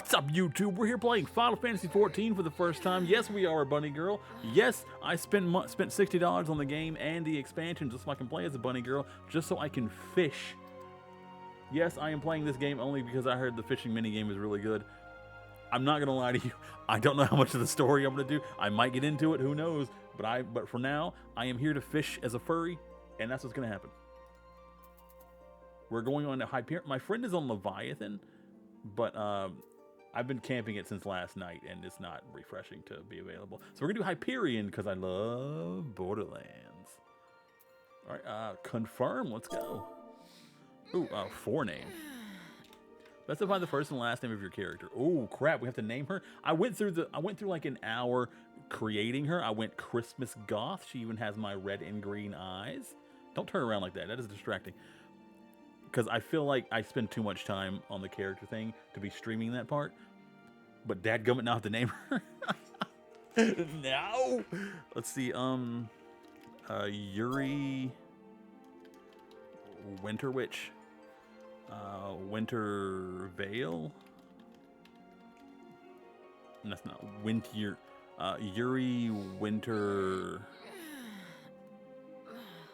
What's up, YouTube? We're here playing Final Fantasy XIV for the first time. Yes, we are a bunny girl. Yes, I spent $60 on the game and the expansion just so I can play as a bunny girl, just so I can fish. Yes, I am playing this game only because I heard the fishing minigame is really good. I'm not gonna lie to you. I don't know how much of the story I'm gonna do. I might get into it. Who knows? But for now, I am here to fish as a furry, and that's what's gonna happen. We're going on to Hyperion. My friend is on Leviathan, but I've been camping it since last night, and it's not refreshing to be available. So we're gonna do Hyperion because I love Borderlands. All right, confirm. Let's go. Ooh, forename. Specify the first and last name of your character. Oh crap, we have to name her. I went through like an hour creating her. I went Christmas goth. She even has my red and green eyes. Don't turn around like that. That is distracting. Because I feel like I spend too much time on the character thing to be streaming that part. But dadgummit, now I have to name her. No. Let's see. Yuri Winter Witch. Winter Veil. That's not Winter. Yuri Winter.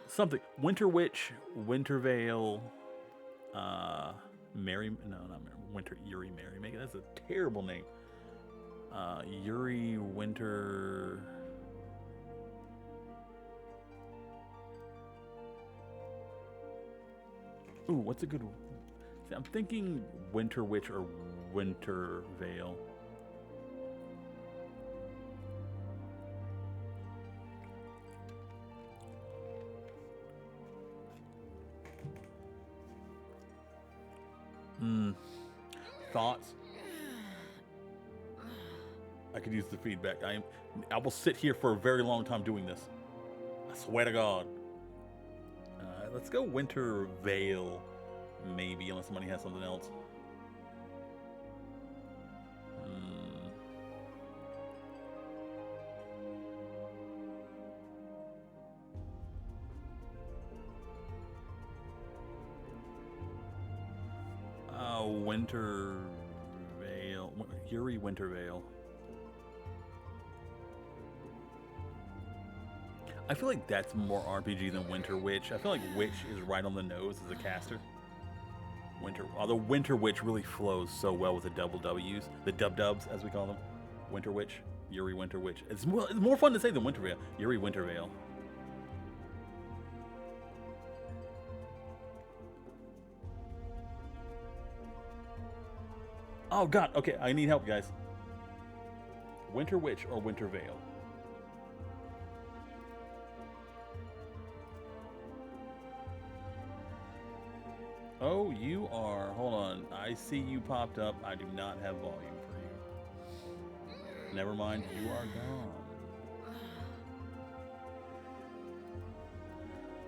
Something. Winter Witch. Winter Veil. Mary. No, not Mary. Winter Yuri Mary. Make it. That's a terrible name. Yuri Winter. Ooh, what's a good? See, I'm thinking Winter Witch or Winter Veil. Thoughts? I could use the feedback. I will sit here for a very long time doing this. I swear to God. Let's go Winter Veil, maybe, unless somebody has something else. Winter Veil. Yuri Winter Veil. I feel like that's more RPG than Winter Witch. I feel like Witch is right on the nose as a caster. Although Winter Witch really flows so well with the double W's, the dubs as we call them. Winter Witch, Yuri Winter Witch. It's more fun to say than Winter Veil. Yuri Winter Veil. Oh God, okay, I need help, guys. Winter Witch or Winter Veil? Oh, you are. Hold on. I see you popped up. I do not have volume for you. Never mind. You are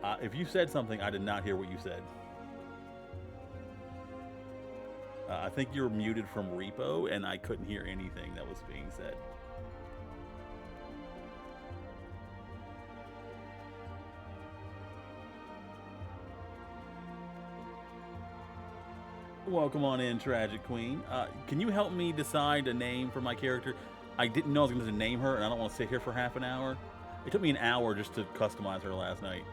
gone. If you said something, I did not hear what you said. I think you're muted from repo, and I couldn't hear anything that was being said. Welcome on in, Tragic Queen. Can you help me decide a name for my character? I didn't know I was going to name her, and I don't want to sit here for half an hour. It took me an hour just to customize her last night.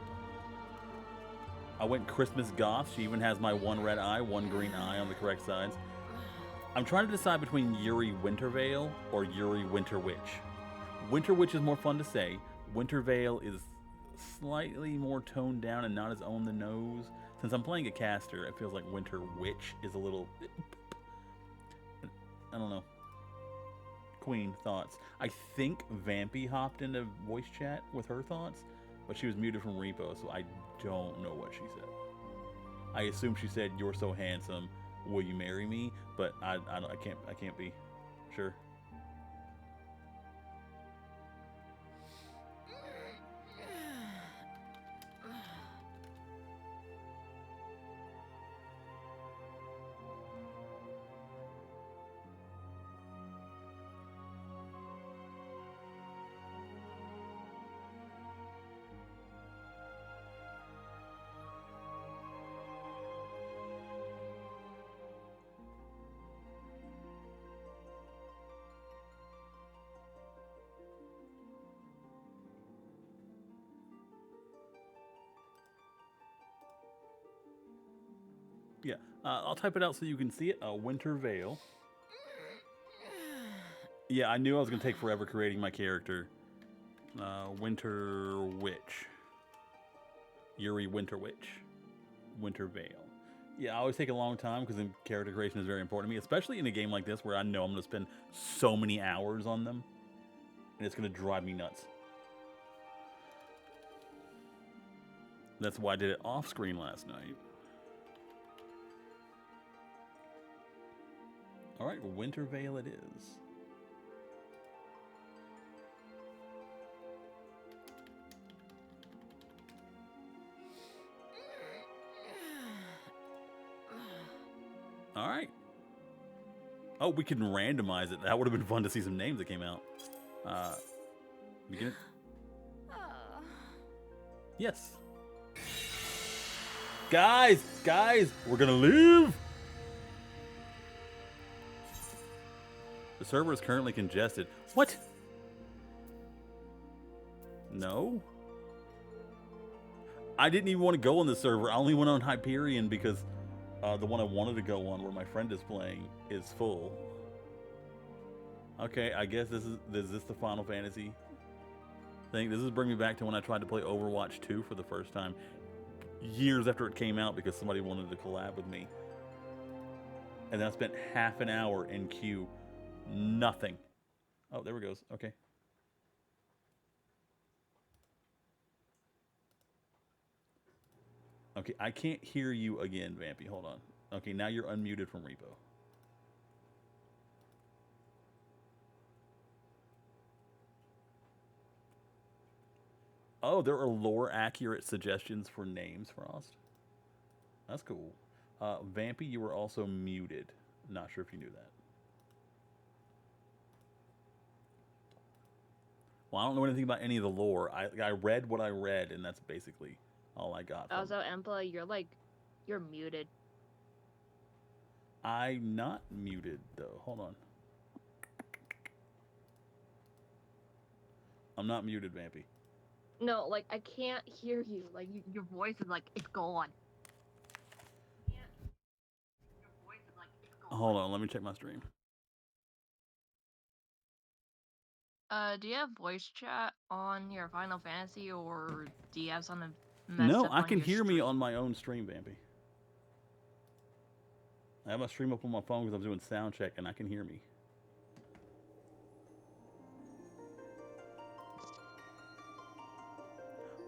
I went Christmas goth. She even has my one red eye, one green eye on the correct sides. I'm trying to decide between Yuri Winter Veil or Yuri Winter Witch. Winter Witch is more fun to say. Winter Veil is slightly more toned down and not as on the nose. Since I'm playing a caster, it feels like Winter Witch is a little... I don't know. Queen, thoughts? I think Vampy hopped into voice chat with her thoughts, but she was muted from repo, so I don't know what she said. I assume she said, "You're so handsome, will you marry me?" But I can't be sure. Yeah, I'll type it out so you can see it. Winter Vale. Yeah, I knew I was going to take forever creating my character. Winter Witch. Yuri Winter Witch. Winter Vale. Yeah, I always take a long time because character creation is very important to me, especially in a game like this where I know I'm going to spend so many hours on them, and it's going to drive me nuts. That's why I did it off screen last night. All right, Winter Vale it is. All right. Oh, we can randomize it. That would have been fun to see some names that came out. Begin it. Yes. Guys, we're gonna live. The server is currently congested. What? No. I didn't even want to go on the server. I only went on Hyperion because the one I wanted to go on, where my friend is playing, is full. Okay, I guess is this the Final Fantasy thing? This is bringing me back to when I tried to play Overwatch 2 for the first time, years after it came out, because somebody wanted to collab with me. And then I spent half an hour in queue. Nothing. Oh, there it goes. Okay. Okay, I can't hear you again, Vampy. Hold on. Okay, now you're unmuted from Repo. Oh, there are lore-accurate suggestions for names, Frost. That's cool. Vampy, you were also muted. Not sure if you knew that. Well, I don't know anything about any of the lore. I read what I read, and that's basically all I got. Also, Empleh, you're muted. I'm not muted, though. Hold on. I'm not muted, Vampy. No, like, I can't hear you. Like, your voice is like, it's gone. Hold on, let me check my stream. Do you have voice chat on your Final Fantasy, or do you have something messed No, up I on can your hear me stream? on my own stream, Vampy. I have my stream up on my phone because I'm doing sound check, and I can hear me.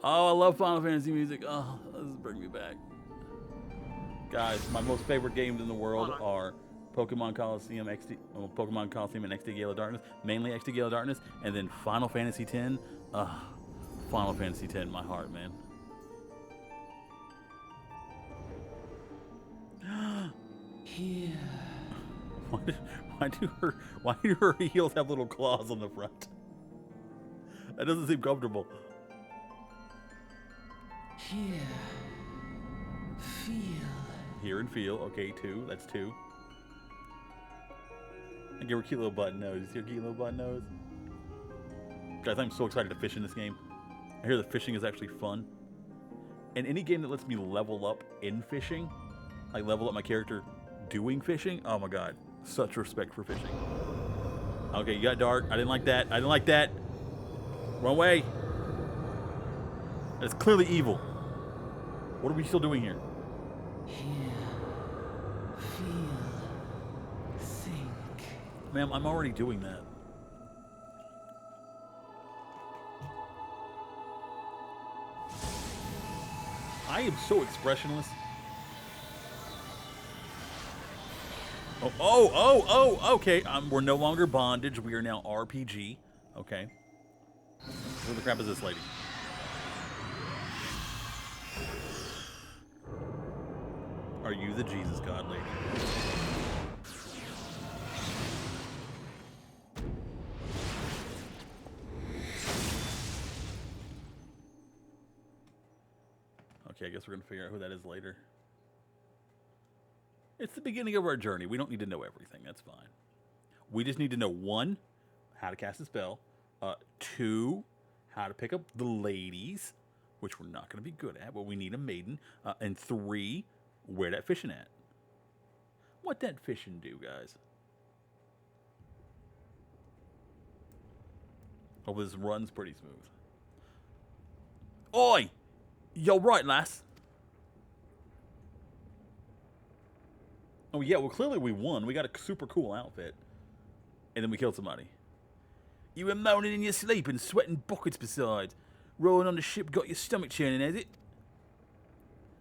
Oh, I love Final Fantasy music. Oh, this is bringing me back. Guys, my most favorite games in the world are Pokemon Coliseum, Pokemon Coliseum, and XD Gale of Darkness. Mainly XD Gale of Darkness, and then Final Fantasy X. Final Fantasy X, my heart, man. Here. Why do her heels have little claws on the front? That doesn't seem comfortable. Here. Feel. Hear and feel. Okay, 2. That's 2. And give her a cute little button nose. You see her cute little button nose? Guys, I'm so excited to fish in this game. I hear the fishing is actually fun. And any game that lets me level up in fishing, like level up my character doing fishing, oh my god. Such respect for fishing. Okay, you got dark. I didn't like that. I didn't like that. Run away. That's clearly evil. What are we still doing here? Here. Feel. Think. Ma'am, I'm already doing that. I am so expressionless. Oh, okay. We're no longer bondage. We are now RPG. Okay. Who the crap is this lady? Are you the Jesus God lady? Okay, I guess we're going to figure out who that is later. It's the beginning of our journey. We don't need to know everything. That's fine. We just need to know, 1, how to cast a spell. 2, how to pick up the ladies, which we're not going to be good at, but we need a maiden. And 3, where that fishing at. What that fishing do, guys? Oh, this run's pretty smooth. Oi! You're right, lass. Oh, yeah, well, clearly we won. We got a super cool outfit. And then we killed somebody. You were moaning in your sleep and sweating buckets besides. Rolling on the ship got your stomach churning, has it?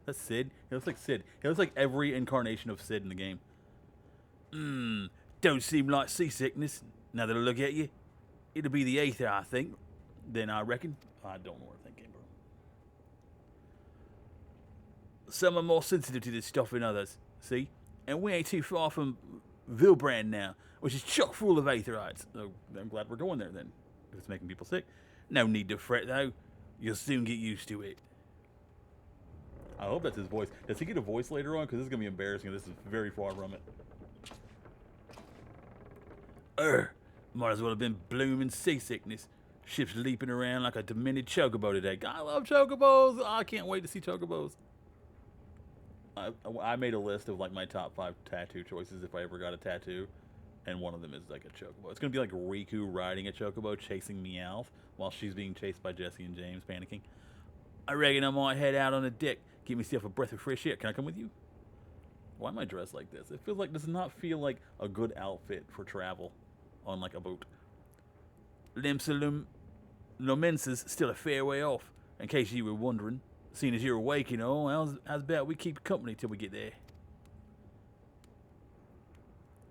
That's Sid. He looks like Sid. He looks like every incarnation of Sid in the game. Don't seem like seasickness. Now that I look at you, it'll be the aether, I think. Then I reckon. I don't know where that came from. Some are more sensitive to this stuff than others. See? And we ain't too far from Vilbrand now, which is chock full of aetherites. So I'm glad we're going there then, if it's making people sick. No need to fret though. You'll soon get used to it. I hope that's his voice. Does he get a voice later on? Because this is going to be embarrassing. This is very far from it. Might as well have been blooming seasickness. Ships leaping around like a demented chocobo today. I love chocobos. Oh, I can't wait to see chocobos. I made a list of like my top 5 tattoo choices if I ever got a tattoo, and one of them is like a chocobo. It's gonna be like Riku riding a chocobo chasing Meowth while she's being chased by Jesse and James, panicking. I reckon I might head out on the deck, give myself a breath of fresh air. Can I come with you? Why am I dressed like this? It feels like does not feel like a good outfit for travel on like a boat. Limsalum Lomensis still a fair way off, in case you were wondering. Seeing as you're awake, you know, how's about we keep company till we get there?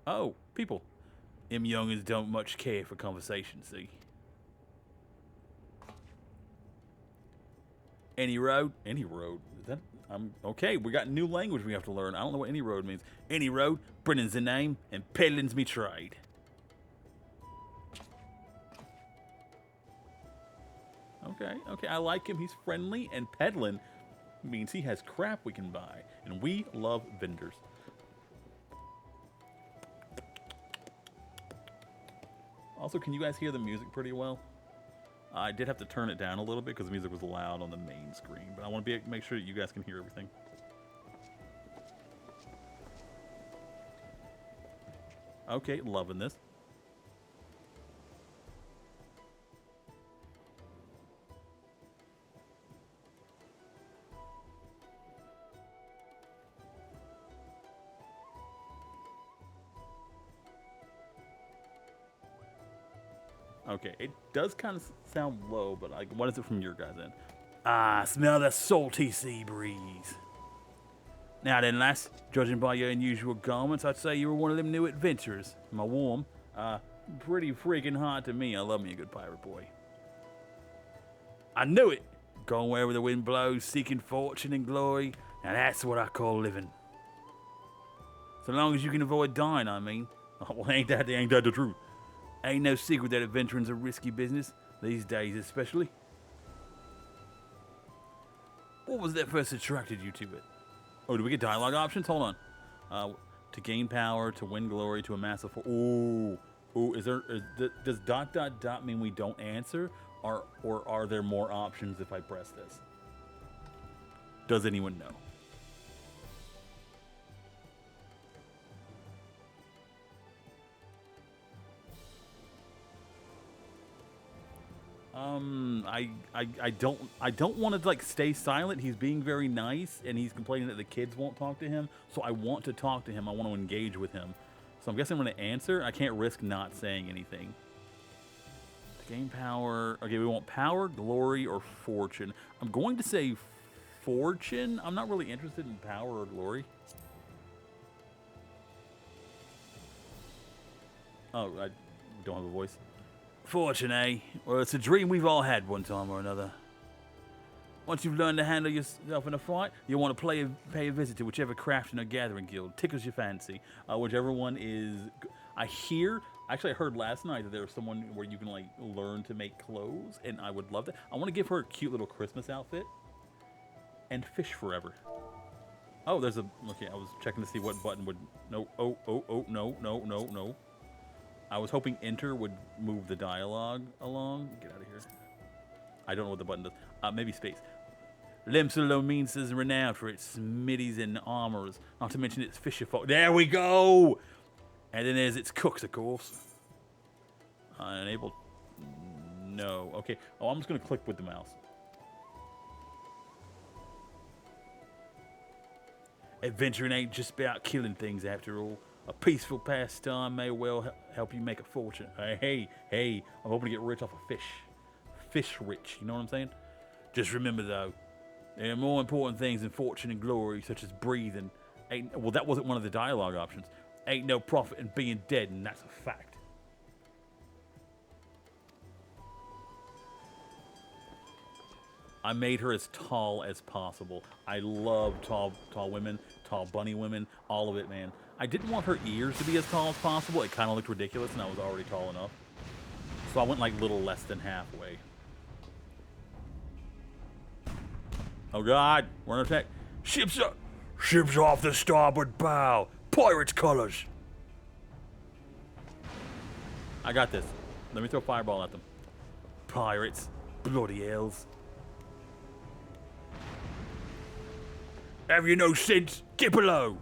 Oh, people. Them youngins don't much care for conversation, see? Any road? Any road. Is that okay, we got new language we have to learn. I don't know what any road means. Any road, Brennan's the name, and peddling's me trade. Okay, I like him. He's friendly, and peddling means he has crap we can buy, and we love vendors. Also, can you guys hear the music pretty well? I did have to turn it down a little bit because the music was loud on the main screen, but I want to make sure that you guys can hear everything. Okay, loving this. Okay, it does kind of sound low, but like, what is it from your guys' end? Ah, smell the salty sea breeze. Now then, lass, judging by your unusual garments, I'd say you were one of them new adventurers. Am I warm? Pretty freaking hot to me. I love me a good pirate boy. I knew it! Going wherever the wind blows, seeking fortune and glory. Now that's what I call living. So long as you can avoid dying, I mean. Oh, well, ain't that the truth? Ain't no secret that adventuring's a risky business, these days especially. What was that first attracted you to it? Oh, do we get dialogue options? Hold on. To gain power, to win glory, to amass a ooh, does ... mean we don't answer? Or are there more options if I press this? Does anyone know? I don't want to like stay silent. He's being very nice and he's complaining that the kids won't talk to him. So I want to talk to him. I want to engage with him. So I'm guessing I'm going to answer. I can't risk not saying anything. To gain power. Okay, we want power, glory, or fortune. I'm going to say fortune. I'm not really interested in power or glory. Oh, I don't have a voice. Fortune, eh? Well, it's a dream we've all had one time or another. Once you've learned to handle yourself in a fight, you'll want to pay a visit to whichever crafting or gathering guild tickles your fancy. Whichever one is... Actually, I heard last night that there was someone where you can, like, learn to make clothes, and I would love that. I want to give her a cute little Christmas outfit. And fish forever. Oh, there's a... Okay, I was checking to see what button would... No, no. I was hoping enter would move the dialogue along. Get out of here. I don't know what the button does. Maybe space. Limsa is renowned for its smithies and armors, not to mention its fisher folk. There we go! And then there's its cooks, of course. Enable. No. Okay. Oh, I'm just going to click with the mouse. Adventuring ain't just about killing things after all. A peaceful pastime may well help you make a fortune. Hey, I'm hoping to get rich off of fish. Fish rich, you know what I'm saying? Just remember, though, there are more important things than fortune and glory, such as breathing. Well, that wasn't one of the dialogue options. Ain't no profit in being dead, and that's a fact. I made her as tall as possible. I love tall women, tall bunny women, all of it, man. I didn't want her ears to be as tall as possible. It kind of looked ridiculous, and I was already tall enough. So I went like little less than halfway. Oh God, we're under attack. Ships off the starboard bow. Pirates' colors. I got this. Let me throw a fireball at them. Pirates, bloody hells. Have you no sense? Get below.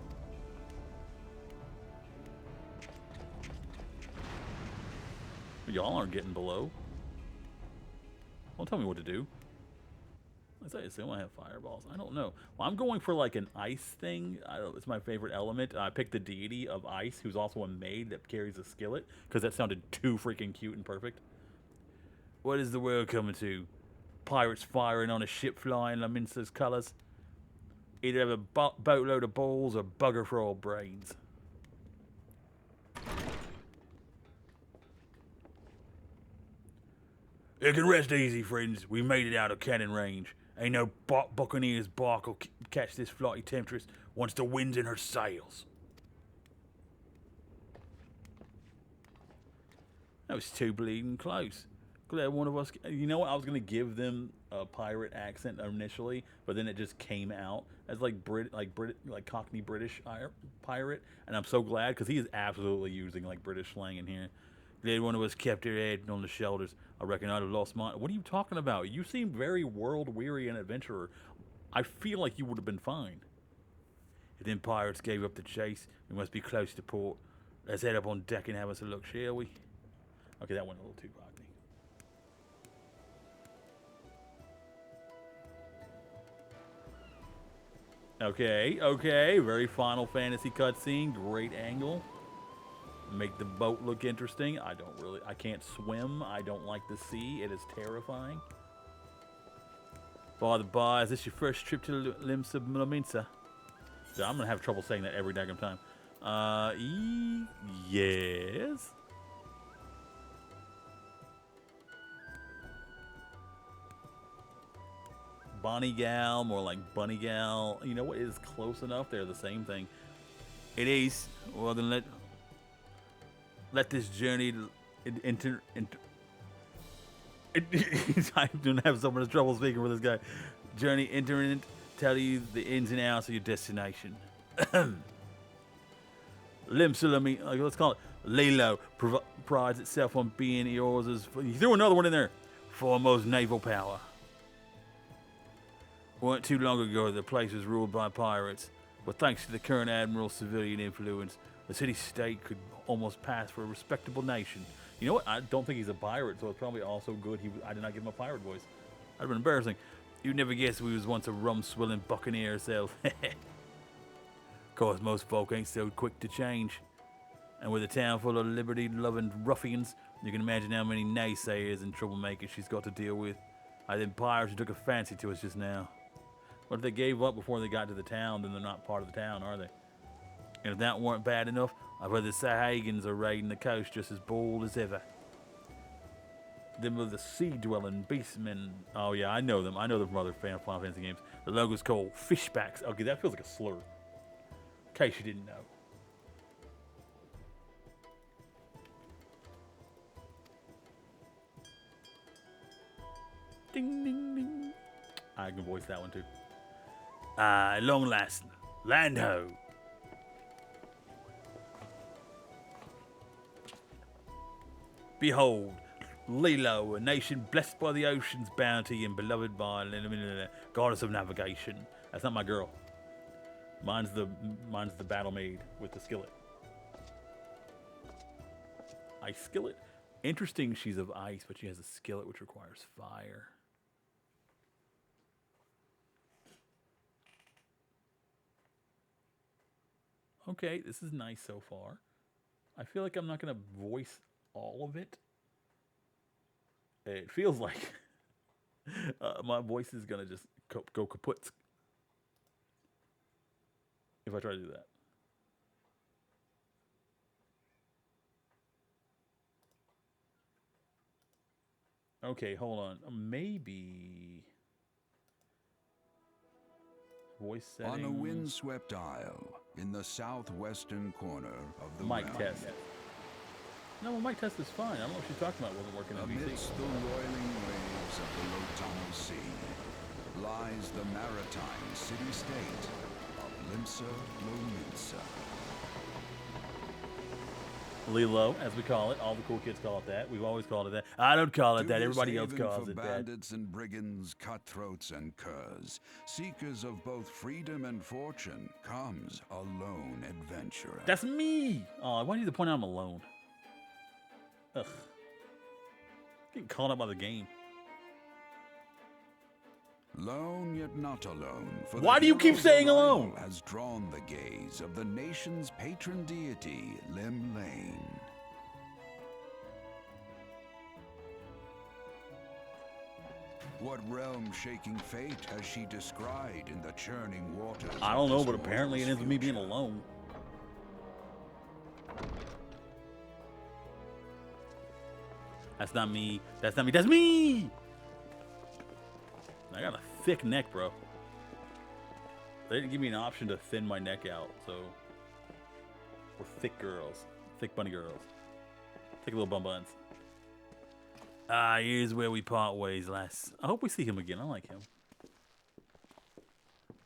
Y'all aren't getting below. Don't tell me what to do. I assume I have fireballs. I don't know. Well, I'm going for like an ice thing. It's my favorite element. I picked the deity of ice, who's also a maid that carries a skillet, because that sounded too freaking cute and perfect. What is the world coming to? Pirates firing on a ship flying Laminsa's colors? Either have a boatload of balls or bugger for all brains. You can rest easy, friends. We made it out of cannon range. Ain't no buccaneer's bark will catch this flighty temptress once the wind's in her sails. That was too bleeding close. Glad one of us... You know what? I was going to give them a pirate accent initially, but then it just came out as like Cockney British pirate, and I'm so glad because he is absolutely using like British slang in here. Glad one of us kept her head on the shoulders. I reckon I'd have lost mine. What are you talking about? You seem very world-weary and adventurer. I feel like you would have been fine. If them pirates gave up the chase, we must be close to port. Let's head up on deck and have us a look, shall we? Okay, that went a little too Cockney. Okay. Very Final Fantasy cutscene. Great angle. Make the boat look interesting. I can't swim. I don't like the sea. It is terrifying. By the by, is this your first trip to Laminsa? So I'm going to have trouble saying that every daggum time. Yes. Bonnie Gal, more like Bunny Gal. You know what? It is close enough. They're the same thing. It is. Well, then let this journey enter. I don't have so much trouble speaking with this guy. Journey entering, tell you the ins and outs of your destination. Limsalami, let's call it Lilo, prides itself on being yours as. You threw another one in there. Foremost naval power. Weren't too long ago the place was ruled by pirates, but thanks to the current admiral's civilian influence, the city-state could almost pass for a respectable nation. You know what? I don't think he's a pirate, so it's probably also good I did not give him a pirate voice. That'd have been embarrassing. You'd never guess we was once a rum-swilling buccaneer ourselves. Of course, most folk ain't so quick to change. And with a town full of liberty-loving ruffians, you can imagine how many naysayers and troublemakers she's got to deal with. Them pirates who took a fancy to us just now. What if they gave up before they got to the town, then they're not part of the town, are they? And if that weren't bad enough, I've heard the Sahagins are raiding the coast just as bold as ever. Them are the sea-dwelling beastmen. Oh yeah, I know them. I know them from other Final Fantasy games. The logo's called Fishbacks. Okay, that feels like a slur. In case you didn't know. Ding, ding, ding. I can voice that one too. Long last, land ho. Behold, Lilo, a nation blessed by the ocean's bounty and beloved by goddess of navigation. That's not my girl. Mine's the battle maid with the skillet. Ice skillet? Interesting, she's of ice, but she has a skillet which requires fire. Okay, this is nice so far. I feel like I'm not going to voice all of it. It feels like my voice is going to just go kaput if I try to do that. Okay, hold on. Maybe voice settings. On a windswept isle in the southwestern corner of the mic realm, test. No, well, mic test is fine. I don't know what she's talking about. It wasn't working on amidst the roiling waves of the Lotamo Sea, lies the maritime city-state of Limsa Lominsa. Lilo, as we call it. All the cool kids call it that. We've always called it that. I don't call it that. Everybody else calls it that. Bandits and brigands, cutthroats and curs, seekers of both freedom and fortune, comes a lone adventurer. That's me. Oh, why do you need to point out I'm alone? Ugh. Getting caught up by the game. Lone yet not alone. For why do you keep saying alone? Has drawn the gaze of the nation's patron deity, Lim Lane. What realm-shaking fate has she descried in the churning waters? I don't know, but apparently it ends with me being alone. That's not me. That's not me. That's me! I got a thick neck, bro. They didn't give me an option to thin my neck out, so we're thick girls. Thick bunny girls. Thick little bum buns. Ah, here's where we part ways, lass. I hope we see him again. I like him.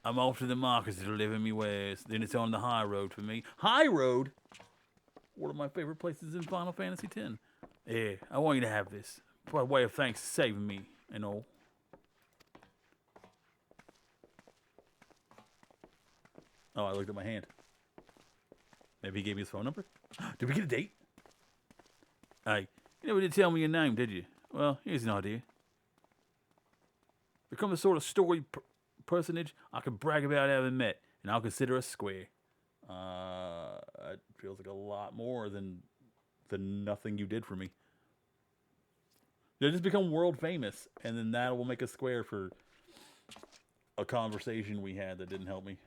I'm off to the markets to deliver me wares. Then it's on the high road for me. High road? One of my favorite places in Final Fantasy X. Yeah, I want you to have this. By way of thanks for saving me and all. Oh, I looked at my hand. Maybe he gave me his phone number? Did we get a date? Hey, you never did tell me your name, did you? Well, here's an idea. Become the sort of story personage I can brag about having met, and I'll consider us square. It feels like a lot more than the nothing you did for me. They just become world famous, and then that will make us square for a conversation we had that didn't help me.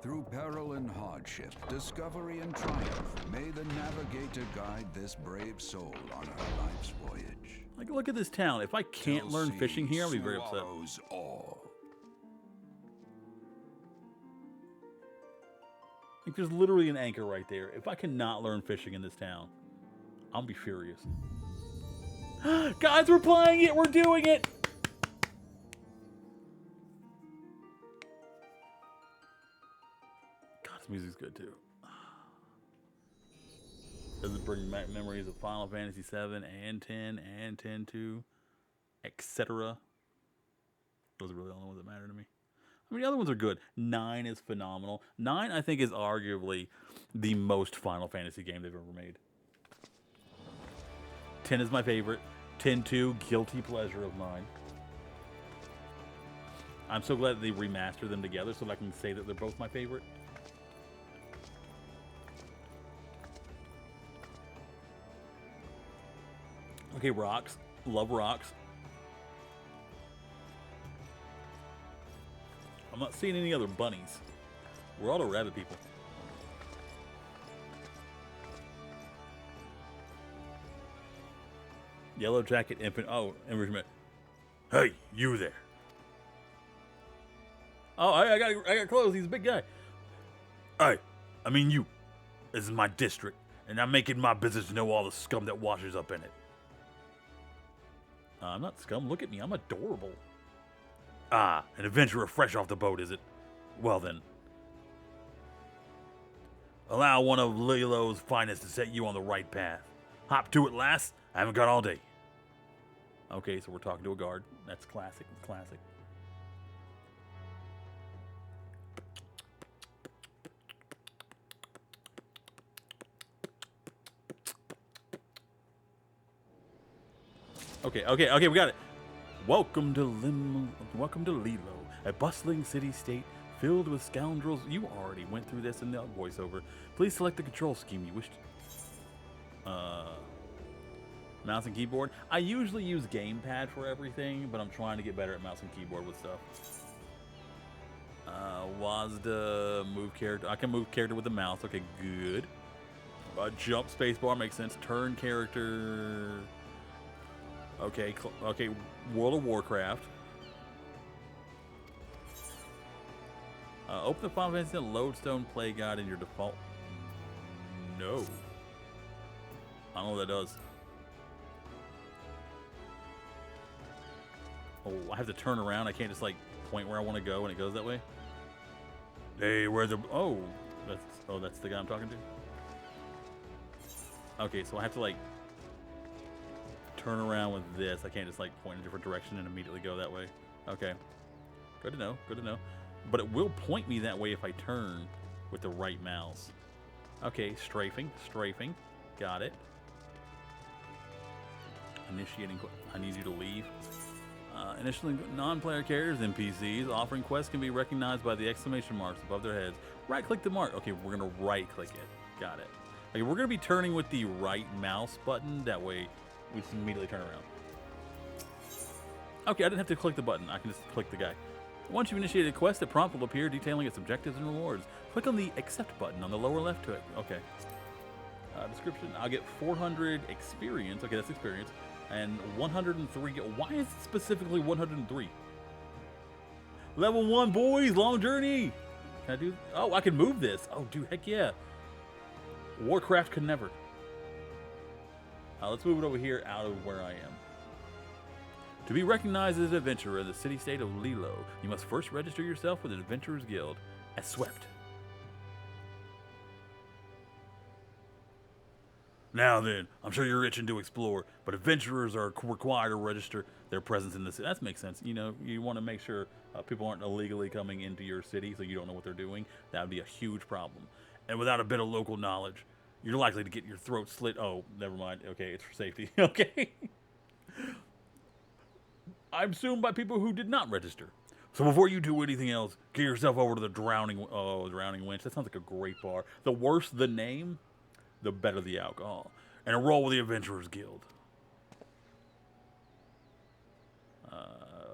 Through peril and hardship, discovery and triumph, may the navigator guide this brave soul on her life's voyage. Like, look at this town. If I can't learn fishing here, I'll be very upset. Like, there's literally an anchor right there. If I cannot learn fishing in this town, I'll be furious. Guys, we're playing it! We're doing it! God, this music's good, too. Does it bring back memories of Final Fantasy VII and 10 and 10-2, etc.? Those are really the only ones that matter to me. I mean, the other ones are good. 9 is phenomenal. 9, I think, is arguably the most Final Fantasy game they've ever made. 10 is my favorite. 10-2, guilty pleasure of mine. I'm so glad they remastered them together so that I can say that they're both my favorite. Okay, rocks. Love rocks. I'm not seeing any other bunnies. We're all the rabbit people. Yellow jacket, infant. Oh, enrichment. Hey, you there. Oh, I got clothes. He's a big guy. Hey, I mean you. This is my district, and I'm making my business to know all the scum that washes up in it. I'm not scum. Look at me. I'm adorable. Ah, an adventurer fresh off the boat, is it? Well then. Allow one of Lilo's finest to set you on the right path. Hop to it, lass. I haven't got all day. Okay, so we're talking to a guard. That's classic. Classic. Okay, we got it. Welcome to Lilo, a bustling city-state filled with scoundrels. You already went through this in the voiceover. Please select the control scheme you wish to. Mouse and keyboard. I usually use gamepad for everything, but I'm trying to get better at mouse and keyboard with stuff. WASD, move character. I can move character with the mouse. Okay, good. Jump spacebar makes sense. Turn character. Okay, okay. World of Warcraft. Open the Final Fantasy Lodestone Play Guide in your default. No. I don't know what that does. Oh, I have to turn around. I can't just like point where I want to go and it goes that way. Hey, where's the? Oh, that's the guy I'm talking to. Okay, so I have to like turn around with this. I can't just like point in a different direction and immediately go that way. Okay, good to know. Good to know. But it will point me that way if I turn with the right mouse. Okay, strafing. Got it. Initiating. I need you to leave. Initially, non-player characters, NPCs, offering quests can be recognized by the exclamation marks above their heads. Right-click the mark. Okay, we're going to right-click it. Got it. Okay, we're going to be turning with the right mouse button. That way, we just immediately turn around. Okay, I didn't have to click the button. I can just click the guy. Once you've initiated a quest, a prompt will appear detailing its objectives and rewards. Click on the Accept button on the lower left to it. Okay. Description. I'll get 400 experience. Okay, that's experience. And 103. Why is it specifically 103? Level 1, boys. Long journey. Can I do? Oh, I can move this. Oh, dude, heck yeah. Warcraft could never. Let's move it over here out of where I am. To be recognized as an adventurer in the city-state of Lilo, you must first register yourself with an Adventurers Guild as swept. Now then, I'm sure you're itching to explore, but adventurers are required to register their presence in the city. That makes sense. You know, you want to make sure people aren't illegally coming into your city, so you don't know what they're doing. That would be a huge problem. And without a bit of local knowledge, you're likely to get your throat slit. Oh, never mind. Okay, it's for safety. Okay. I'm assumed by people who did not register. So before you do anything else, get yourself over to the Drowning Winch. That sounds like a great bar. The worse the name, the better the alcohol. And enroll with the Adventurers Guild.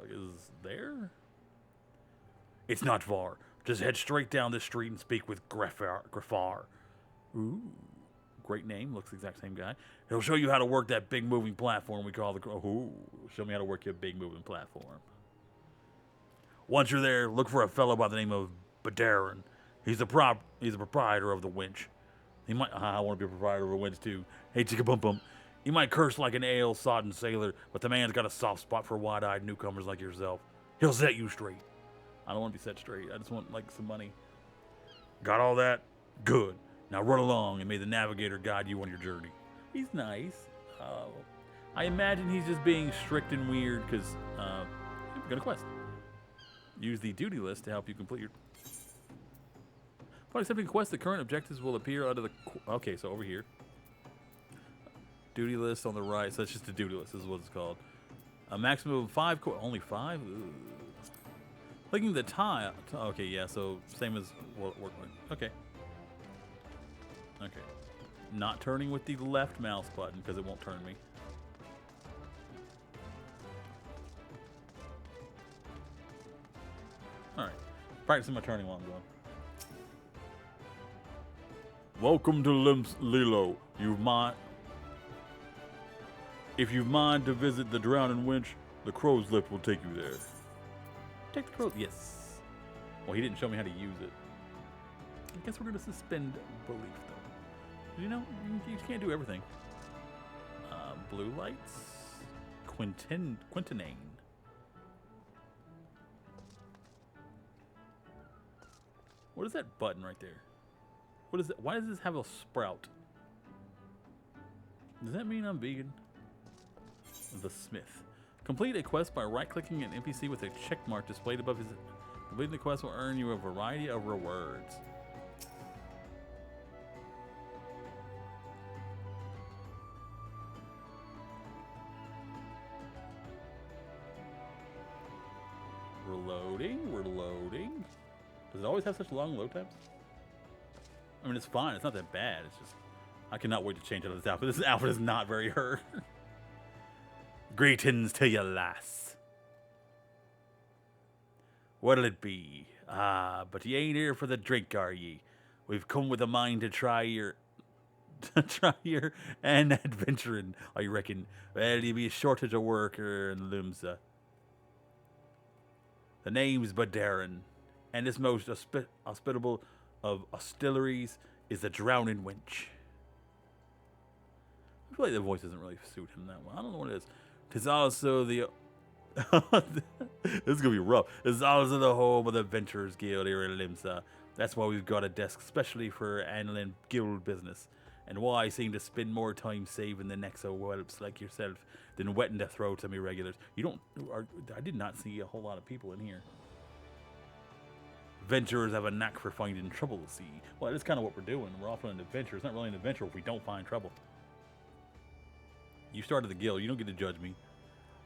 Is there? It's not far. Just head straight down this street and speak with Grafar. Ooh. Great name. Looks the exact same guy. He'll show you how to work that big moving platform we call the... Ooh. Show me how to work your big moving platform. Once you're there, look for a fellow by the name of Badarin. He's the proprietor of the winch. He might... I want to be a proprietor of a winch too. Hey, chicka bum bum. He might curse like an ale-sodden sailor, but the man's got a soft spot for wide-eyed newcomers like yourself. He'll set you straight. I don't want to be set straight. I just want, like, some money. Got all that? Good. Now run along and may the navigator guide you on your journey. He's nice. I imagine he's just being strict and weird because we got a quest. Use the duty list to help you complete your... Upon accepting a quest, the current objectives will appear under the... Okay, so over here. Duty list on the right. So that's just a duty list. This is what it's called. A maximum of 5... Only 5? Ooh. Clicking the tile... Okay, yeah, so same as... Okay. Okay. Not turning with the left mouse button because it won't turn me. Alright. Practicing my turning while I'm going. Welcome to Lilo. If you mind to visit the Drowning Winch, the crow's lift will take you there. Take the crow's... Yes. Well, he didn't show me how to use it. I guess we're going to suspend belief, though. You know, you can't do everything. Blue lights. Quintinane. What is that button right there? What is it? Why does this have a sprout? Does that mean I'm vegan? the Smith. Complete a quest by right-clicking an NPC with a check mark displayed above his... Completing the quest will earn you a variety of rewards. We're loading, we're loading. Does it always have such long load times? I mean, it's fine. It's not that bad. It's just... I cannot wait to change out of this outfit. This outfit is not very her. Greetings to you, lass. What'll it be? Ah, but ye ain't here for the drink, are ye? We've come with a mind to try your... try your and adventuring, I reckon. Well, you be a shortage of worker in Limsa. The name's Badarin, and this most hospitable of hostilleries is the Drowning Wench. I feel like the voice doesn't really suit him that well. I don't know what it is. 'Tis also the... this is going to be rough. It's also the home of the Adventurers Guild here in Limsa. That's why we've got a desk specially for handling guild business. And why I seem to spend more time saving the necks of whelps like yourself than wetting the throats of me regulars. You don't... I did not see a whole lot of people in here. Adventurers have a knack for finding trouble, see. Well, that's kind of what we're doing. We're off on an adventure. It's not really an adventure if we don't find trouble. You started the guild. You don't get to judge me.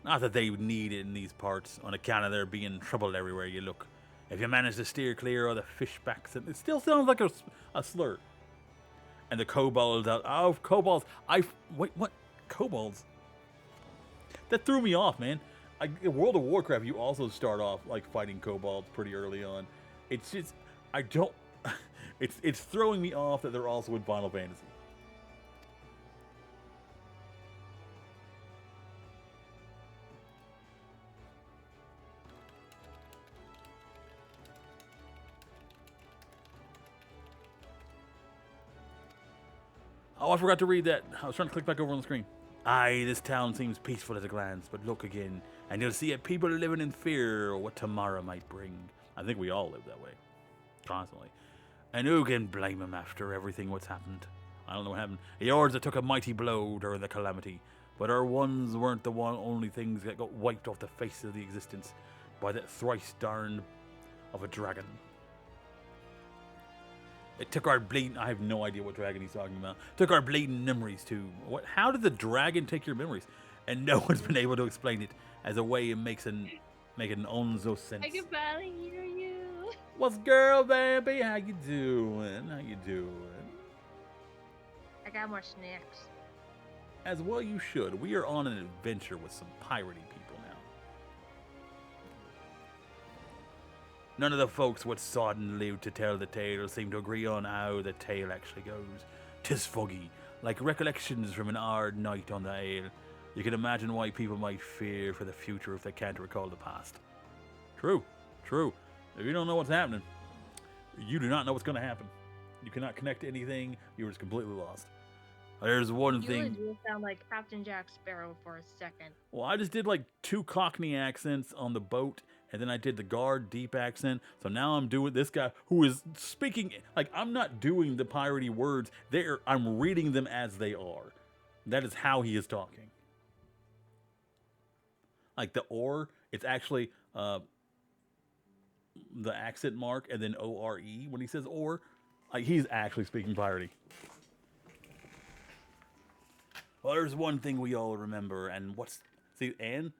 Not that they need it in these parts, on account of there being trouble everywhere you look. If you manage to steer clear of the fishbacks, it still sounds like a slur. And the kobolds out. Oh, kobolds. Wait, what? Kobolds? That threw me off, man. In World of Warcraft, you also start off like fighting kobolds pretty early on. It's just, I don't. It's throwing me off that they're also in Final Fantasy. Oh, I forgot to read that. I was trying to click back over on the screen. Aye, this town seems peaceful at a glance, but look again, and you'll see it people living in fear of what tomorrow might bring. I think we all live that way. Constantly. And who can blame him after everything what's happened? I don't know what happened. The Hordes that took a mighty blow during the calamity, but our ones weren't the only things that got wiped off the face of the existence by that thrice darned of a dragon. It took our bleeding... I have no idea what dragon he's talking about. Took our bleeding memories too. What? How did the dragon take your memories? And no one's been able to explain it as a way it makes an onzo sense. I can barely hear you. What's girl, baby? How you doing? How you doing? I got more snacks. As well you should. We are on an adventure with some piratey people now. None of the folks what saw it and lived to tell the tale seem to agree on how the tale actually goes. 'Tis foggy, like recollections from an hard night on the ale. You can imagine why people might fear for the future if they can't recall the past. True, true. If you don't know what's happening, you do not know what's going to happen. You cannot connect to anything. You were just completely lost. There's one thing. You sound like Captain Jack Sparrow for a second. Well, I just did like 2 Cockney accents on the boat, and then I did the guard deep accent. So now I'm doing this guy who is speaking like I'm not doing the piratey words. I'm reading them as they are. That is how he is talking. Like the or, it's actually the accent mark and then O-R-E when he says or. Like he's actually speaking piratey. Well, there's one thing we all remember, and see, and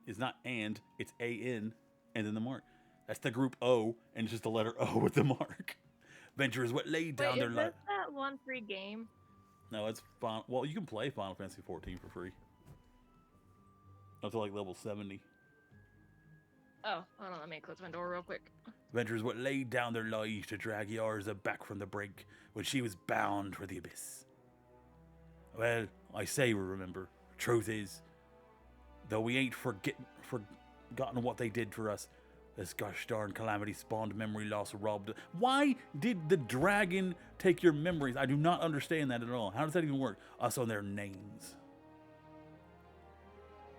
it's not and, it's A-N, and then the mark. That's the group O, and it's just the letter O with the mark. Venture is what laid down their life. Is that one free game? No, it's fine. Well, you can play Final Fantasy 14 for free. Up to like level 70. Oh, hold on, let me close my door real quick. Venture is what laid down their lives to drag Yarza back from the brink when she was bound for the abyss. Well, I say we remember. Truth is, though we ain't forgotten what they did for us, this gosh darn calamity spawned memory loss robbed. Why did the dragon take your memories? I do not understand that at all. How does that even work? Us on their names.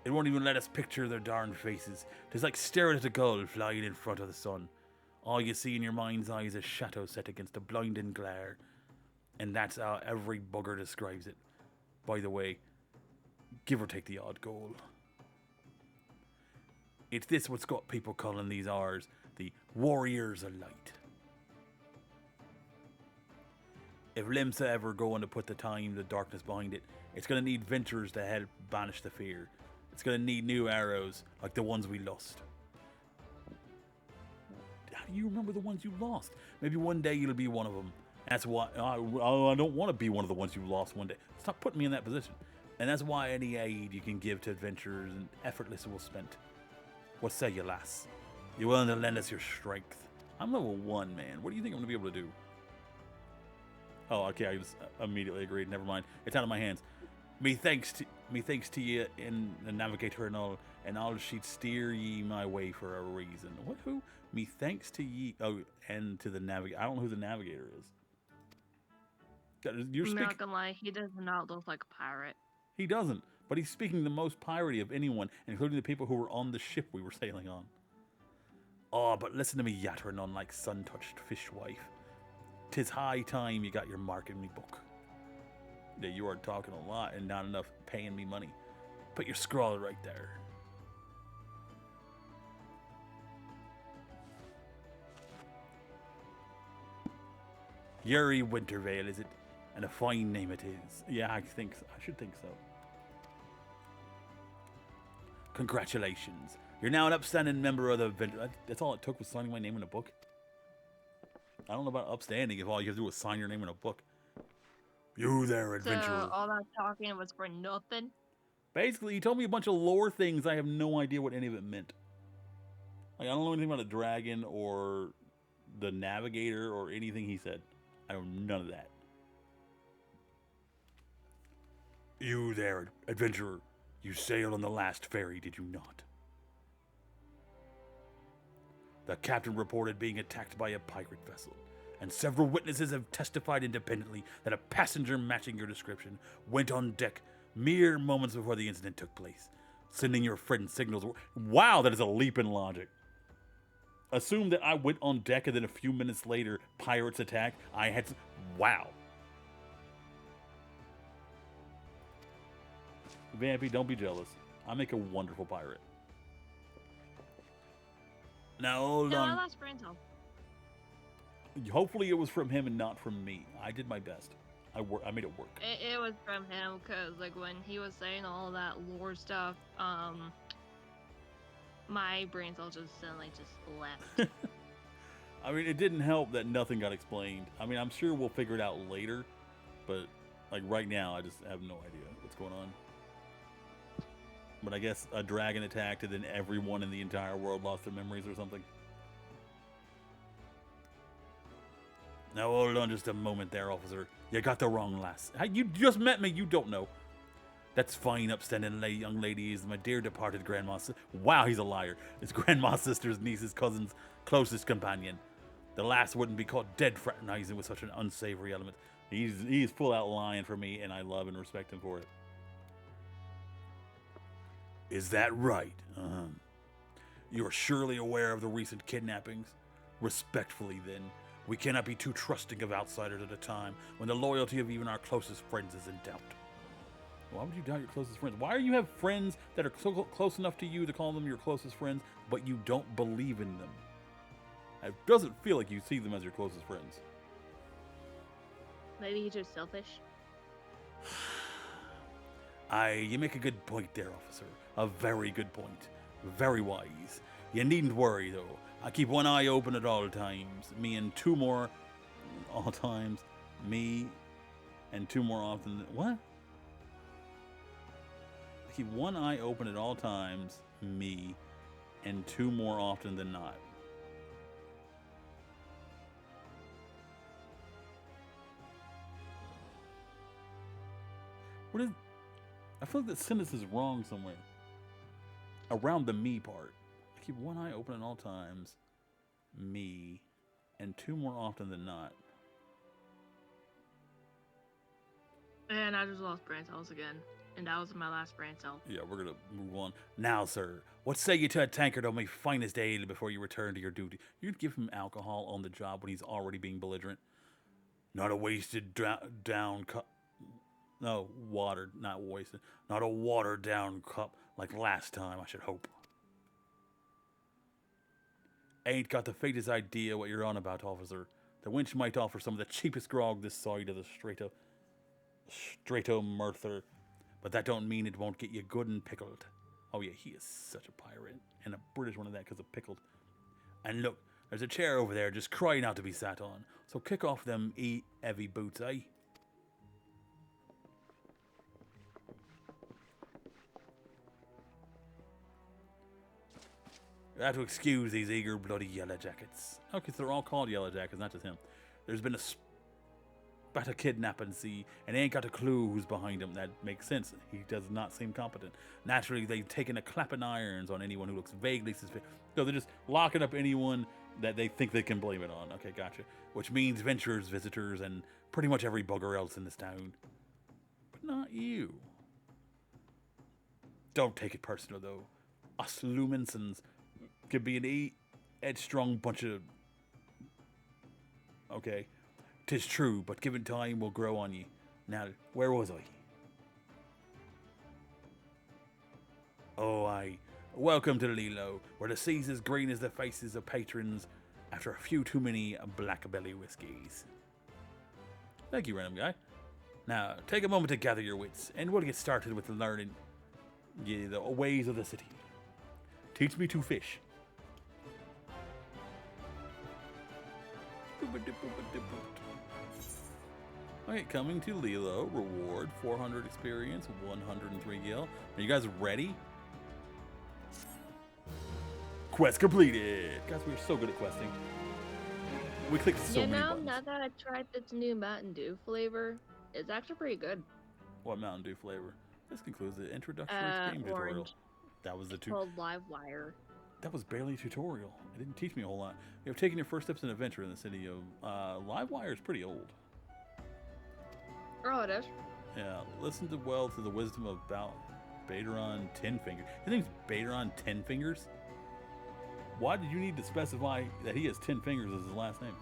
It won't even let us picture their darn faces. It's like staring at a gull flying in front of the sun. All you see in your mind's eye is a shadow set against a blinding glare. And that's how every bugger describes it. By the way, give or take the odd goal. It's this what's got people calling these ours the Warriors of Light. If Limsa ever going to put the time, the darkness behind it, it's going to need ventures to help banish the fear. It's going to need new arrows like the ones we lost. How do you remember the ones you lost? Maybe one day you'll be one of them. That's why I don't want to be one of the ones you lost one day. Stop putting me in that position. And that's why any aid you can give to adventurers and effortless will spent. What say you, lass? You're willing to lend us your strength. I'm level 1, man. What do you think I'm going to be able to do? Oh, okay. I just immediately agreed. Never mind. It's out of my hands. Me thanks to you in the navigator and all she'd steer ye my way for a reason. What? Who? Me thanks to ye. Oh, and to the navigator. I don't know who the navigator is. I'm not gonna lie, he does not look like a pirate. He doesn't, but he's speaking the most piratey of anyone, including the people who were on the ship we were sailing on. Oh, but listen to me yattering on like sun-touched fishwife. 'Tis high time you got your mark in me book. Yeah, you are talking a lot and not enough paying me money. Put your scroll right there. Yuri Wintervale, is it? And a fine name it is. Yeah, I should think so. Congratulations. You're now an upstanding member of the adventure. That's all it took was signing my name in a book. I don't know about upstanding if all you have to do was sign your name in a book. You there, adventurer. So all that talking was for nothing? Basically, he told me a bunch of lore things. I have no idea what any of it meant. Like, I don't know anything about a dragon or the navigator or anything he said. I know none of that. You there, adventurer. You sailed on the last ferry, did you not? The captain reported being attacked by a pirate vessel, and several witnesses have testified independently that a passenger matching your description went on deck mere moments before the incident took place, sending your friend signals. Wow, that is a leap in logic. Assume that I went on deck and then a few minutes later, pirates attacked. Wow. Vampy, don't be jealous. I make a wonderful pirate. Now, hold on. I lost brain cell. Hopefully it was from him and not from me. I did my best. I made it work. It was from him, because like when he was saying all that lore stuff, my brain cell just suddenly just left. I mean, it didn't help that nothing got explained. I mean, I'm sure we'll figure it out later, but like right now, I just have no idea what's going on. But I guess a dragon attacked and then everyone in the entire world lost their memories or something. Now hold on just a moment there, officer. You got the wrong lass. You just met me, you don't know. That's fine, upstanding young lady is my dear departed grandma. Wow, he's a liar. It's grandma's sister's niece's cousin's closest companion. The lass wouldn't be caught dead fraternizing with such an unsavory element. He's full out lying for me, and I love and respect him for it. Is that right? You're surely aware of the recent kidnappings? Respectfully, then, we cannot be too trusting of outsiders at a time when the loyalty of even our closest friends is in doubt. Why would you doubt your closest friends? Why do you have friends that are so close enough to you to call them your closest friends, but you don't believe in them? It doesn't feel like you see them as your closest friends. Maybe he's just selfish. You make a good point there, officer. A very good point. Very wise. You needn't worry, though. I keep one eye open at all times. Me and two more... All times. Me and two more often... What? I keep one eye open at all times. Me and two more often than not. What is... I feel like that sentence is wrong somewhere. Around the me part. I keep one eye open at all times. Me. And two more often than not. And I just lost brain cells again. And that was my last brain cell. Yeah, we're going to move on. Now, sir, what say you to a tankard of my finest ale before you return to your duty? You'd give him alcohol on the job when he's already being belligerent. Not a wasted down... No, watered, not wasted. Not a watered down cup like last time, I should hope. Ain't got the faintest idea what you're on about, officer. The winch might offer some of the cheapest grog this side of the Strato Merther, but that don't mean it won't get you good and pickled. Oh yeah, he is such a pirate, and a British one of that because of pickled. And look, there's a chair over there just crying out to be sat on. So kick off them heavy boots, eh? You have to excuse these eager bloody yellow jackets. Okay, so they're all called yellow jackets, not just him. There's been a spat of kidnapping, see, and they ain't got a clue who's behind him. That makes sense. He does not seem competent. Naturally, they've taken a clapping irons on anyone who looks vaguely suspicious. So they're just locking up anyone that they think they can blame it on. Okay, gotcha. Which means venturers, visitors, and pretty much every bugger else in this town. But not you. Don't take it personal, though. Us Luminsons could be an headstrong bunch of... Okay. 'Tis true, but given time will grow on ye. Now, where was I? Oh, aye. Welcome to Lilo, where the sea's as green as the faces of patrons after a few too many black belly whiskies. Thank you, random guy. Now, take a moment to gather your wits, and we'll get started with learning the ways of the city. Teach me to fish. Okay, coming to Lilo, reward 400 experience, 103 gil. Are you guys ready? Quest completed! Guys, we are so good at questing. We clicked so many buttons. Now that I tried this new Mountain Dew flavor, it's actually pretty good. What Mountain Dew flavor? This concludes the introductory game tutorial. Orange. That was the Called Livewire. That was barely a tutorial. It didn't teach me a whole lot. You have taken your first steps in adventure in the city of... Livewire is pretty old. Oh, it is? Yeah, listen to the wisdom about Baderon Tenfingers. His name's Baderon Tenfingers? Why did you need to specify that he has 10 fingers as his last name?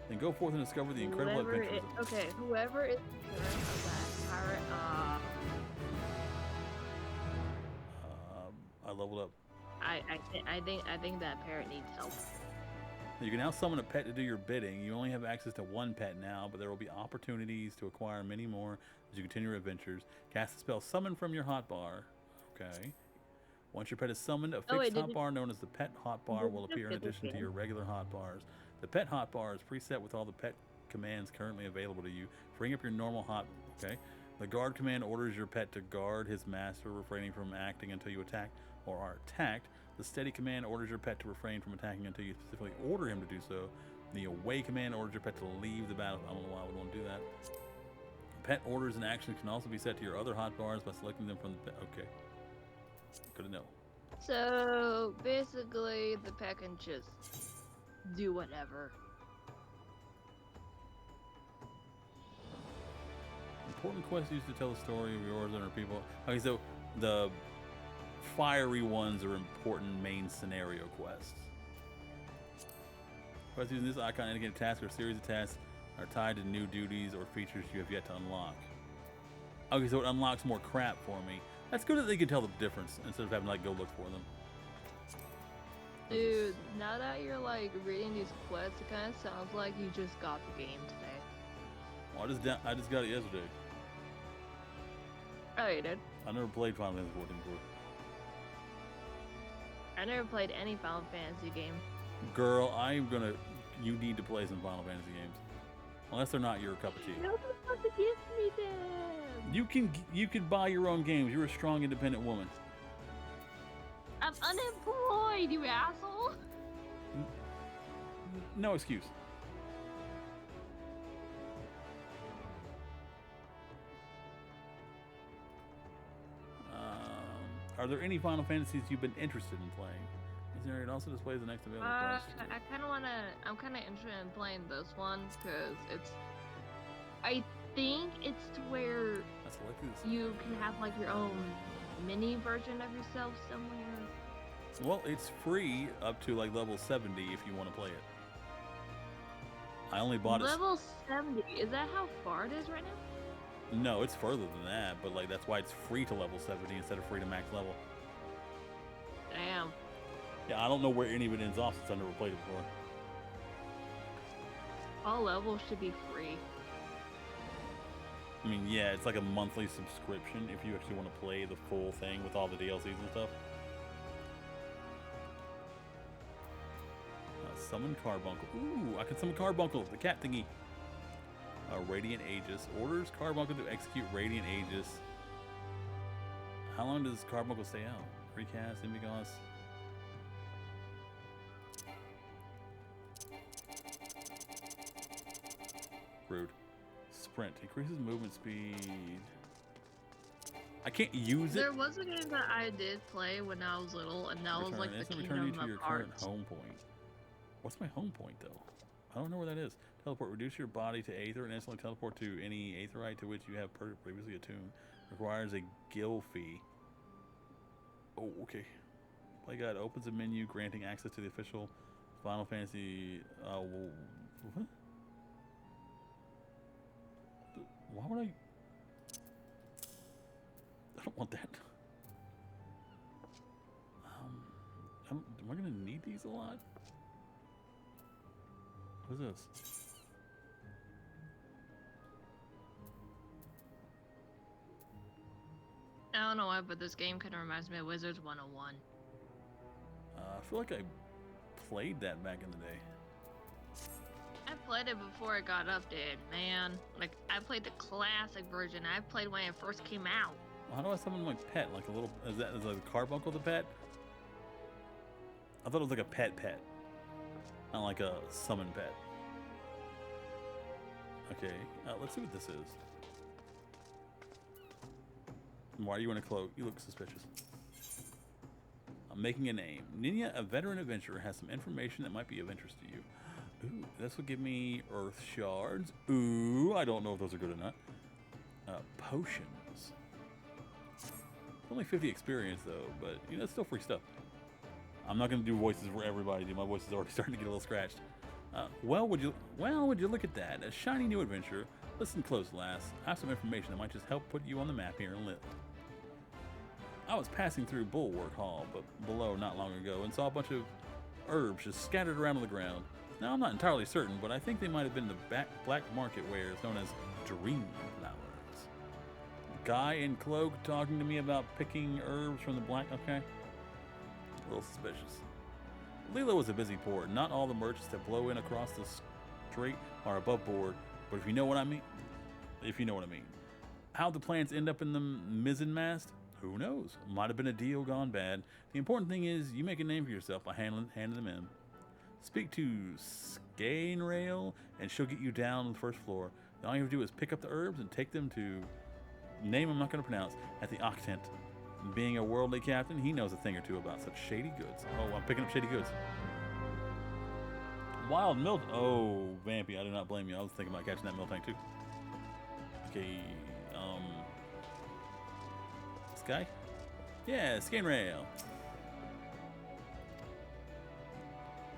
Then go forth and discover the incredible adventures. Whoever is the parent of that pirate, I leveled up. I think that parrot needs help. You can now summon a pet to do your bidding. You only have access to one pet now, but there will be opportunities to acquire many more as you continue your adventures. Cast the spell Summon from your hotbar. Okay. Once your pet is summoned, a fixed hotbar known as the pet hotbar will appear in addition to your regular hotbars. The pet hotbar is preset with all the pet commands currently available to you, freeing up your normal Okay. The guard command orders your pet to guard his master, refraining from acting until you attack or are attacked. The steady command orders your pet to refrain from attacking until you specifically order him to do so. The away command orders your pet to leave the battle. I don't know why I would want to do that. Pet orders and actions can also be set to your other hotbars by selecting them from the pet. Okay. Good to know. So basically, the pet can just do whatever. Important quests used to tell the story of yours and other people. Okay, so the fiery ones are important main scenario quests. Quests using this icon indicate a task or a series of tasks are tied to new duties or features you have yet to unlock. Okay, so it unlocks more crap for me. That's good that they can tell the difference instead of having to go look for them. Dude, now that you're reading these quests, it kind of sounds like you just got the game today. Well, I just got it yesterday. Oh, you did? I never played Final Fantasy 14 before. I never played any Final Fantasy game. Girl, you need to play some Final Fantasy games. Unless they're not your cup of tea. Nobody's supposed to give me them! You can buy your own games. You're a strong, independent woman. I'm unemployed, you asshole! No excuse. Are there any Final Fantasies you've been interested in playing? It also displays the next available quest. I'm kind of interested in playing this one because I think it's to where you can have your own mini version of yourself somewhere. Well, it's free up to level 70 if you want to play it. I only bought it. Level 70. Is that how far it is right now? No, it's further than that, but like that's why it's free to level 70 instead of free to max level. Damn. Yeah, I don't know where any of it ends off since I never played it before. All levels should be free. I mean, yeah, it's like a monthly subscription if you actually want to play the full thing with all the DLCs and stuff. Summon Carbuncle. Ooh, I can summon Carbuncle, the cat thingy. Radiant Aegis. Orders Carbuncle to execute Radiant Aegis. How long does Carbuncle stay out? Recast, Imigos. Rude. Sprint. Increases movement speed. I can't use it. There was a game that I did play when I was little, and that was like the Return you Kingdom to of your current Hearts. home point. What's my home point, though? I don't know where that is. Teleport. Reduce your body to Aether and instantly teleport to any Aetherite to which you have previously attuned. Requires a guild fee. Oh, okay. Play Guide opens a menu granting access to the official Final Fantasy. What? Why would I? I don't want that. Am I gonna need these a lot? What is this? I don't know why, but this game kind of reminds me of Wizards 101. I feel like I played that back in the day. I played it before it got updated, man. Like, I played the classic version. I played when it first came out. How do I summon my pet? Like a little, is like a Carbuncle the pet? I thought it was like a pet, not like a summon pet. Okay, let's see what this is. Why do you want to cloak? You look suspicious. I'm making a name. Ninya, a veteran adventurer, has some information that might be of interest to you. Ooh, this will give me earth shards. Ooh, I don't know if those are good or not. Potions. Only 50 experience though, but you know, it's still free stuff. I'm not gonna do voices for everybody. My voice is already starting to get a little scratched. Well, would you look at that? A shiny new adventure. Listen close, lass. I have some information that might just help put you on the map here in Lit. I was passing through Bulwark Hall, but below not long ago, and saw a bunch of herbs just scattered around on the ground. Now, I'm not entirely certain, but I think they might have been the black market wares known as dream flowers. Guy in cloak talking to me about picking herbs from the black. Okay. A little suspicious. Lila was a busy port. Not all the merchants that blow in across the strait are above board, but if you know what I mean. How the plants end up in the mizzen mast? Who knows? Might have been a deal gone bad. The important thing is you make a name for yourself by handing them in. Speak to Skainrail, and she'll get you down on the first floor. All you have to do is pick up the herbs and take them to name I'm not going to pronounce at the Octant. Being a worldly captain, he knows a thing or two about such shady goods. Oh, I'm picking up shady goods. Wild milk. Oh, Vampy, I do not blame you. I was thinking about catching that milk tank too. Okay, this guy? Yeah, Skainrail.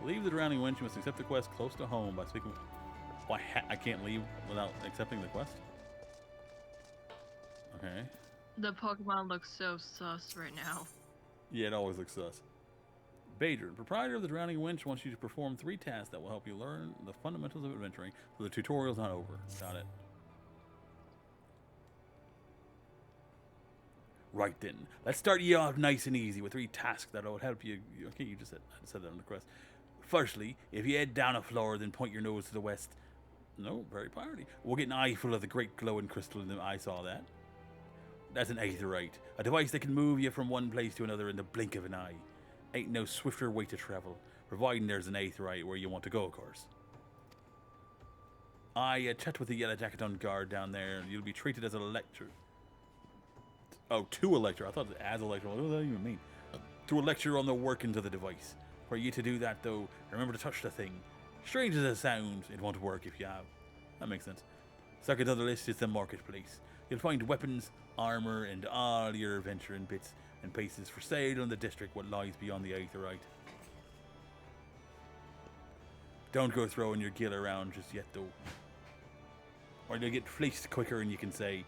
Leave the drowning wench. You must accept the quest close to home by speaking. Why, I can't leave without accepting the quest? Okay. The Pokemon looks so sus right now. Yeah, it always looks sus. Badger, proprietor of the Drowning Wench, wants you to perform 3 tasks that will help you learn the fundamentals of adventuring, so the tutorial's not over. Got it. Right then, let's start you off nice and easy with 3 tasks that will help you. Okay, you just said, I just said that on the quest. Firstly, if you head down a floor, then point your nose to the west. No, very priority. We'll get an eye full of the great glowing crystal in the I saw that. That's an Aetherite, a device that can move you from one place to another in the blink of an eye. Ain't no swifter way to travel, providing there's an Aetherite where you want to go, of course. Chat with the yellow jacket on guard down there, and you'll be treated as a lecturer. Oh, to a lecturer. I thought it was as a lecturer. What does that even mean? To a lecturer on the workings of the device. For you to do that, though, remember to touch the thing. Strange as it sounds, it won't work if you have. That makes sense. Second on the list is the marketplace. You'll find weapons, armor, and all your adventuring bits and pieces for sale in the district what lies beyond the Aetherite. Don't go throwing your gill around just yet, though. Or you'll get fleeced quicker and you can say,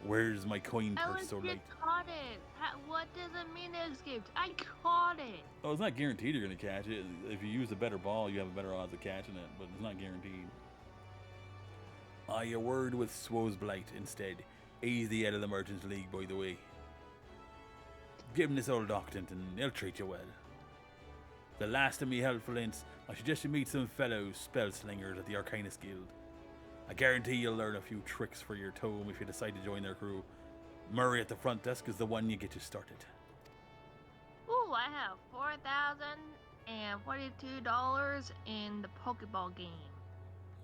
where's my coin I purse so late? caught it. What does it mean it escaped? I caught it. Oh, it's not guaranteed you're going to catch it. If you use a better ball, you have a better odds of catching it, but it's not guaranteed. A word with Swo's Blight instead. He's the head of the Merchants League, by the way. Give him this old Octant and he'll treat you well. The last of me helpful hints, I suggest you meet some fellow spell slingers at the Arcanist Guild. I guarantee you'll learn a few tricks for your tome if you decide to join their crew. Murray at the front desk is the one you get you started. Ooh, I have $4,042 in the Pokeball game.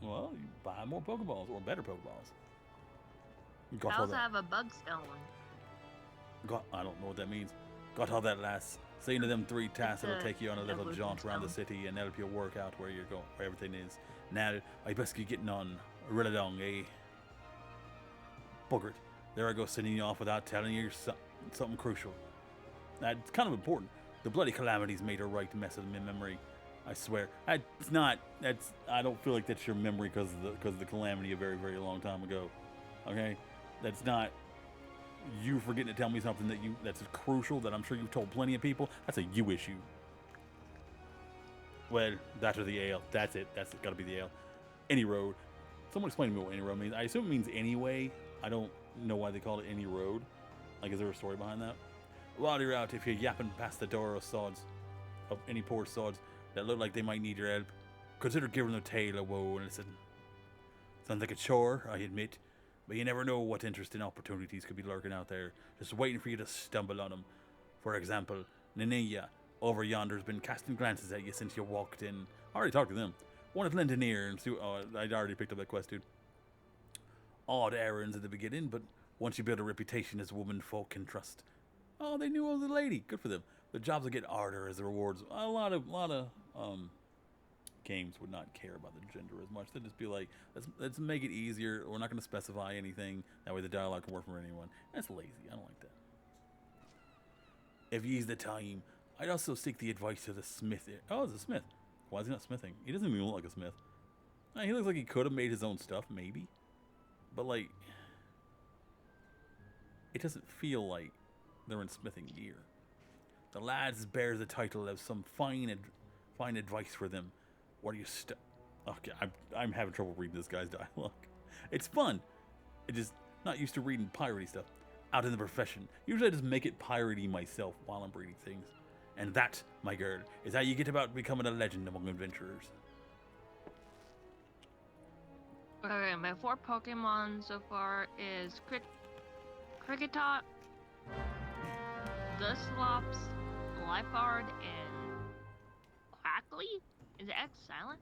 Well, you buy more Pokeballs or better Pokeballs. I also have a Bugstone. I don't know what that means. Got all that lass. Saying to them 3 tasks that'll take you on a little jaunt around the city and help you work out where you're going, where everything is. Now, I best get getting on. Riddledong, eh? Buggert. There I go sending you off without telling you something crucial. That's kind of important. The bloody calamities made a right mess of my memory. I swear. It's not. I don't feel like that's your memory because of the calamity a very, very long time ago. Okay? That's not you forgetting to tell me something that's crucial that I'm sure you've told plenty of people. That's a you issue. Well, that or the ale. That's it. That's got to be the ale. Any road. Someone explain to me what any road means. I assume it means anyway. I don't know why they call it any road. Like, is there a story behind that? While you're out, if you're yapping past the door of sods, of any poor sods that look like they might need your help, consider giving them a tale of woe and listen. Sounds like a chore, I admit, but you never know what interesting opportunities could be lurking out there, just waiting for you to stumble on them. For example, Ninea over yonder's been casting glances at you since you walked in. I already talked to them. Wanted to lend an ear and see. Oh, I'd already picked up that quest, dude. Odd errands at the beginning, but once you build a reputation as woman folk can trust. Oh, they knew I was a lady. Good for them. The jobs will get harder as the rewards. A lot of games would not care about the gender as much. They'd just be like, let's make it easier. We're not going to specify anything. That way the dialogue can work for anyone. That's lazy. I don't like that. If ye's the time, I'd also seek the advice of the smith. Oh, it's a smith. Why is he not smithing? He doesn't even look like a smith. He looks like he could have made his own stuff, maybe. But, like, it doesn't feel like they're in smithing gear. The lads bear the title of some fine advice for them. What are you Okay, I'm having trouble reading this guy's dialogue. It's fun. It's just not used to reading piratey stuff. Out in the profession. Usually I just make it piratey myself while I'm reading things. And that, my girl, is how you get about becoming a legend among adventurers. Okay, my 4 Pokemon so far is Kricketot, Dusclops, Liepard, and Quaxly? Is the X silent?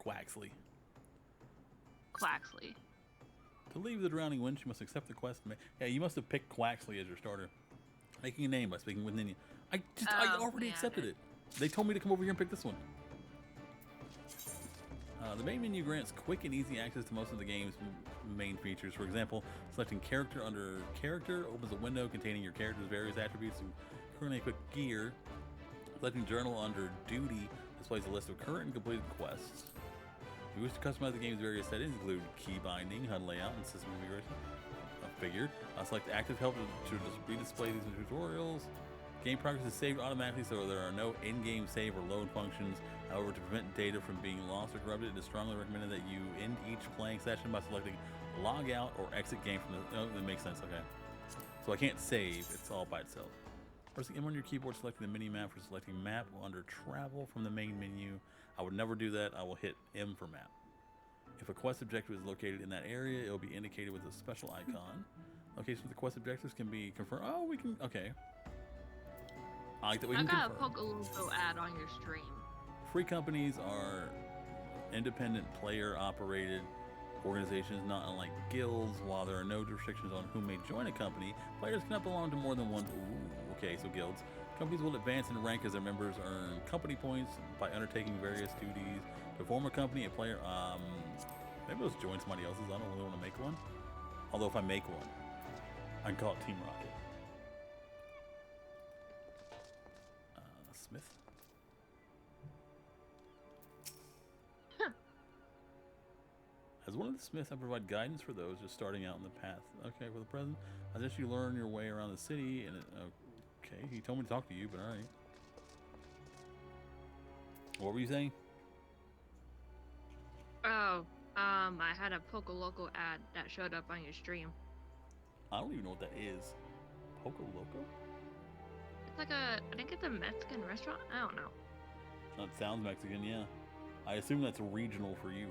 Quaxly. Quaxly. To leave the drowning winch, you must accept the quest. Yeah, you must have picked Quaxly as your starter. Making a name by speaking with Ninja. I already accepted it. They told me to come over here and pick this one. The main menu grants quick and easy access to most of the game's main features. For example, selecting character under character opens a window containing your character's various attributes and currently equipped gear. Selecting journal under duty displays a list of current and completed quests. If you wish to customize the game's various settings, include key binding, HUD layout, and system configuration. Figured. Select active help to just redisplay these tutorials. Game progress is saved automatically, so there are no in-game save or load functions. However, to prevent data from being lost or corrupted, it is strongly recommended that you end each playing session by selecting log out or exit game from the... Oh, that makes sense, okay. So I can't save, it's all by itself. Pressing M on your keyboard, selecting the mini-map for selecting map under travel from the main menu. I would never do that, I will hit M for map. If a quest objective is located in that area, it will be indicated with a special icon. Locations of the quest objectives can be confirmed. Oh, we can... Okay. I like that we can confirm. I got a Pokelupo ad on your stream. Free companies are independent player-operated organizations, not unlike guilds. While there are no restrictions on who may join a company, players cannot belong to more than one... Ooh, okay, so guilds. Companies will advance in rank as their members earn company points by undertaking various duties. To form a company, a player... Maybe let's join somebody else's. I don't really want to make one. Although if I make one, I can call it Team Rocket. Smith. As one of the smiths, I provide guidance for those just starting out in the path. Okay, for the present, I suggest you learn your way around the city. And okay, he told me to talk to you, but all right. What were you saying? Oh, I had a Poco Loco ad that showed up on your stream. I don't even know what that is. Poco Loco? It's like I think it's a Mexican restaurant. I don't know. That sounds Mexican, yeah. I assume that's regional for you.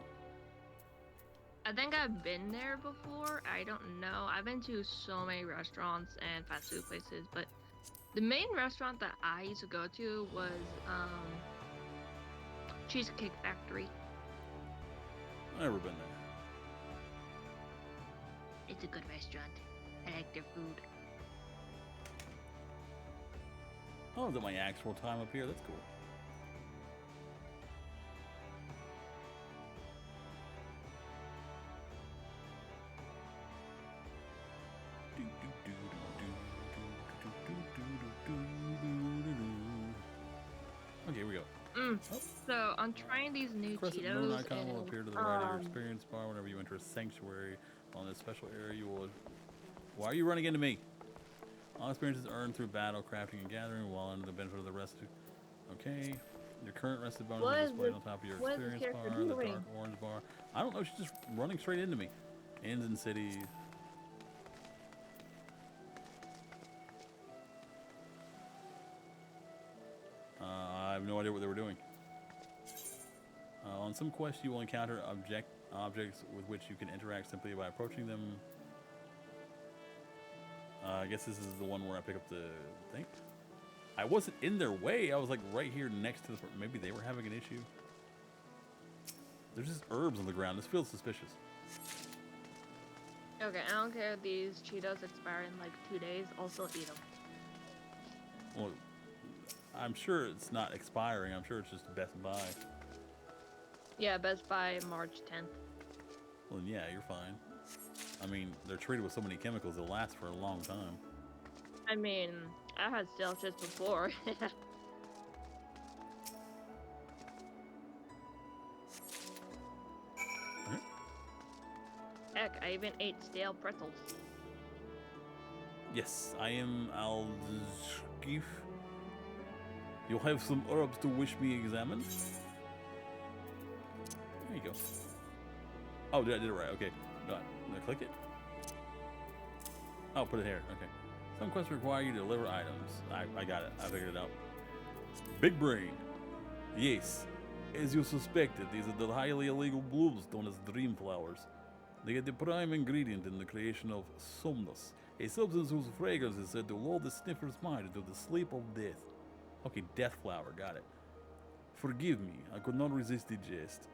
I think I've been there before. I don't know. I've been to so many restaurants and fast food places, but the main restaurant that I used to go to was Cheesecake Factory. I've never been there. It's a good restaurant. I like their food. Oh, is it my actual time up here? That's cool. Okay, here we go. So I'm trying these new Crescent Cheetos. moon icon will and, appear to the right of your experience bar whenever you enter a sanctuary. On this special area, you will. Why are you running into me? All experiences earned through battle, crafting, and gathering, while under the benefit of the rest. Okay. Your current rested bonus is displayed on top of your experience bar, the dark orange bar. I don't know. She's just running straight into me. Inns and cities. I have no idea what they were doing. On some quests, you will encounter objects with which you can interact simply by approaching them. I guess this is the one where I pick up the thing. I wasn't in their way. I was like right here next to the. Maybe they were having an issue. There's just herbs on the ground. This feels suspicious. Okay, I don't care if these Cheetos expire in like 2 days. I'll still eat them. Well, I'm sure it's not expiring. I'm sure it's just Best Buy. Yeah, Best Buy March 10th. Well, yeah, you're fine. I mean, they're treated with so many chemicals, they'll last for a long time. I mean, I had stale chips before. Heck, I even ate stale pretzels. Yes, I am Al-Skif. You'll have some herbs to wish me examine. There you go. Oh, I did it right. Okay. Did I click it? Oh, put it here. Okay. Some quests require you to deliver items. I got it. I figured it out. Big brain. Yes. As you suspected, these are the highly illegal blooms known as dream flowers. They are the prime ingredient in the creation of somnus, a substance whose fragrance is said to lull the sniffer's mind into the sleep of death. Okay, death flower. Got it. Forgive me. I could not resist the jest.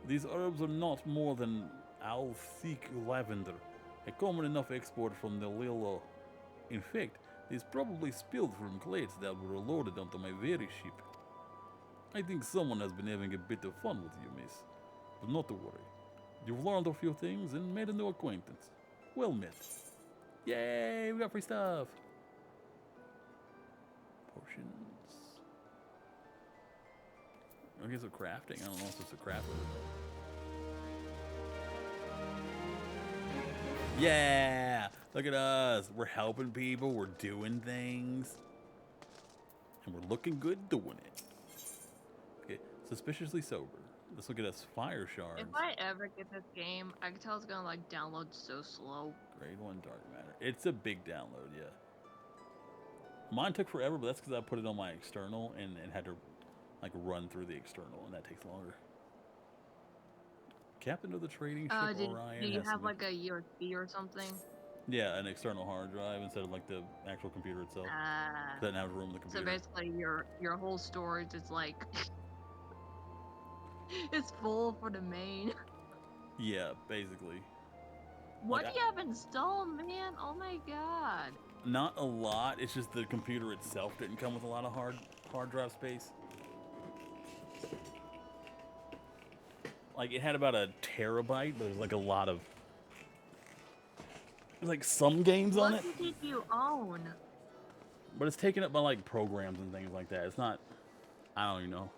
These herbs are not more than Althik lavender, a common enough export from the Lila. In fact, these probably spilled from clades that were loaded onto my very ship. I think someone has been having a bit of fun with you, miss. But not to worry. You've learned a few things and made a new acquaintance. Well met. Yay, we got free stuff. Potions. Okay, so crafting. I don't know if it's a craft with it. Yeah! Look at us. We're helping people. We're doing things. And we're looking good doing it. Okay, suspiciously sober. This will get us fire shards. If I ever get this game, I can tell it's gonna like download so slow. Grade 1 dark matter. It's a big download, yeah. Mine took forever, but that's because I put it on my external and had to like run through the external, and that takes longer. Captain of the trading ship Orion. Do you have like a USB or something? Yeah, an external hard drive instead of like the actual computer itself. Doesn't have room in the computer. So basically, your whole storage is like it's full for the main. Yeah, basically. What do you have installed, man? Oh my god. Not a lot. It's just the computer itself didn't come with a lot of hard drive space. Like, it had about a terabyte, but there's like a lot of... There's like some games on it. What did you own? But it's taken up by like programs and things like that. It's not... I don't even know.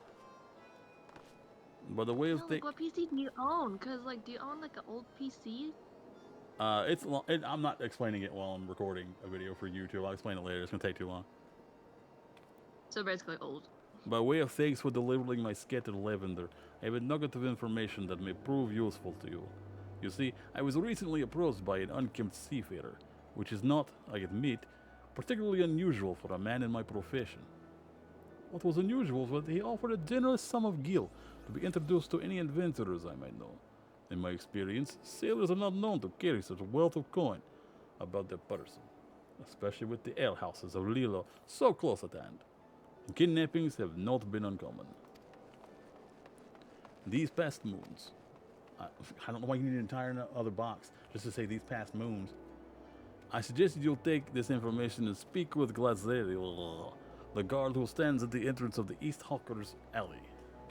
But the way of like, what PC do you own? Cause like, do you own like an old PC? I'm not explaining it while I'm recording a video for YouTube. I'll explain it later. It's gonna take too long. So basically old. By way of thanks for delivering my scattered lavender, I have a nugget of information that may prove useful to you. You see, I was recently approached by an unkempt seafarer, which is not, I admit, particularly unusual for a man in my profession. What was unusual was that he offered a generous sum of gil to be introduced to any adventurers I might know. In my experience, sailors are not known to carry such a wealth of coin about their person, especially with the alehouses of Lilo so close at hand. Kidnappings have not been uncommon. These past moons, I don't know why you need an entire other box just to say these past moons. I suggest you'll take this information and speak with Glazeri, the guard who stands at the entrance of the East Hawker's Alley.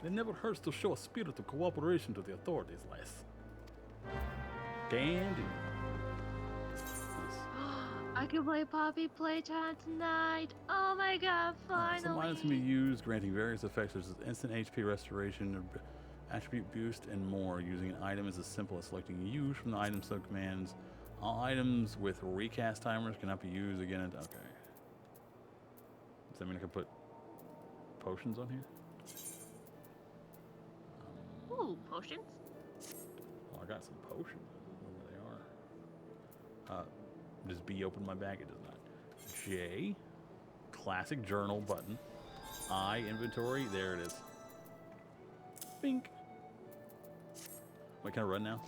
It never hurts to show a spirit of cooperation to the authorities, Les. Can do. I can play Poppy Playtime tonight. Oh my god, finally. Some items can be used, granting various effects such as instant HP restoration, attribute boost, and more. Using an item is as simple as selecting use from the item subcommands. All items with recast timers cannot be used again. Okay. Does that mean I can put potions on here? Ooh, potions? Oh, I got some potions. I don't know where they are. Does B open my bag? It does not. J, classic journal button. I, inventory. There it is. Bink. Wait, can I run now?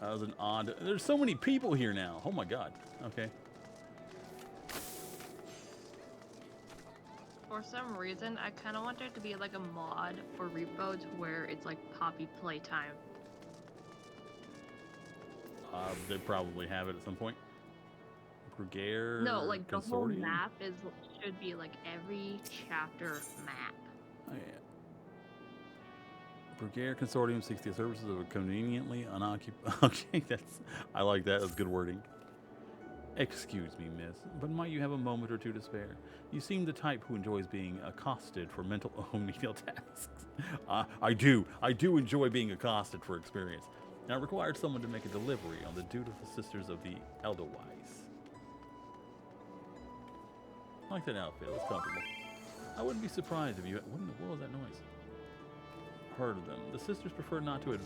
That was an odd... There's so many people here now. Oh my god. Okay. For some reason, I kind of want there to be like a mod for Repo to where it's like Poppy Playtime. They probably have it at some point. Gregare No, like the whole Consortium? map should be like every chapter map. Oh, yeah. Brigade Consortium seeks the services of a conveniently unoccupied... Okay, I like that. That's good wording. Excuse me, miss, but might you have a moment or two to spare? You seem the type who enjoys being accosted for mental menial tasks. I do enjoy being accosted for experience. Now, it requires someone to make a delivery on the dutiful sisters of the Elderwise. I like that outfit. It's comfortable. I wouldn't be surprised if you... What in the world is that noise? Heard of them. The sisters prefer not to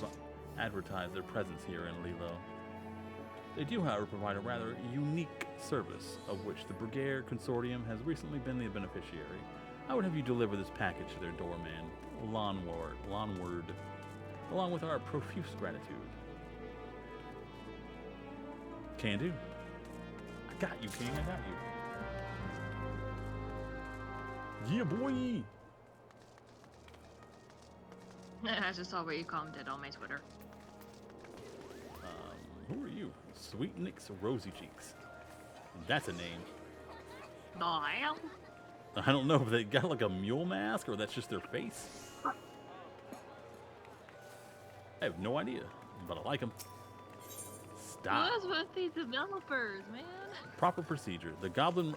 advertise their presence here in Lilo. They do, however, provide a rather unique service, of which the Brigade Consortium has recently been the beneficiary. I would have you deliver this package to their doorman, Lonward, along with our profuse gratitude. Can do. I got you, King. I got you. Yeah, boy. I just saw what you commented on my Twitter. Who are you? Sweet Nick's Rosy Cheeks. That's a name. The hell? I don't know if they got like a mule mask or that's just their face. I have no idea, but I like them. Stop. What's with these developers, man? Proper procedure. The goblin.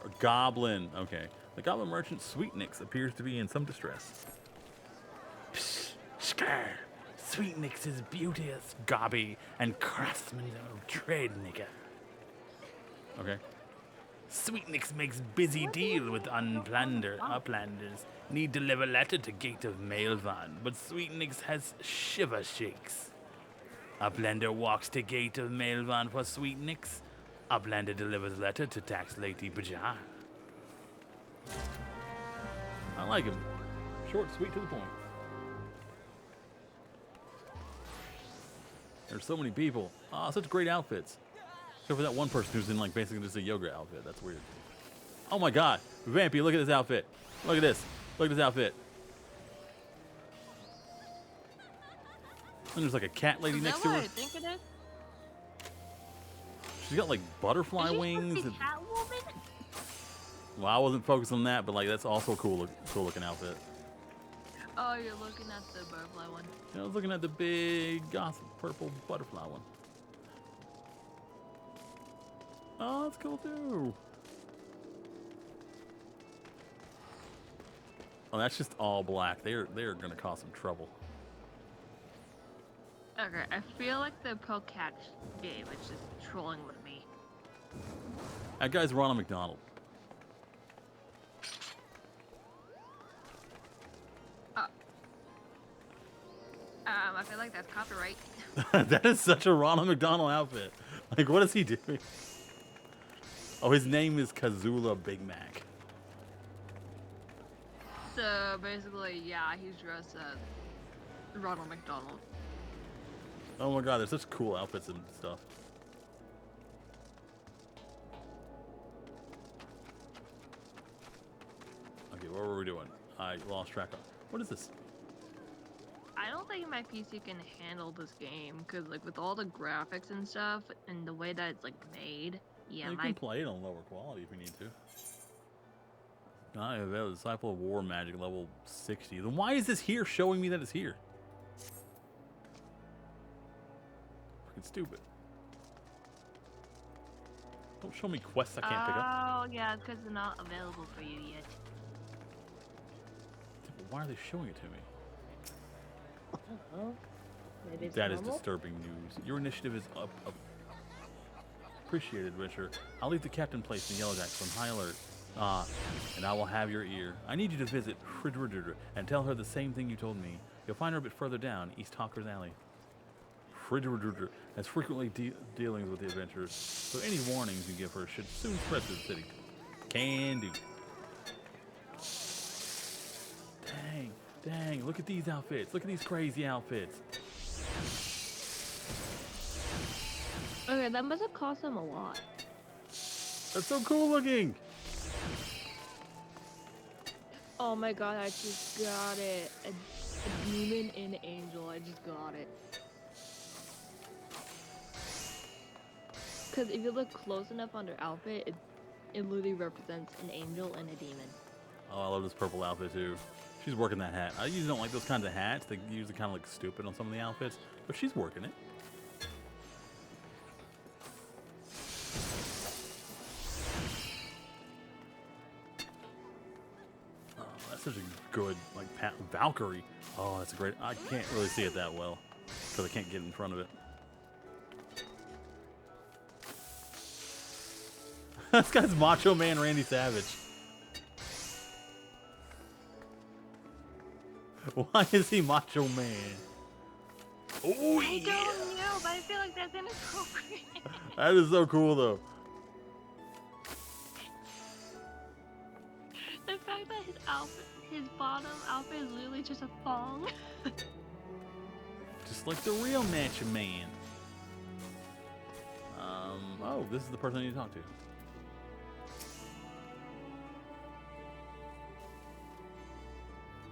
Okay. The goblin merchant Sweet Nick's appears to be in some distress. Psh, skr. Sweet Nick's is beauteous, gobby, and craftsman of trade, nigga. Okay. Sweet Nick's makes busy deal with uplanders. Need deliver letter to gate of Mailvan, but Sweet Nick's has shiver shakes. Uplander walks to gate of Mailvan for Sweet Nick's. Uplander delivers letter to tax lady Bajar. I like him. Short, sweet, to the point. There's so many people. Ah, such great outfits. Except for that one person who's in like basically just a yoga outfit. That's weird. Oh my god. Vampy, look at this outfit. Look at this. Look at this outfit. And there's like a cat lady next to her. I think it is? She's got like butterfly wings. And... Catwoman? Well, I wasn't focused on that, but like that's also cool looking outfit. Oh, you're looking at the butterfly one. Yeah, I was looking at the big goth purple butterfly one. Oh, that's cool too. Oh, that's just all black. They're gonna cause some trouble. Okay, I feel like the Polecat game is just trolling with me. That guy's Ronald McDonald. I feel like that's copyright. That is such a Ronald McDonald outfit. Like, what is he doing? Oh, his name is Kazula Big Mac. So basically, yeah, he's dressed as Ronald McDonald. Oh my god, there's such cool outfits and stuff. Okay, what were we doing? I lost track of. What is this? I don't think my PC can handle this game because, like, with all the graphics and stuff and the way that it's like made, yeah, You can play it on lower quality if you need to. I have a Disciple of War Magic level 60. Then why is this here showing me that it's here? Fucking stupid. Don't show me quests I can't pick up. Oh, yeah, because they're not available for you yet. Why are they showing it to me? Oh, maybe it's That is normal? disturbing news. Your initiative is up. Appreciated, Richard. I'll leave the captain place in Yellowjack on high alert. And I will have your ear. I need you to visit Fridridr and tell her the same thing you told me. You'll find her a bit further down, East Hawker's Alley. Fridridr has frequently dealings with the adventurers, so any warnings you give her should soon spread to the city. Can do. Dang, look at these outfits. Look at these crazy outfits. Okay, that must have cost them a lot. That's so cool looking. Oh my god, I just got it. A demon and angel, I just got it. Because if you look close enough on their outfit, it literally represents an angel and a demon. Oh, I love this purple outfit too. She's working that hat. I usually don't like those kinds of hats. They usually kind of look stupid on some of the outfits, but she's working it. Oh, that's such a good, like, Valkyrie. Oh, that's a great. I can't really see it that well because I can't get in front of it. This guy's Macho Man Randy Savage. Why is he Macho Man? Oh, I don't know, but I feel like that's inappropriate. That is so cool, though. The fact that his bottom outfit is literally just a thong. Just like the real Macho Man. Oh, this is the person I need to talk to.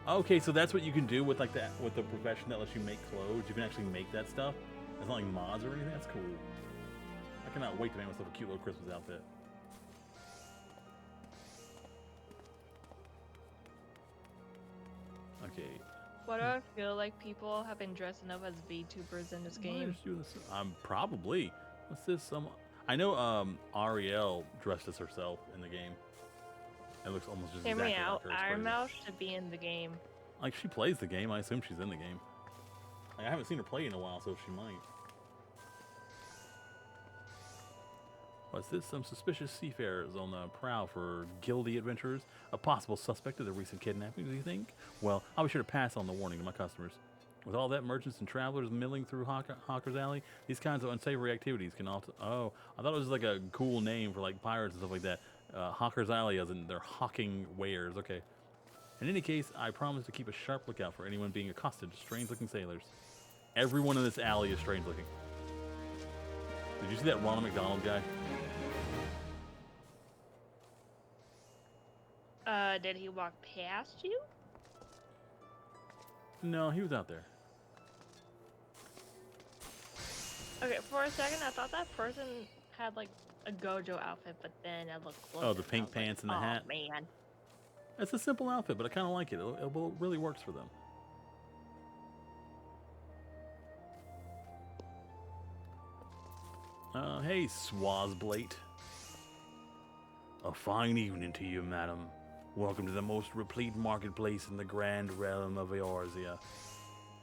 Okay, so that's what you can do with like that with the profession that lets you make clothes. You can actually make that stuff. It's not like mods or anything. That's cool. I cannot wait to make myself a cute little Christmas outfit. Okay. Why do I feel like people have been dressing up as VTubers in this game? Probably. What's this? I know Ariel dressed as herself in the game. It looks almost just Hear exactly me out. like her. It's Iron crazy. Mouse should be in the game. Like, she plays the game. I assume she's in the game. Like, I haven't seen her play in a while, so she might. What's this? Some suspicious seafarers on the prowl for guilty adventurers. A possible suspect of the recent kidnapping, do you think? Well, I'll be sure to pass on the warning to my customers. With all that merchants and travelers milling through Hawker's Alley, these kinds of unsavory activities can also... Oh, I thought it was like a cool name for like pirates and stuff like that. Hawker's Alley, as in they're hawking wares. Okay. In any case, I promise to keep a sharp lookout for anyone being accosted to strange-looking sailors. Everyone in this alley is strange-looking. Did you see that Ronald McDonald guy? Did he walk past you? No, he was out there. Okay, for a second I thought that person had like a Gojo outfit, but then I looked closer. Oh, the pink pants and the hat? Oh, man. It's a simple outfit, but I kind of like it. It really works for them. Hey, Swazblate. A fine evening to you, madam. Welcome to the most replete marketplace in the grand realm of Eorzea,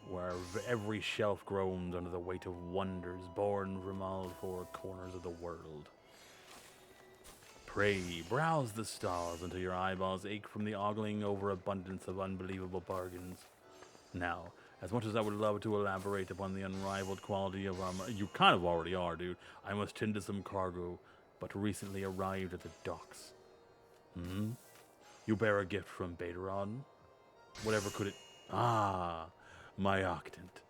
where every shelf groans under the weight of wonders born from all four corners of the world. Pray, browse the stalls until your eyeballs ache from the ogling overabundance of unbelievable bargains. Now, as much as I would love to elaborate upon the unrivaled quality of our... You kind of already are, dude. I must tend to some cargo, but recently arrived at the docks. You bear a gift from Betaron? Whatever could it... Ah, my octant.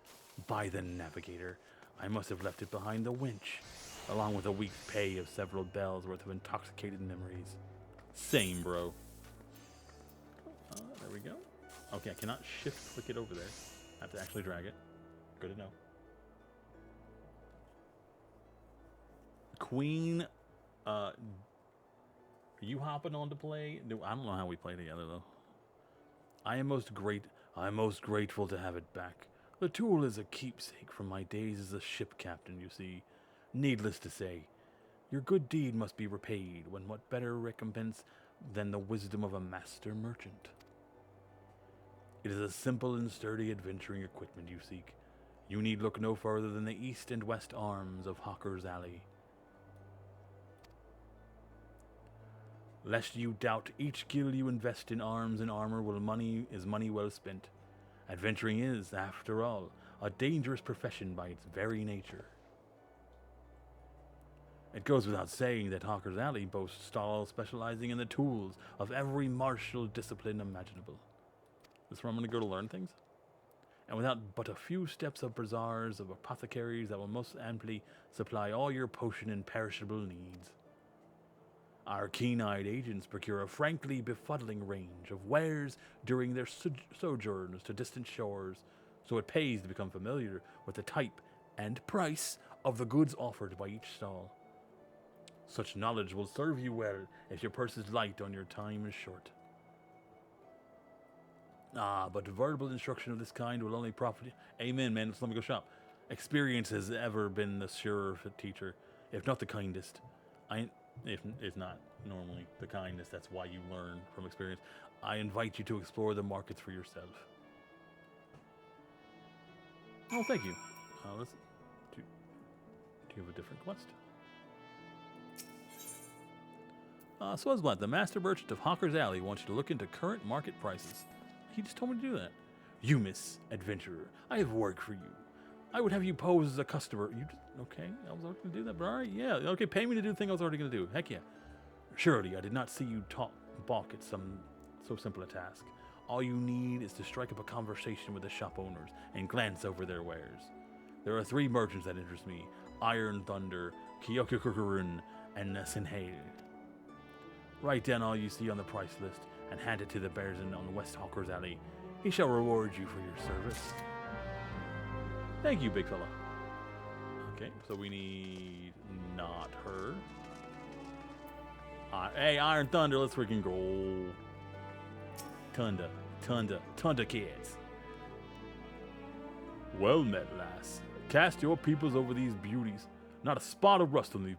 By the navigator. I must have left it behind the winch, along with a week's pay of several bells worth of intoxicated memories. Same, bro. There we go. Okay, I cannot shift click it over there. I have to actually drag it. Good to know. Queen, are you hopping on to play? No, I don't know how we play together though. I am most grateful to have it back. The tool is a keepsake from my days as a ship captain, you see. Needless to say, your good deed must be repaid when what better recompense than the wisdom of a master merchant. It is a simple and sturdy adventuring equipment you seek. You need look no further than the east and west arms of Hawker's Alley. Lest you doubt, each gil you invest in arms and armor is money well spent. Adventuring is, after all, a dangerous profession by its very nature. It goes without saying that Hawker's Alley boasts stalls specializing in the tools of every martial discipline imaginable. This is where I'm going to go to learn things. And without but a few steps of bazaars of apothecaries that will most amply supply all your potion and perishable needs. Our keen-eyed agents procure a frankly befuddling range of wares during their sojourns to distant shores, so it pays to become familiar with the type and price of the goods offered by each stall. Such knowledge will serve you well if your purse is light or your time is short. But verbal instruction of this kind will only profit... Amen, man. Let's let me go shop. Experience has ever been the surer teacher, if not the kindest. If not normally the kindest, that's why you learn from experience. I invite you to explore the markets for yourself. Oh, thank you. Do you have a different quest? So as what? The master merchant of Hawker's Alley wants you to look into current market prices. He just told me to do that. You, Miss Adventurer, I have work for you. I would have you pose as a customer. Okay, I was already going to do that, but alright, yeah. Okay, pay me to do the thing I was already going to do. Heck yeah. Surely, I did not see you balk at so simple a task. All you need is to strike up a conversation with the shop owners and glance over their wares. There are 3 merchants that interest me. Iron Thunder, Kyokukurun, and Sinhei. Write down all you see on the price list and hand it to the Bearson on West Hawker's Alley. He shall reward you for your service. Thank you, big fella. Okay, so we need not her. Hey, Iron Thunder, let's freaking go. Tunda kids. Well met, lass. Cast your pupils over these beauties. Not a spot of rust to be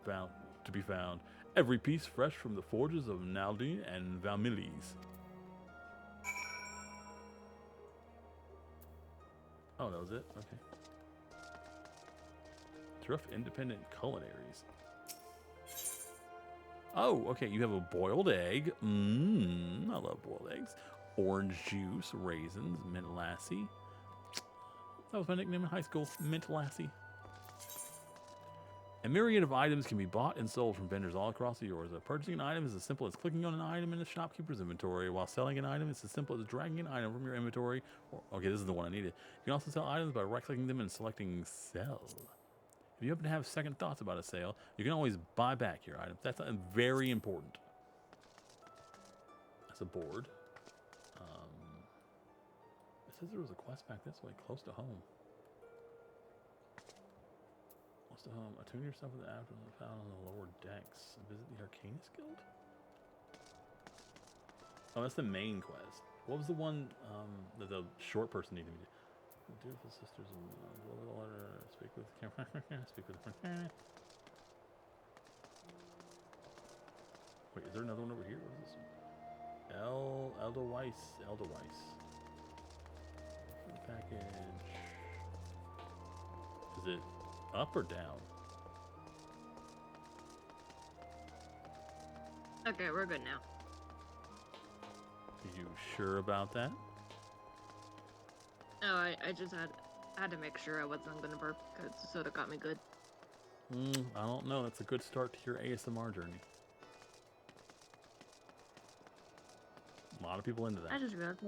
found. Every piece fresh from the forges of Naldi and Valmilis. Oh, that was it? Okay. Truff Independent Culinaries. Oh, okay, you have a boiled egg. I love boiled eggs. Orange juice, raisins, Mint Lassie. That was my nickname in high school, Mint Lassie. A myriad of items can be bought and sold from vendors all across the Eorzea. Purchasing an item is as simple as clicking on an item in the shopkeeper's inventory, while selling an item is as simple as dragging an item from your inventory. Okay, this is the one I needed. You can also sell items by right-clicking them and selecting Sell. If you happen to have second thoughts about a sale, you can always buy back your item. That's very important. That's a board. It says there was a quest back this way, close to home. Attune yourself with the afternoon found on the lower decks. Visit the Arcanist Guild? Oh, that's the main quest. What was the one that the short person needed me to do? The dutiful sisters deliver the letter. Speak with the camera. Speak with the camera. Wait, is there another one over here? What is this one? Edelweiss. Package. Is it up or down? Okay, we're good now. Are you sure about that? Oh, I just had to make sure I wasn't gonna burp because the soda got me good. I don't know. That's a good start to your ASMR journey. A lot of people into that. I just realized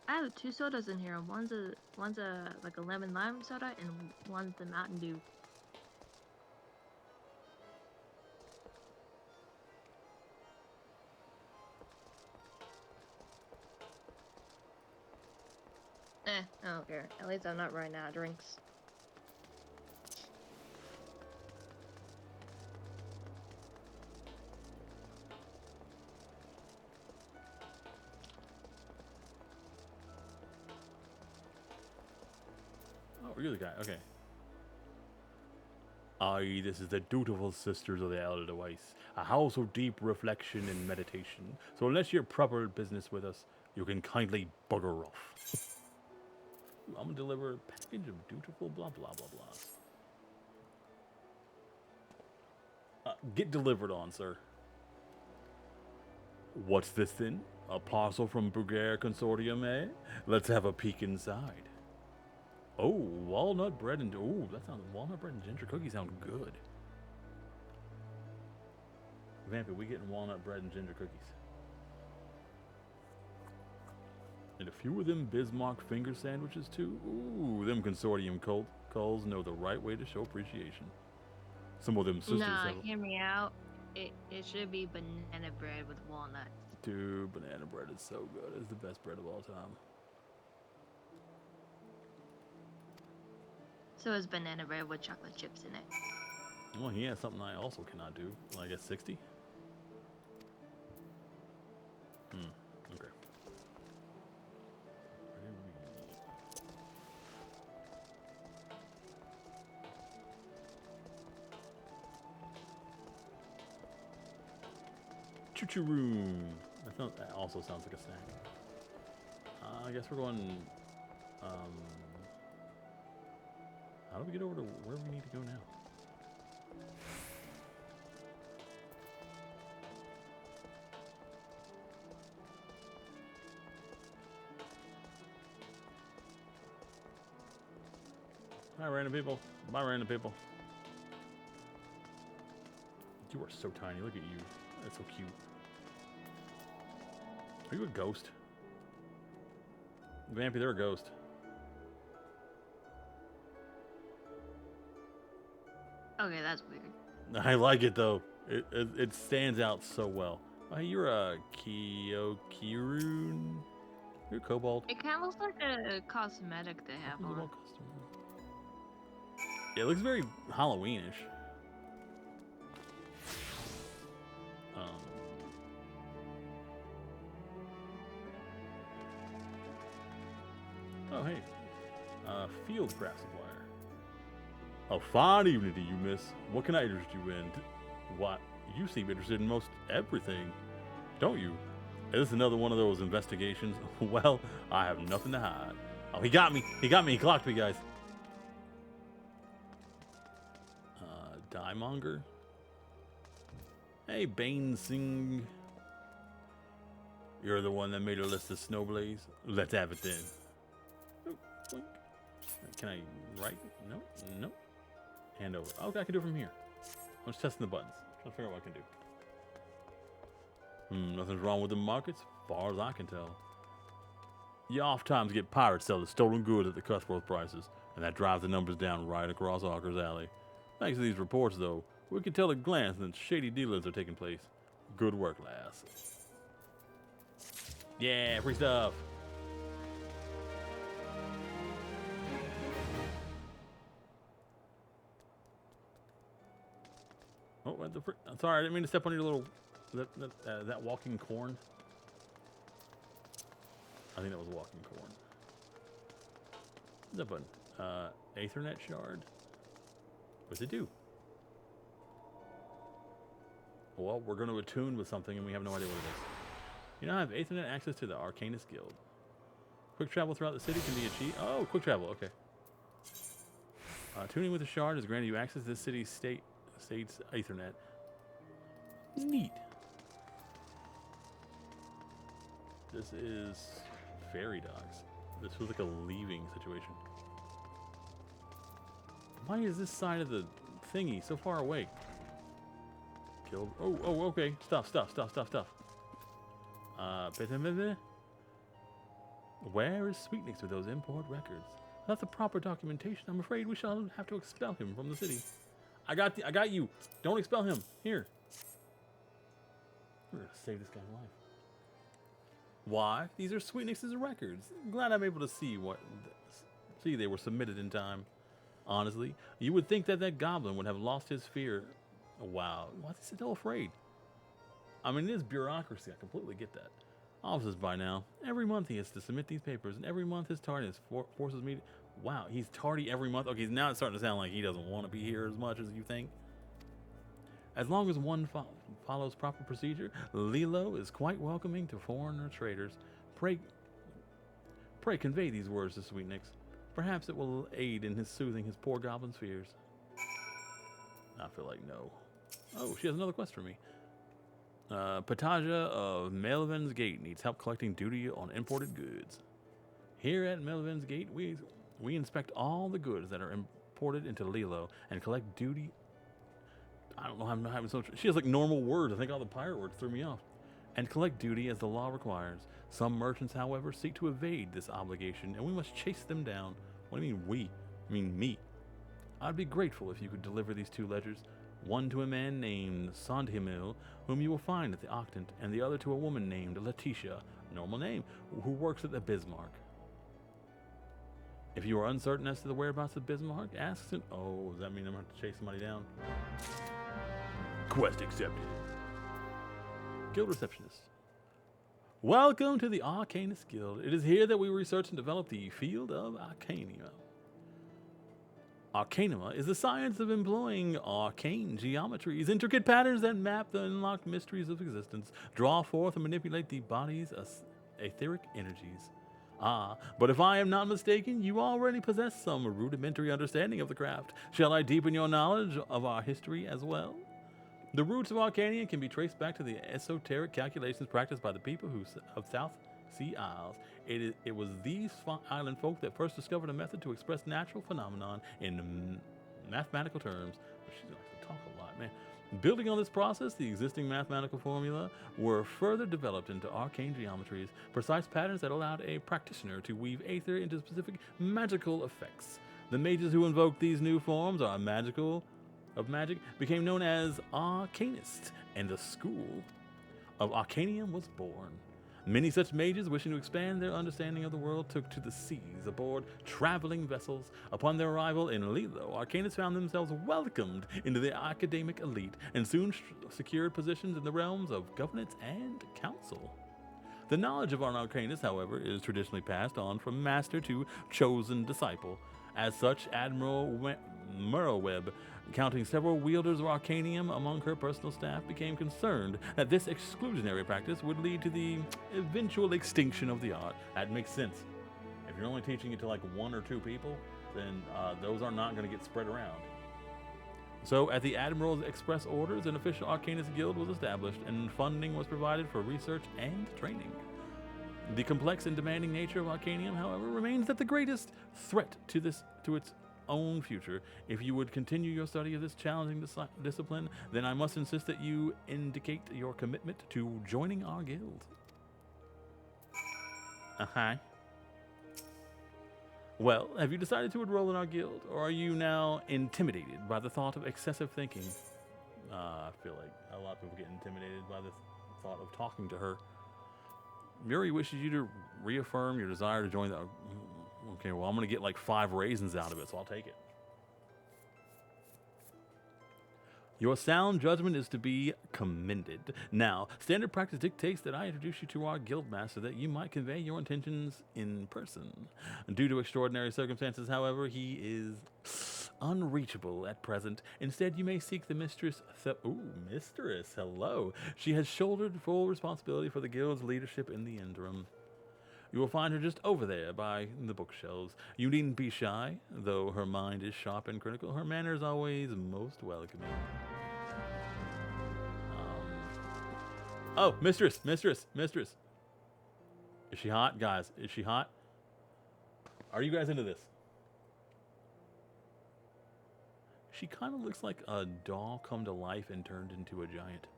I have 2 sodas in here. One's a like a lemon lime soda and one's the Mountain Dew. I don't care. At least I'm not running out of drinks. Oh, you're the guy. Okay. Aye, this is the dutiful sisters of the Edelweiss, a house of deep reflection and meditation. So unless you're proper business with us, you can kindly bugger off. I'm gonna deliver a package of dutiful blah blah blah blah. Get delivered on, sir. What's this then? A parcel from Bulgaria Consortium, eh? Let's have a peek inside. Oh, walnut bread and walnut bread and ginger cookies sound good. Vampy, we getting walnut bread and ginger cookies. And a few of them Bismarck finger sandwiches too. Ooh, them Consortium culls know the right way to show appreciation. Some of them sisters. Nah, hear me out. It should be banana bread with walnuts. Dude, banana bread is so good. It's the best bread of all time. So is banana bread with chocolate chips in it. Well, he has something I also cannot do. Like at 60? Okay. Choo-choo-room. That also sounds like a snack. I guess we're going... how do we get over to where we need to go now? Hi, random people. Bye, random people. You are so tiny. Look at you. That's so cute. Are you a ghost? Vampy, they're a ghost. Okay, that's weird. I like it though. It stands out so well. Hey, you're a Kyokirun. You're a kobold. It kind of looks like a cosmetic they have on. Yeah, it looks very Halloweenish. Oh, hey. Field craft supplier. A fine evening to you, miss. What can I interest you in? What? You seem interested in most everything, don't you? Is this another one of those investigations? Well, I have nothing to hide. Oh, he got me. He got me. He clocked me, guys. Diemonger. Hey, Bane Singh. You're the one that made a list of Snowblaze? Let's have it then. Oh, boink. Can I write? No, no. Hand over. Okay, I can do it from here. I'm just testing the buttons. Trying to figure out what I can do. Nothing's wrong with the markets, as far as I can tell. You oft-times get pirates selling stolen goods at the cutthroat prices, and that drives the numbers down right across Hawker's Alley. Thanks to these reports, though, we can tell at a glance that shady dealings are taking place. Good work, lass. Yeah, free stuff. Oh, what the frick? I'm sorry, I didn't mean to step on your little... that walking corn. I think that was walking corn. What's that button? Aethernet shard? What does it do? Well, we're going to attune with something and we have no idea what it is. You now have Ethernet access to the Arcanist Guild. Quick travel throughout the city can be achieved. Oh, quick travel. Okay. Tuning with the shard has granted you access to this city's state's Ethernet. Neat. This is fairy dogs. This feels like a leaving situation. Why is this side of the thingy so far away? Killed. Oh, okay. Stuff. Where is Sweetnix with those import records? Without the proper documentation, I'm afraid we shall have to expel him from the city. I got you. Don't expel him. Here. We're gonna save this guy's life. Why? These are Sweetnix's records. I'm glad I'm able to see they were submitted in time. Honestly, you would think that goblin would have lost his fear. Wow, why is he still afraid? I mean, it is bureaucracy. I completely get that. Offices by now. Every month he has to submit these papers, and every month his tardiness forces me to... Wow, he's tardy every month? Okay, now it's starting to sound like he doesn't want to be here as much as you think. As long as one follows proper procedure, Lilo is quite welcoming to foreigner traders. Pray convey these words to Sweetnix. Perhaps it will aid in soothing his poor goblin's fears. I feel like no. Oh, she has another quest for me. Pataja of Melvin's Gate needs help collecting duty on imported goods. Here at Melvin's Gate, we inspect all the goods that are imported into Lilo and collect duty. I don't know how I'm not having so much. She has like normal words. I think all the pirate words threw me off. And collect duty as the law requires. Some merchants, however, seek to evade this obligation, and we must chase them down. What do you mean we? I mean me. I'd be grateful if you could deliver these 2 ledgers. One to a man named Sondhimil, whom you will find at the Octant, and the other to a woman named Letitia, normal name, who works at the Bismarck. If you are uncertain as to the whereabouts of Bismarck, ask him. Oh, does that mean I'm going to have to chase somebody down? Quest accepted. Guild receptionist. Welcome to the Arcanist Guild. It is here that we research and develop the field of Arcania. Arcanima is the science of employing arcane geometries, intricate patterns that map the unlocked mysteries of existence, draw forth and manipulate the body's etheric energies. Ah, but if I am not mistaken, you already possess some rudimentary understanding of the craft. Shall I deepen your knowledge of our history as well? The roots of Arcania can be traced back to the esoteric calculations practiced by the people of South Sea Isles. It was these island folk that first discovered a method to express natural phenomenon in mathematical terms. She likes to talk a lot, man. Building on this process, the existing mathematical formula were further developed into arcane geometries, precise patterns that allowed a practitioner to weave aether into specific magical effects. The mages who invoked these new forms of magic became known as Arcanists, and the school of Arcanium was born. Many such mages wishing to expand their understanding of the world took to the seas aboard traveling vessels. Upon their arrival in Lilo, Arcanists found themselves welcomed into the academic elite and soon secured positions in the realms of governance and council. The knowledge of an Arcanist, however, is traditionally passed on from master to chosen disciple. As such, Admiral Merlweb, counting several wielders of Arcanium among her personal staff, became concerned that this exclusionary practice would lead to the eventual extinction of the art. That makes sense. If you're only teaching it to like 1 or 2 people, then those are not going to get spread around. So, at the Admiral's express orders, an official Arcanist Guild was established, and funding was provided for research and training. The complex and demanding nature of Arcanium, however, remains the greatest threat to its own future. If you would continue your study of this challenging discipline, then I must insist that you indicate your commitment to joining our guild. Well, have you decided to enroll in our guild, or are you now intimidated by the thought of excessive thinking? I feel like a lot of people get intimidated by the thought of talking to her. Miri wishes you to reaffirm your desire to join the... Okay, well, I'm going to get like 5 raisins out of it, so I'll take it. Your sound judgment is to be commended. Now, standard practice dictates that I introduce you to our guildmaster that you might convey your intentions in person. Due to extraordinary circumstances, however, he is unreachable at present. Instead, you may seek the mistress. Mistress, hello. She has shouldered full responsibility for the guild's leadership in the interim. You will find her just over there by the bookshelves. You needn't be shy, though her mind is sharp and critical. Her manner is always most welcoming. Oh, mistress. Is she hot, guys? Is she hot? Are you guys into this? She kind of looks like a doll come to life and turned into a giant.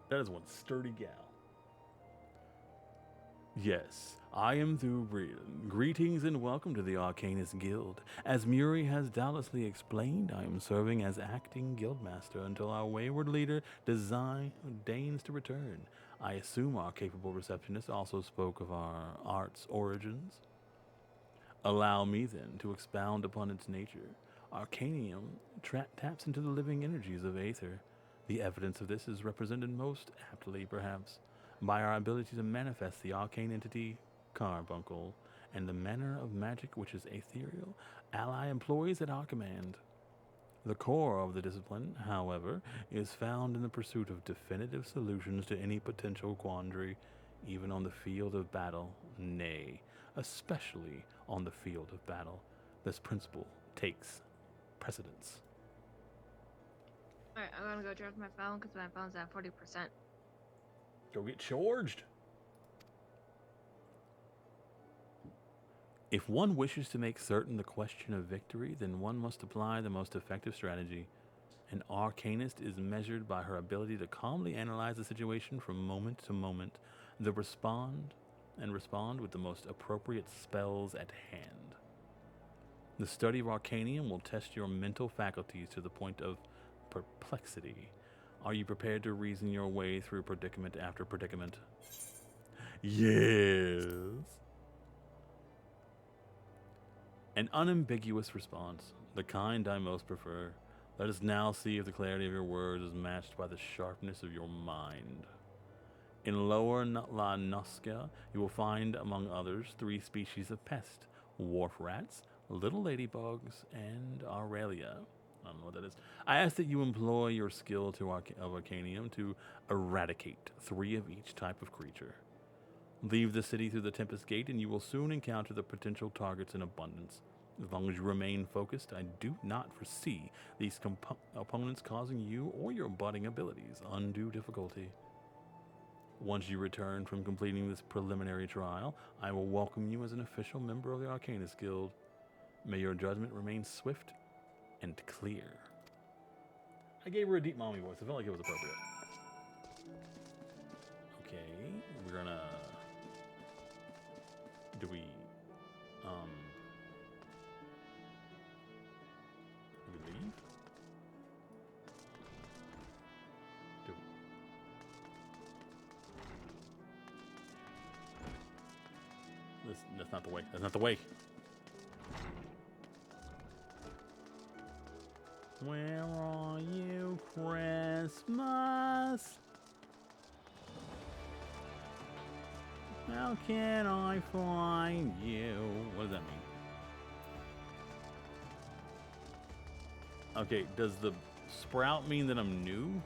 That is one sturdy gal. Yes, I am Thuber. Greetings and welcome to the Arcanist Guild. As Muri has doubtlessly explained, I am serving as acting guildmaster until our wayward leader deigns to return. I assume our capable receptionist also spoke of our art's origins. Allow me then to expound upon its nature. Arcanium taps into the living energies of Aether. The evidence of this is represented most aptly, perhaps, by our ability to manifest the arcane entity Carbuncle and the manner of magic which is ethereal ally employs at our command. The core of the discipline, however, is found in the pursuit of definitive solutions to any potential quandary, even on the field of battle, nay, especially on the field of battle. This principle takes precedence. Alright, I'm gonna go charge my phone because my phone's at 40%. Go get charged. If one wishes to make certain the question of victory, then one must apply the most effective strategy. An arcanist is measured by her ability to calmly analyze the situation from moment to moment, respond with the most appropriate spells at hand. The study of Arcanium will test your mental faculties to the point of perplexity. Are you prepared to reason your way through predicament after predicament? Yes. An unambiguous response, the kind I most prefer. Let us now see if the clarity of your words is matched by the sharpness of your mind. In Lower La Nosca, you will find, among others, 3 species of pest: wharf rats, little ladybugs, and Aurelia. I don't know what that is. I ask that you employ your skill of Arcanium to eradicate 3 of each type of creature. Leave the city through the Tempest Gate, and you will soon encounter the potential targets in abundance. As long as you remain focused, I do not foresee these opponents causing you or your budding abilities undue difficulty. Once you return from completing this preliminary trial, I will welcome you as an official member of the Arcanist Guild. May your judgment remain swift and clear. I gave her a deep mommy voice. I felt like it was appropriate. Okay, we're gonna... Do we leave? That's not the way. That's not the way. Where are you, Christmas? How can I find you? What does that mean? Okay, does the sprout mean that I'm new?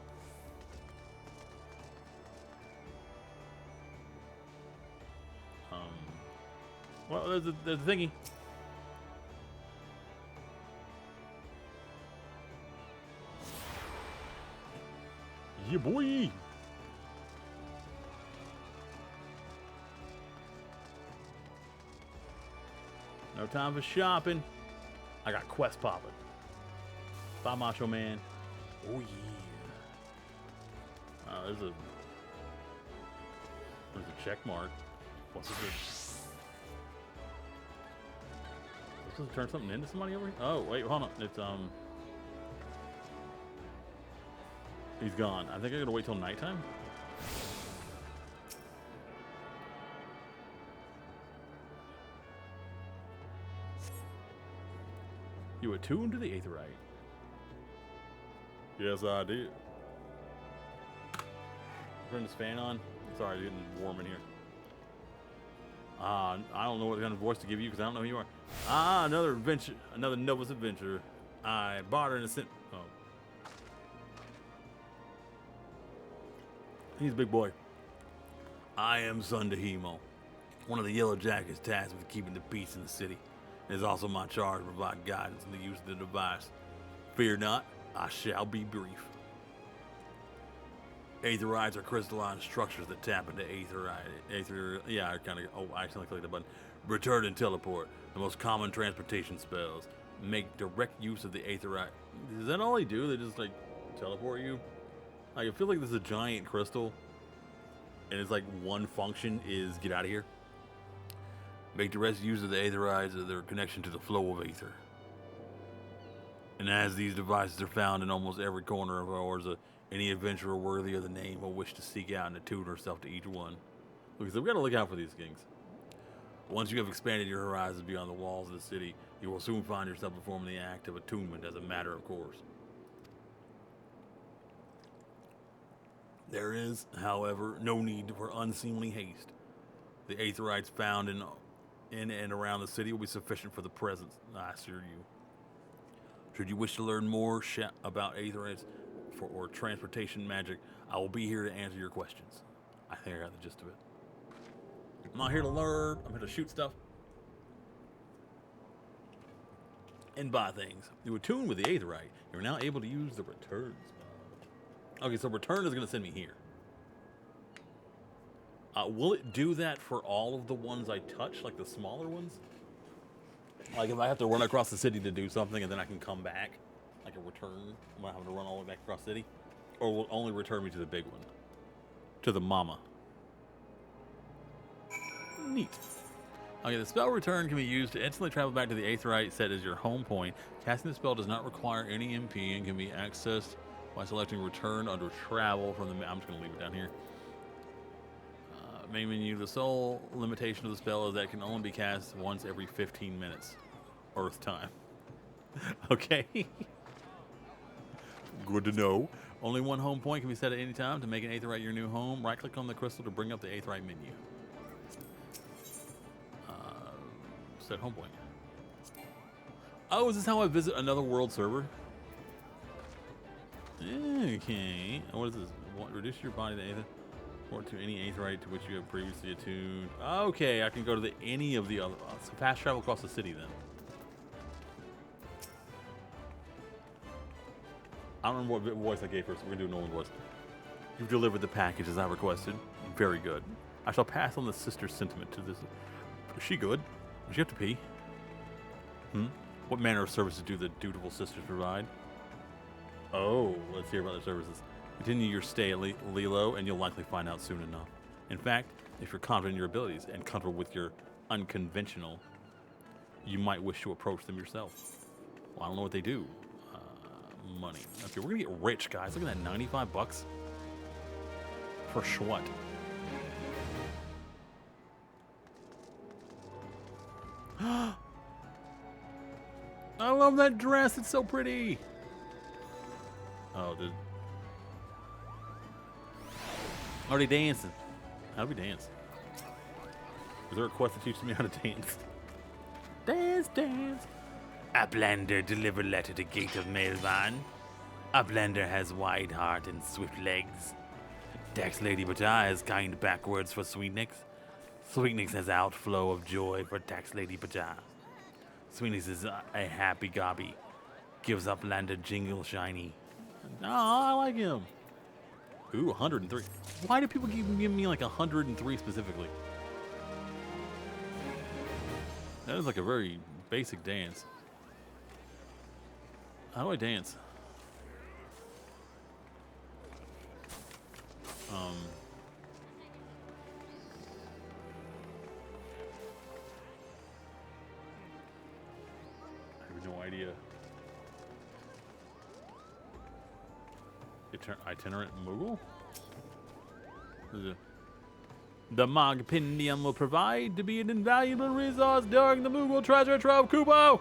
Well, there's a thingy. Yeah, boy. No time for shopping. I got quest popping. Bye, Macho Man. Oh yeah. There's a check mark. What's this? Does it turn something into somebody over here? Oh wait, hold on. It's he's gone. I think I gotta wait till nighttime. You attuned to the Aetherite. Yes, I did. Turn this fan on. Sorry, it's getting warm in here. I don't know what kind of voice to give you because I don't know who you are. Ah, another adventure, another novice adventurer. I bought her in a Oh. He's a big boy. I am son to Hemo, one of the Yellow Jackets tasked with keeping the peace in the city. It is also my charge to provide guidance in the use of the device. Fear not, I shall be brief. Aetherites are crystalline structures that tap into yeah, I accidentally clicked the button. Return and teleport, the most common transportation spells. Make direct use of the Aetherite. Is that all they do? They just like teleport you? Like, I feel like this is a giant crystal, and it's like one function is get out of here. Make direct use of the Aetherites of their connection to the flow of Aether. And as these devices are found in almost every corner of ours, any adventurer worthy of the name will wish to seek out and attune herself to each one. Because we've got to look out for these things. Once you have expanded your horizons beyond the walls of the city, you will soon find yourself performing the act of attunement as a matter of course. There is, however, no need for unseemly haste. The Aetherites found in and around the city will be sufficient for the present, I assure you. Should you wish to learn more about Aetherites or transportation magic, I will be here to answer your questions. I think I got the gist of it. I'm not here to learn, I'm here to shoot stuff. And buy things. You attune with the Aetherite, you're now able to use the return spell. Okay, so return is going to send me here. Will it do that for all of the ones I touch, like the smaller ones? Like if I have to run across the city to do something and then I can come back, like a return, am I having to run all the way back across the city? Or will it only return me to the big one? To the mama. Neat. Okay, the spell return can be used to instantly travel back to the Aetherite set as your home point. Casting the spell does not require any MP and can be accessed by selecting return under travel from the... I'm just going to leave it down here. Main menu, the sole limitation of the spell is that it can only be cast once every 15 minutes. Earth time. Okay. Good to know. Only one home point can be set at any time. To make an Aetherite your new home, right-click on the crystal to bring up the Aetherite menu. Set home point. Oh, is this how I visit another world server? Okay. What is this? Reduce your body to Aether. Or to any Aetherite to which you have previously attuned. Okay, I can go to any of the other. So fast travel across the city then. I don't remember what voice I gave first. We're going to do a normal voice. You've delivered the package as I requested. Very good. I shall pass on the sister's sentiment to this. Is she good? Does she have to pee? What manner of services do the dutiful sisters provide? Oh, let's hear about their services. Continue your stay at Lilo, and you'll likely find out soon enough. In fact, if you're confident in your abilities and comfortable with your unconventional, you might wish to approach them yourself. Well, I don't know what they do. Money. Okay, we're gonna get rich, guys. Look at that, 95 bucks. For what? I love that dress. It's so pretty. Oh, dude. Are they dancing? How do we dance? Is there a quest that teaches me how to dance? Dance, dance. Uplander, deliver letter to gate of Melvan. Uplander has wide heart and swift legs. Tax Lady Bata has kind backwards for Sweetnix. Sweetnix has outflow of joy for Tax Lady Bata. Sweetnix is a happy gobby. Gives Uplander jingle shiny. Oh, I like him. Ooh, 103. Why do people keep giving me like 103 specifically? That is like a very basic dance. How do I dance? I have no idea. Itinerant Moogle? The Mogpendium will provide to be an invaluable resource during the Moogle Treasure Trove Kupo.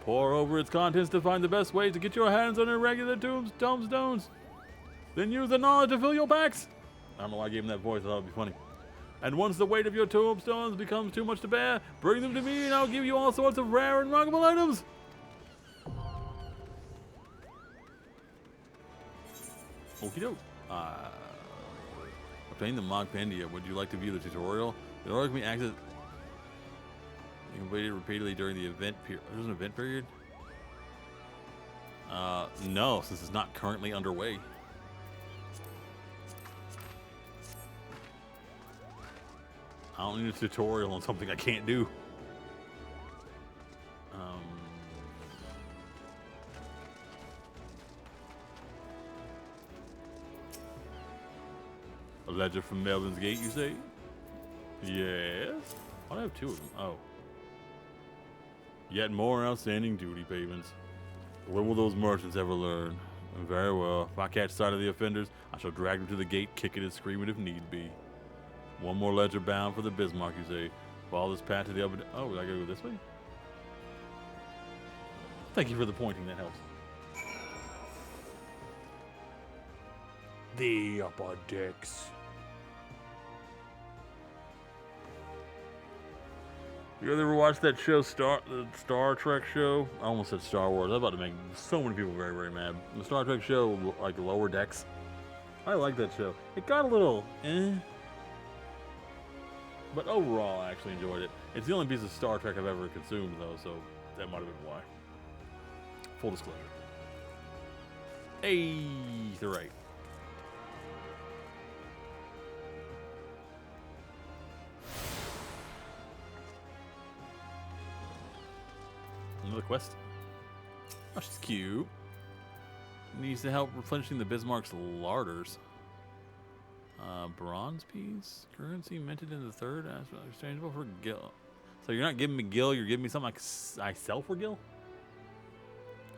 Pour over its contents to find the best way to get your hands on irregular tombstones. Then use the knowledge to fill your packs. I don't know why I gave him that voice. I thought it would be funny. And once the weight of your tombstones becomes too much to bear, bring them to me and I'll give you all sorts of rare and remarkable items. Okie doke. Obtain the Mogpendia. Would you like to view the tutorial? The tutorial can be accessed. You completed repeatedly during the event period. There's an event period? No, since it's not currently underway. I don't need a tutorial on something I can't do. A ledger from Melvin's Gate, you say? Yes. Why do I have two of them? Oh. Yet more outstanding duty payments. When will those merchants ever learn? Very well. If I catch sight of the offenders, I shall drag them to the gate, kick it and scream it if need be. One more ledger bound for the Bismarck, you say. Follow this path to the upper... Oh, I gotta go this way? Thank you for the pointing, that helps. The upper decks. You guys ever watch that show, the Star Trek show? I almost said Star Wars. I'm about to make so many people very, very mad. The Star Trek show, like Lower Decks. I like that show. It got a little, but overall, I actually enjoyed it. It's the only piece of Star Trek I've ever consumed, though, so that might have been why. Full disclosure. Hey, you're right. Another quest. Oh, she's cute. Needs to help replenishing the Bismarck's larders. Bronze piece. Currency minted in the third. Exchangeable for Gil. So you're not giving me Gil, you're giving me something I sell for Gil?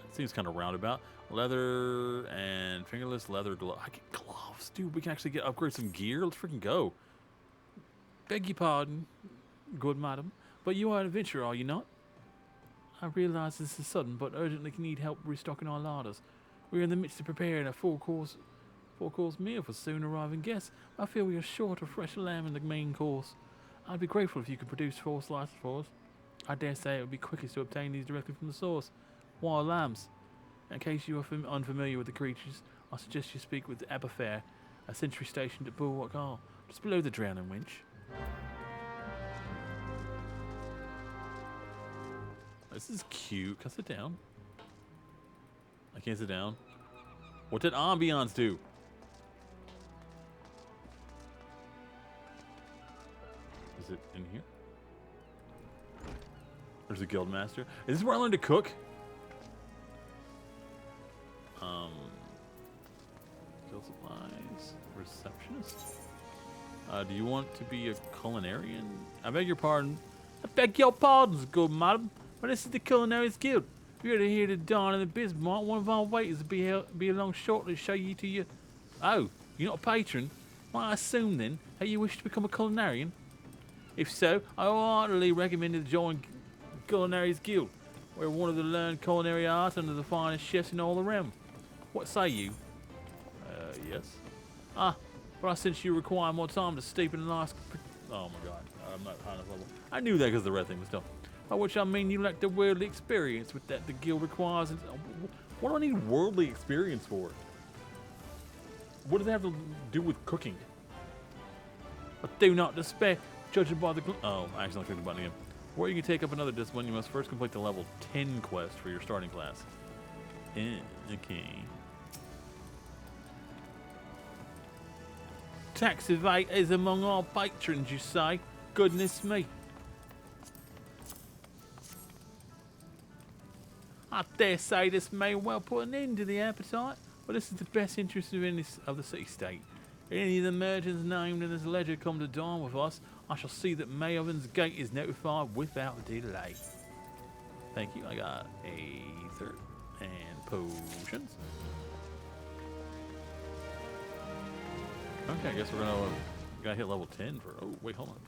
That seems kind of roundabout. Leather and fingerless leather glove. I get gloves. Dude, we can actually upgrade some gear. Let's freaking go. Beg your pardon, good madam. But you are an adventurer, are you not? I realize this is sudden, but urgently need help restocking our larders. We are in the midst of preparing a four-course meal for soon-arriving guests. I feel we are short of fresh lamb in the main course. I'd be grateful if you could produce 4 slices for us. I dare say it would be quickest to obtain these directly from the source. Wild lambs. In case you are unfamiliar with the creatures, I suggest you speak with Empleh, a sentry stationed at Bulwark Hall, just below the drowning winch. This is cute. Can I sit down? I can't sit down. What did ambiance do? Is it in here? There's a guild master. Is this where I learned to cook? Guild supplies. Receptionist. Do you want to be a culinarian? I beg your pardon. I beg your pardons, good madam. But this is the Culinarians Guild. If you're here to dine in the Bismarck, one of our waiters will be along shortly to show you to your... Oh, you're not a patron? Well, I assume then that you wish to become a culinarian. If so, I heartily recommend you to join Culinarians Guild. We're one of the learned culinary arts under the finest chefs in all the realm. What say you? Yes. But since you require more time to steep in a nice... Oh my god, I'm not high enough level. I knew that because the red thing was done. By which I mean you lack the worldly experience with that the guild requires. What do I need worldly experience for? What does that have to do with cooking? But do not despair, judging by the... Oh, I accidentally clicked the button again. Before you can take up another discipline, you must first complete the level 10 quest for your starting class. Okay. Tax evaders among our patrons, you say? Goodness me. I dare say this may well put an end to the appetite, but this is the best interest of the city-state. If any of the merchants named in this ledger come to dine with us, I shall see that Melvin's Gate is notified without delay. Thank you. I got Aether and potions. Okay, I guess we're gotta hit level 10 for... Oh, wait, hold on.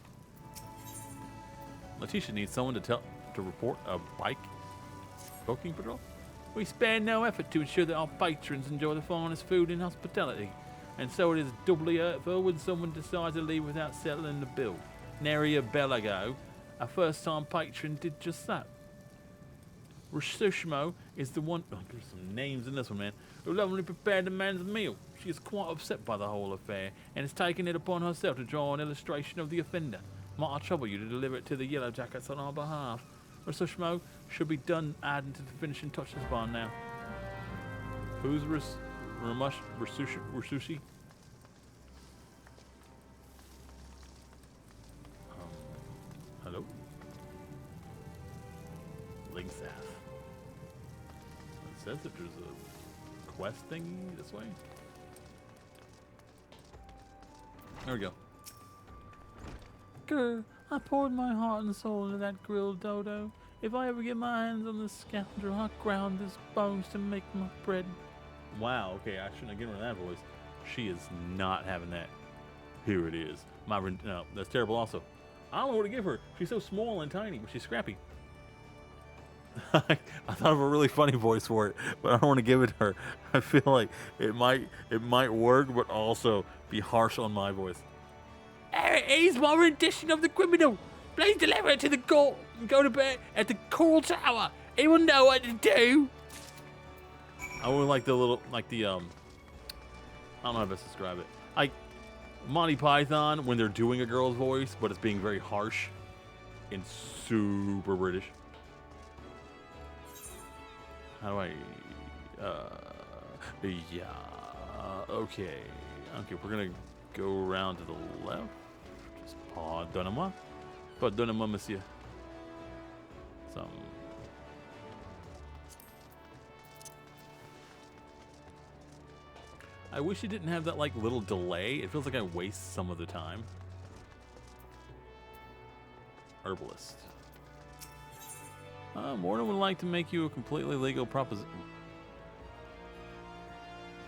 Letitia needs someone to report a bike cooking patrol. We spare no effort to ensure that our patrons enjoy the finest food and hospitality. And so it is doubly hurtful when someone decides to leave without settling the bill. Nary a Belago, a first-time patron, did just that. Rasushmo is the one. Oh, there's some names in this one, man. Who lovingly prepared the man's meal. She is quite upset by the whole affair and has taken it upon herself to draw an illustration of the offender. Might I trouble you to deliver it to the Yellow Jackets on our behalf? Rasushmo should be done adding to the finishing touches by now. Who's Rasushi? Hello? Linksath. It says that there's a quest thingy this way. There we go. Grr, I poured my heart and soul into that grilled dodo. If I ever get my hands on this scoundrel, I'll ground his bones to make my bread. Wow, okay, I shouldn't have given her that voice. She is not having that. Here it is. No, that's terrible also. I don't know what to give her. She's so small and tiny, but she's scrappy. I thought of a really funny voice for it, but I don't want to give it to her. I feel like it might work, but also be harsh on my voice. Here's my rendition of the criminal. Please deliver it to the court and go to bed at the Coral Tower. Anyone know what to do? I would like the little, like the, I don't know how to best describe it. Like Monty Python when they're doing a girl's voice, but it's being very harsh and super British. How do I, yeah, okay. Okay, we're gonna go around to the left. Just pardonnez-moi. Pardonnez-moi, monsieur. I wish it didn't have that like little delay. It feels like I waste some of the time. Herbalist. Morton would like to make you a completely legal proposition.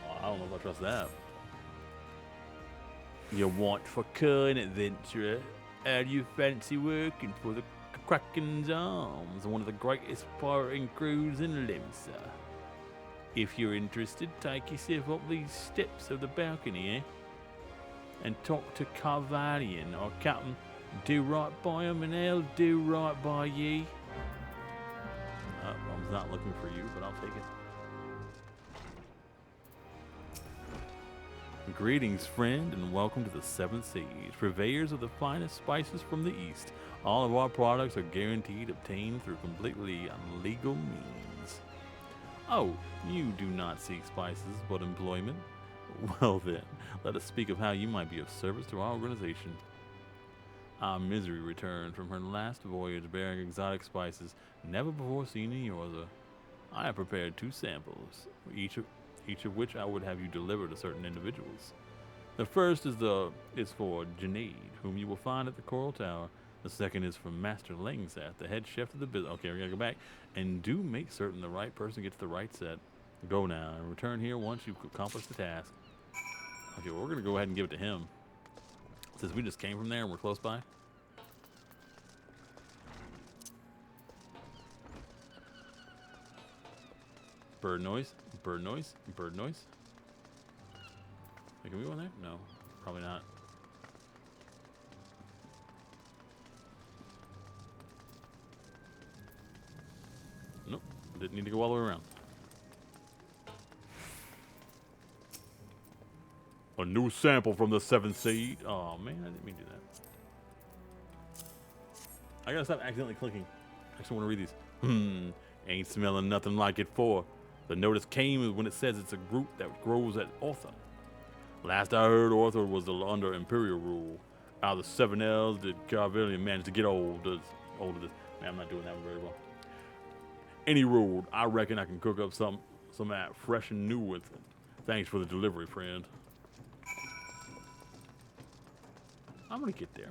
Oh, I don't know if I trust that. You want for current adventurer? How do you fancy working for the Kraken's Arms, one of the greatest pirating crews in Limsa? If you're interested, take yourself up these steps of the balcony, and talk to Carvalian or Captain. Do right by him and he'll do right by ye. I'm not looking for you, but I'll take it. Greetings, friend, and welcome to the Seventh Siege, purveyors of the finest spices from the East. All of our products are guaranteed obtained through completely legal means. Oh, you do not seek spices, but employment? Well then, let us speak of how you might be of service to our organization. Our Misery returned from her last voyage bearing exotic spices never before seen in Yorza. I have prepared 2 samples, each of which I would have you deliver to certain individuals. The first is for Janaid, whom you will find at the Coral Tower. The second is for Master Langsat, the head chef of the business. Okay, we gotta go back. And do make certain the right person gets the right set. Go now and return here once you've accomplished the task. Okay, well, we're gonna go ahead and give it to him. Since we just came from there and we're close by. Bird noise, bird noise, bird noise. Wait, can we go in there? No, probably not. Nope, didn't need to go all the way around. A new sample from the 7th seed. Oh man, I didn't mean to do that. I gotta stop accidentally clicking. I just want to read these. Ain't smelling nothing like it for. The notice came when it says it's a group that grows at Ortha. Last I heard, Ortha was under Imperial rule. Out of the 7 elves, did Carvalian manage to get old of this? Man, I'm not doing that one very well. Any road, I reckon I can cook up some fresh and new with it. Thanks for the delivery, friend. I'm gonna get there.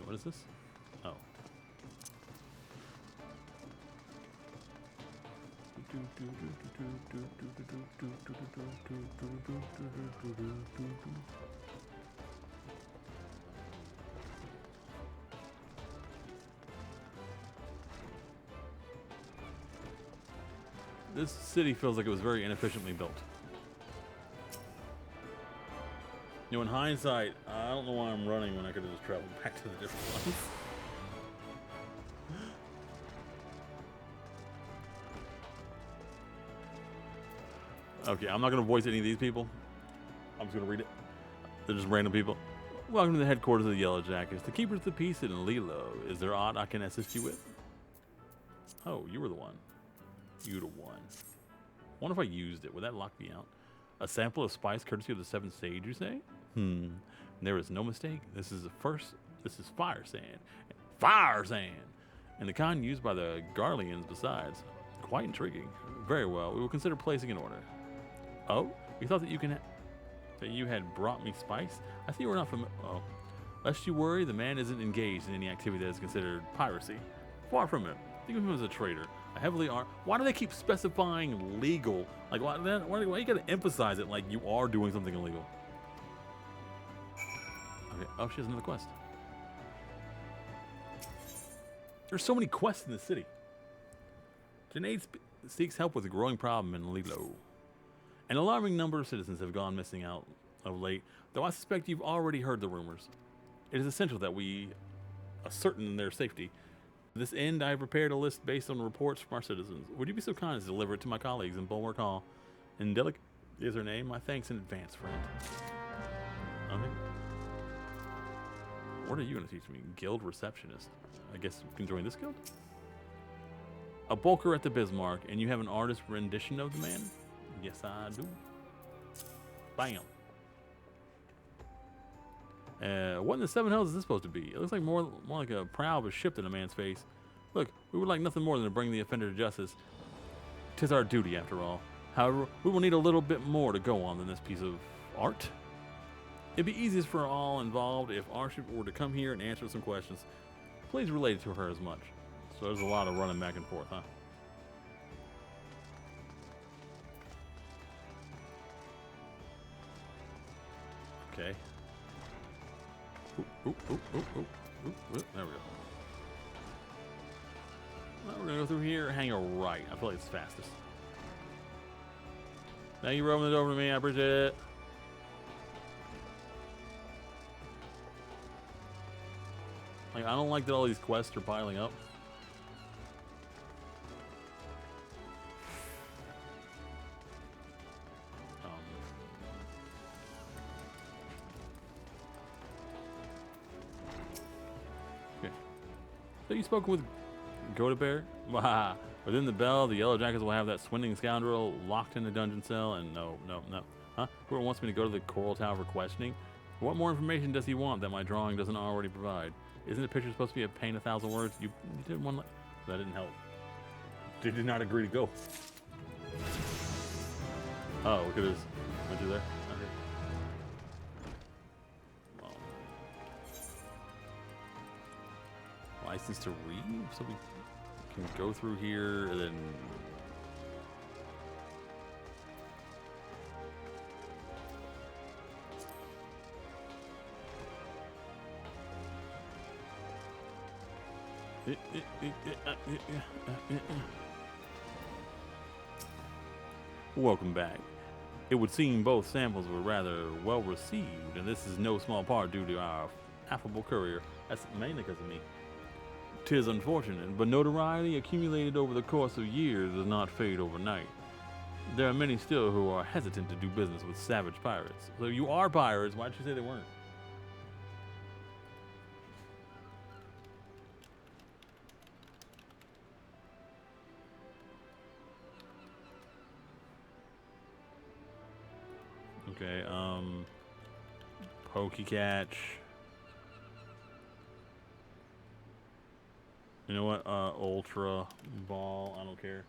What is this? Oh. This city feels like it was very inefficiently built. You know, in hindsight, I don't know why I'm running when I could have just traveled back to the different ones. Okay, I'm not going to voice any of these people. I'm just going to read it. They're just random people. Welcome to the headquarters of the Yellow Jackets. The Keepers of the Peace in Lilo. Is there aught I can assist you with? Oh, you were the one. You the one. I wonder if I used it. Would that lock me out? A sample of spice courtesy of the Seventh Sage, you say? There is no mistake. This is fire sand. Fire sand! And the kind used by the Garleans besides. Quite intriguing. Very well. We will consider placing an order. Oh? You thought that you had brought me spice? I see you were not familiar. Oh. Lest you worry, the man isn't engaged in any activity that is considered piracy. Far from it. Think of him as a trader. A heavily armed. Why do they keep specifying legal? Like, why you gotta emphasize it like you are doing something illegal? Okay. Oh, she has another quest. There's so many quests in the city. Janaid seeks help with a growing problem in Lilo. An alarming number of citizens have gone missing out of late, though I suspect you've already heard the rumors. It is essential that we ascertain their safety. To this end, I have prepared a list based on reports from our citizens. Would you be so kind as to deliver it to my colleagues in Bulwark Hall? Angelic is her name. My thanks in advance, friend. Okay. What are you going to teach me? Guild receptionist. I guess you can join this guild? A bulker at the Bismarck, and you have an artist rendition of the man? Yes, I do. Bam. What in the seven hells is this supposed to be? It looks like more like a prow of a ship than a man's face. Look, we would like nothing more than to bring the offender to justice. 'Tis our duty, after all. However, we will need a little bit more to go on than this piece of art. It'd be easiest for all involved if Arship were to come here and answer some questions. Please relate it to her as much. So there's a lot of running back and forth, huh? Okay. There we go. Well, we're gonna go through here, hang a right. I feel like it's fastest. Thank you for opening it over to me. I appreciate it. Like, I don't like that all these quests are piling up. So you spoken with Godabear? Wow. Within the bell, the Yellow Jackets will have that swindling scoundrel locked in the dungeon cell, and no. Huh? Whoever wants me to go to the Coral Tower for questioning? What more information does he want that my drawing doesn't already provide? Isn't the picture supposed to be a paint 1,000 words? You did one like... That didn't help. They did not agree to go. Oh, look at this. Went through there? Okay. License to read, so we can go through here and then welcome back. It would seem both samples were rather well received, and this is no small part due to our affable courier. That's mainly because of me. 'Tis unfortunate, but notoriety accumulated over the course of years does not fade overnight. There are many still who are hesitant to do business with savage pirates. So you are pirates, why'd you say they weren't? Okay, Pokecatch. You know what? Ultra Ball. I don't care.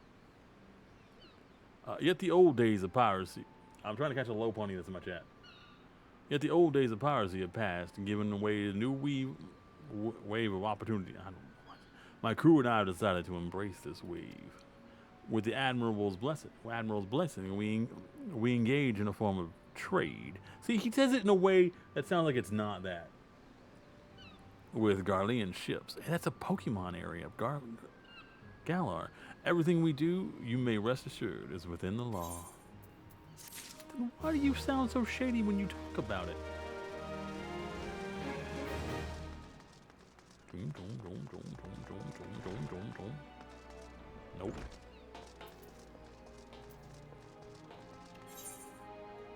Yet the old days of piracy. I'm trying to catch a low pony that's in my chat. Yet the old days of piracy have passed and given way a new wave of opportunity. My crew and I have decided to embrace this wave. With the Admiral's blessing, we engage in a form of trade. See, he says it in a way that sounds like it's not that. With Garlean ships. Hey, that's a Pokemon area of Galar. Everything we do, you may rest assured, is within the law. Then why do you sound so shady when you talk about it? Nope.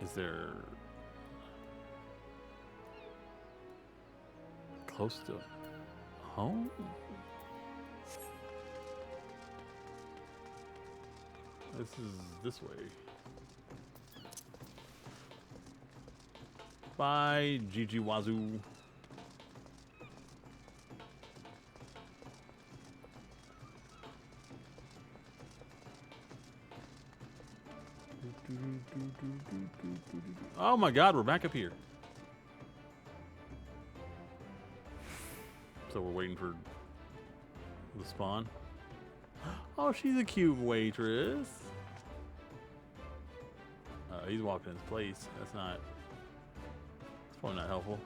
Is there close to home? This is this way. Bye, GG Wazoo. Oh my god, we're back up here. So we're waiting for the spawn. Oh, she's a cute waitress. He's walking his place. That's probably not helpful.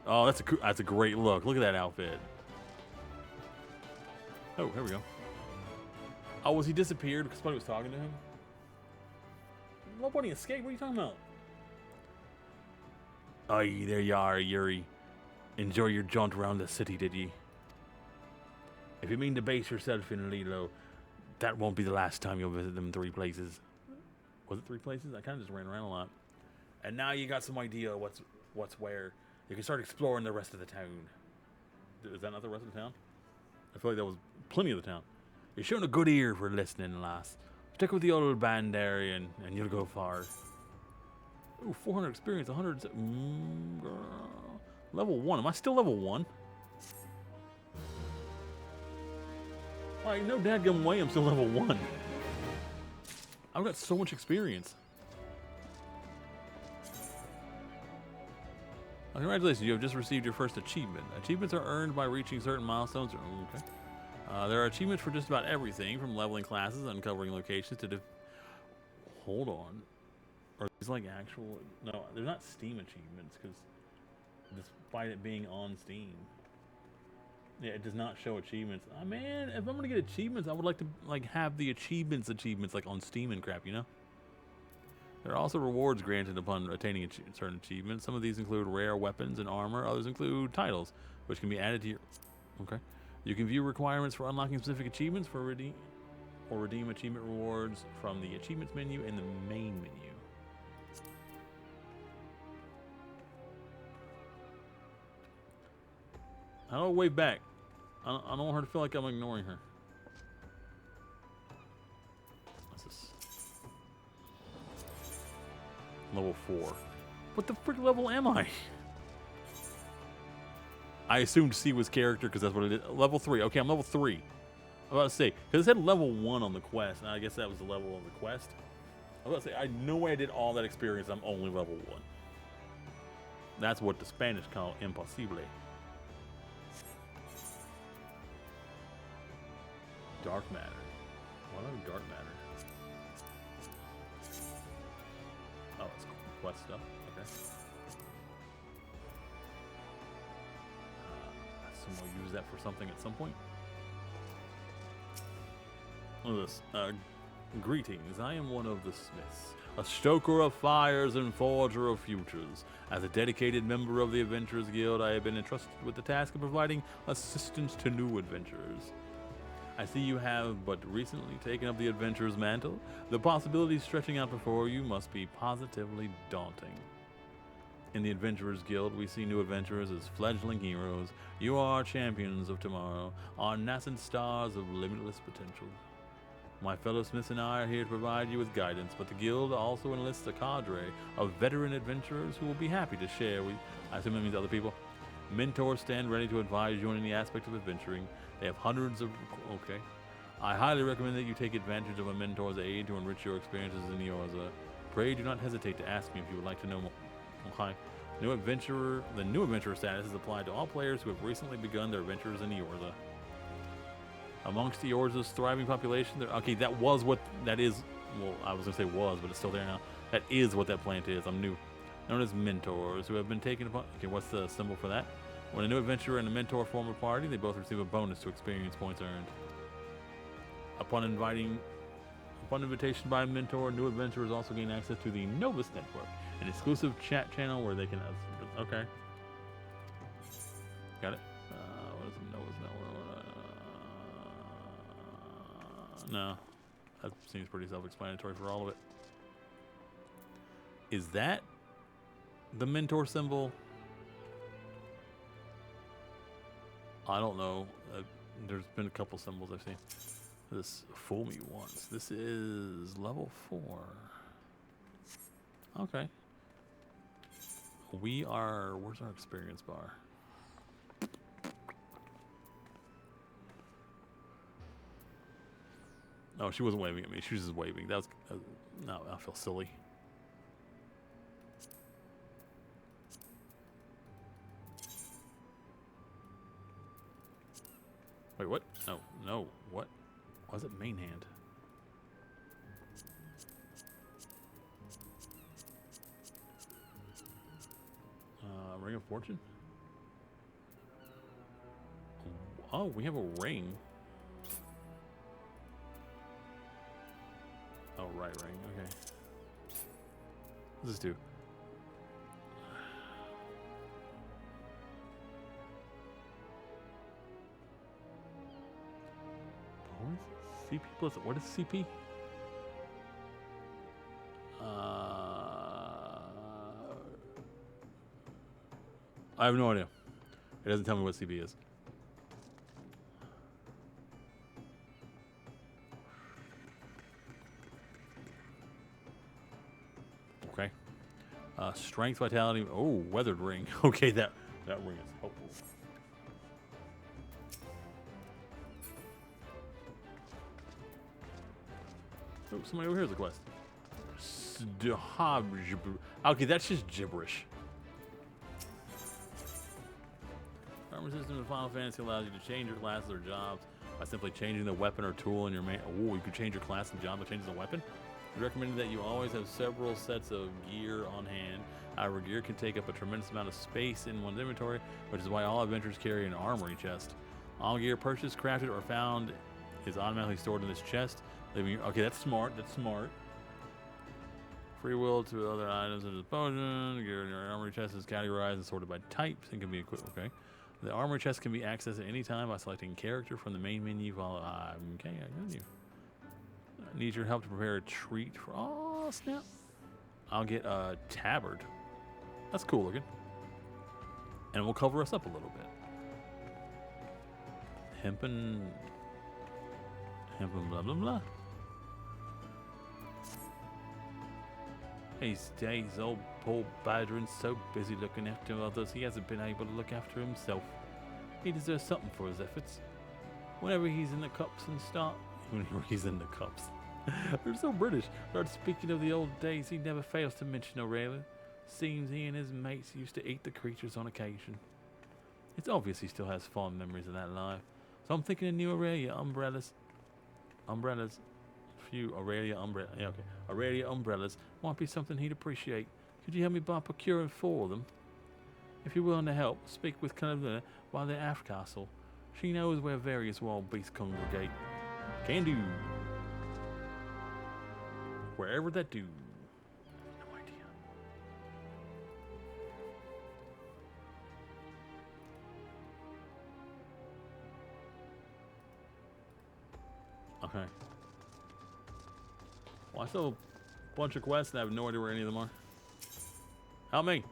Oh, that's a great look. Look at that outfit. Oh, here we go. Oh, was he disappeared because somebody was talking to him? Nobody escaped. What are you talking about? Oh, there you are, Yuri. Enjoy your jaunt around the city, did ye? If you mean to base yourself in Lilo, that won't be the last time you'll visit them 3 places. Was it 3 places? I kind of just ran around a lot. And now you got some idea what's where. You can start exploring the rest of the town. Is that not the rest of the town? I feel like that was plenty of the town. You're showing a good ear for listening, lass. Stick with the old band area and you'll go far. Ooh, 400 experience, 100. Girl. Level 1. Am I still level 1? Like, no dadgum way I'm still level 1. I've got so much experience. Well, congratulations, you have just received your first achievement. Achievements are earned by reaching certain milestones. Okay. There are achievements for just about everything, from leveling classes, uncovering locations, to hold on. Are these like actual... No, they're not Steam achievements, because despite it being on Steam. Yeah, it does not show achievements. Oh, man, if I'm gonna get achievements, I would like to have the achievements like on Steam and crap, you know? There are also rewards granted upon attaining certain achievements. Some of these include rare weapons and armor. Others include titles, which can be added to your... Okay. You can view requirements for unlocking specific achievements or redeem achievement rewards from the achievements menu in the main menu. I don't wave back. I don't want her to feel like I'm ignoring her. What's this? Level 4. What the frick level am I? I assumed C was character because that's what it is. Level 3. Okay, I'm level 3. I'm about to say, because it said level 1 on the quest, and I guess that was the level of the quest. I was about to say, I know I did all that experience, I'm only level 1. That's what the Spanish call imposible. Dark matter. What are dark matter? Oh, it's quest stuff. Okay. I assume we'll use that for something at some point. Look at this. Greetings. I am one of the smiths, a stoker of fires and forger of futures. As a dedicated member of the Adventurers Guild, I have been entrusted with the task of providing assistance to new adventurers. I see you have but recently taken up the adventurer's mantle. The possibilities stretching out before you must be positively daunting. In the Adventurers Guild, we see new adventurers as fledgling heroes. You are champions of tomorrow, our nascent stars of limitless potential. My fellow smiths and I are here to provide you with guidance, but the guild also enlists a cadre of veteran adventurers who will be happy to share with, I assume that means other people. Mentors stand ready to advise you on any aspect of adventuring. They have hundreds of... Okay. I highly recommend that you take advantage of a mentor's aid to enrich your experiences in Yorza. Pray do not hesitate to ask me if you would like to know more. Okay. The new adventurer status is applied to all players who have recently begun their adventures in Yorza. Amongst Yorza's thriving population, okay, that is... Well, I was going to say was, but it's still there now. That is what that plant is. I'm new. Known as mentors, who have been taken upon... Okay, what's the symbol for that? When a new adventurer and a mentor form a party, they both receive a bonus to experience points earned. Upon invitation by a mentor, new adventurers also gain access to the Novus Network, an exclusive chat channel where they can have. Okay. Got it. What is the Novus Network? No. That seems pretty self-explanatory for all of it. Is that the mentor symbol? I don't know. There's been a couple symbols I've seen. This fool me once. This is level 4. Okay. We are. Where's our experience bar? No, she wasn't waving at me. She was just waving. That was. No, I feel silly. Wait, what? No, no, what? Why is it main hand? Ring of Fortune? Oh, we have a ring. Oh, right, ring. Okay. What does this do? CP plus. What is CP? I have no idea. It doesn't tell me what CP is. Okay. Strength, vitality. Oh, weathered ring. Okay, that ring is helpful. Oh, somebody over here has a quest. Okay, that's just gibberish. Armor system in Final Fantasy allows you to change your classes or jobs by simply changing the weapon or tool in your main. Oh, you could change your class and job by changing the weapon. It's recommended that you always have several sets of gear on hand. However, gear can take up a tremendous amount of space in one's inventory, which is why all adventurers carry an armory chest. All gear purchased, crafted, or found is automatically stored in this chest. Okay, that's smart. That's smart. Free will to other items such as potion. Gear in your armory chest is categorized and sorted by types and can be equipped. Okay. The armor chest can be accessed at any time by selecting character from the main menu. Okay, I got you. I need your help to prepare a treat for. Oh, snap. I'll get a tabard. That's cool looking. And it will cover us up a little bit. Hempen blah, blah, blah. These days, old Paul Badrin's so busy looking after others, he hasn't been able to look after himself. He deserves something for his efforts. Whenever he's in the cups and whenever he's in the cups. They're so British. Start speaking of the old days, he never fails to mention Aurelia. Seems he and his mates used to eat the creatures on occasion. It's obvious he still has fond memories of that life. So I'm thinking of new Aurelia umbrellas. Few Aurelia umbrella. Yeah, okay. Aurelia umbrellas might be something he'd appreciate. Could you help me by procuring 4 of them? If you're willing to help, speak with Connor while they're at Castle. She knows where various wild beasts congregate. Can do. Wherever that do. No idea. Okay. Well, I still have a bunch of quests and I have no idea where any of them are. Help me.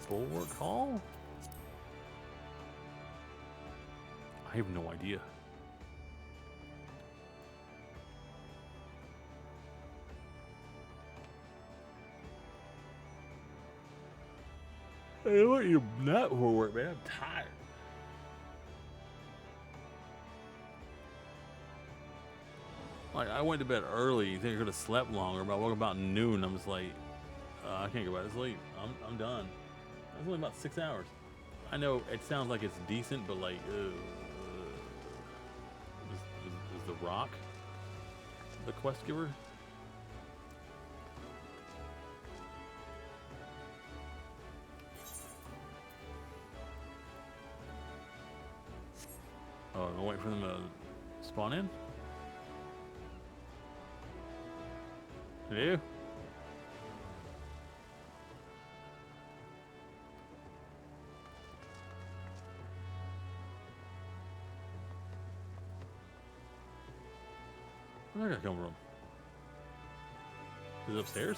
Bulwark Hall? I have no idea. Hey, I want you not for work, man. I'm tired. Like, I went to bed early. You think I could have slept longer, but I woke up about noon. I'm just like, I can't go back to sleep. I'm done. That's only about 6 hours. I know it sounds like it's decent, but like, is the Rock the quest giver? I'm waiting for them to spawn in. Hello? Where'd that guy come from? Is it upstairs?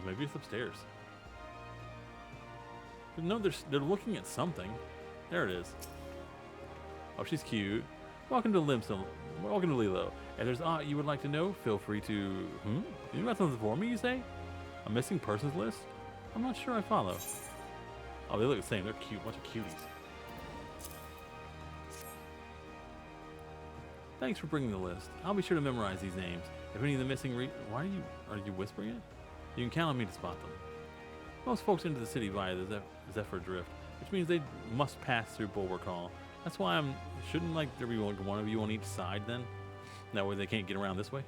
Maybe it's upstairs. No, they're looking at something. There it is. Oh, she's cute. Welcome to Limson. Welcome to Lilo. If there's aught you would like to know, feel free to... You got something for me, you say? A missing persons list? I'm not sure I follow. Oh, they look the same. They're cute. Bunch of cuties. Thanks for bringing the list. I'll be sure to memorize these names. If any of the missing Why are you whispering it? You can count on me to spot them. Most folks enter the city via the Zephyr Drift, which means they must pass through Bulwark Hall. That's why shouldn't like there be one of you on each side then? That way they can't get around this way?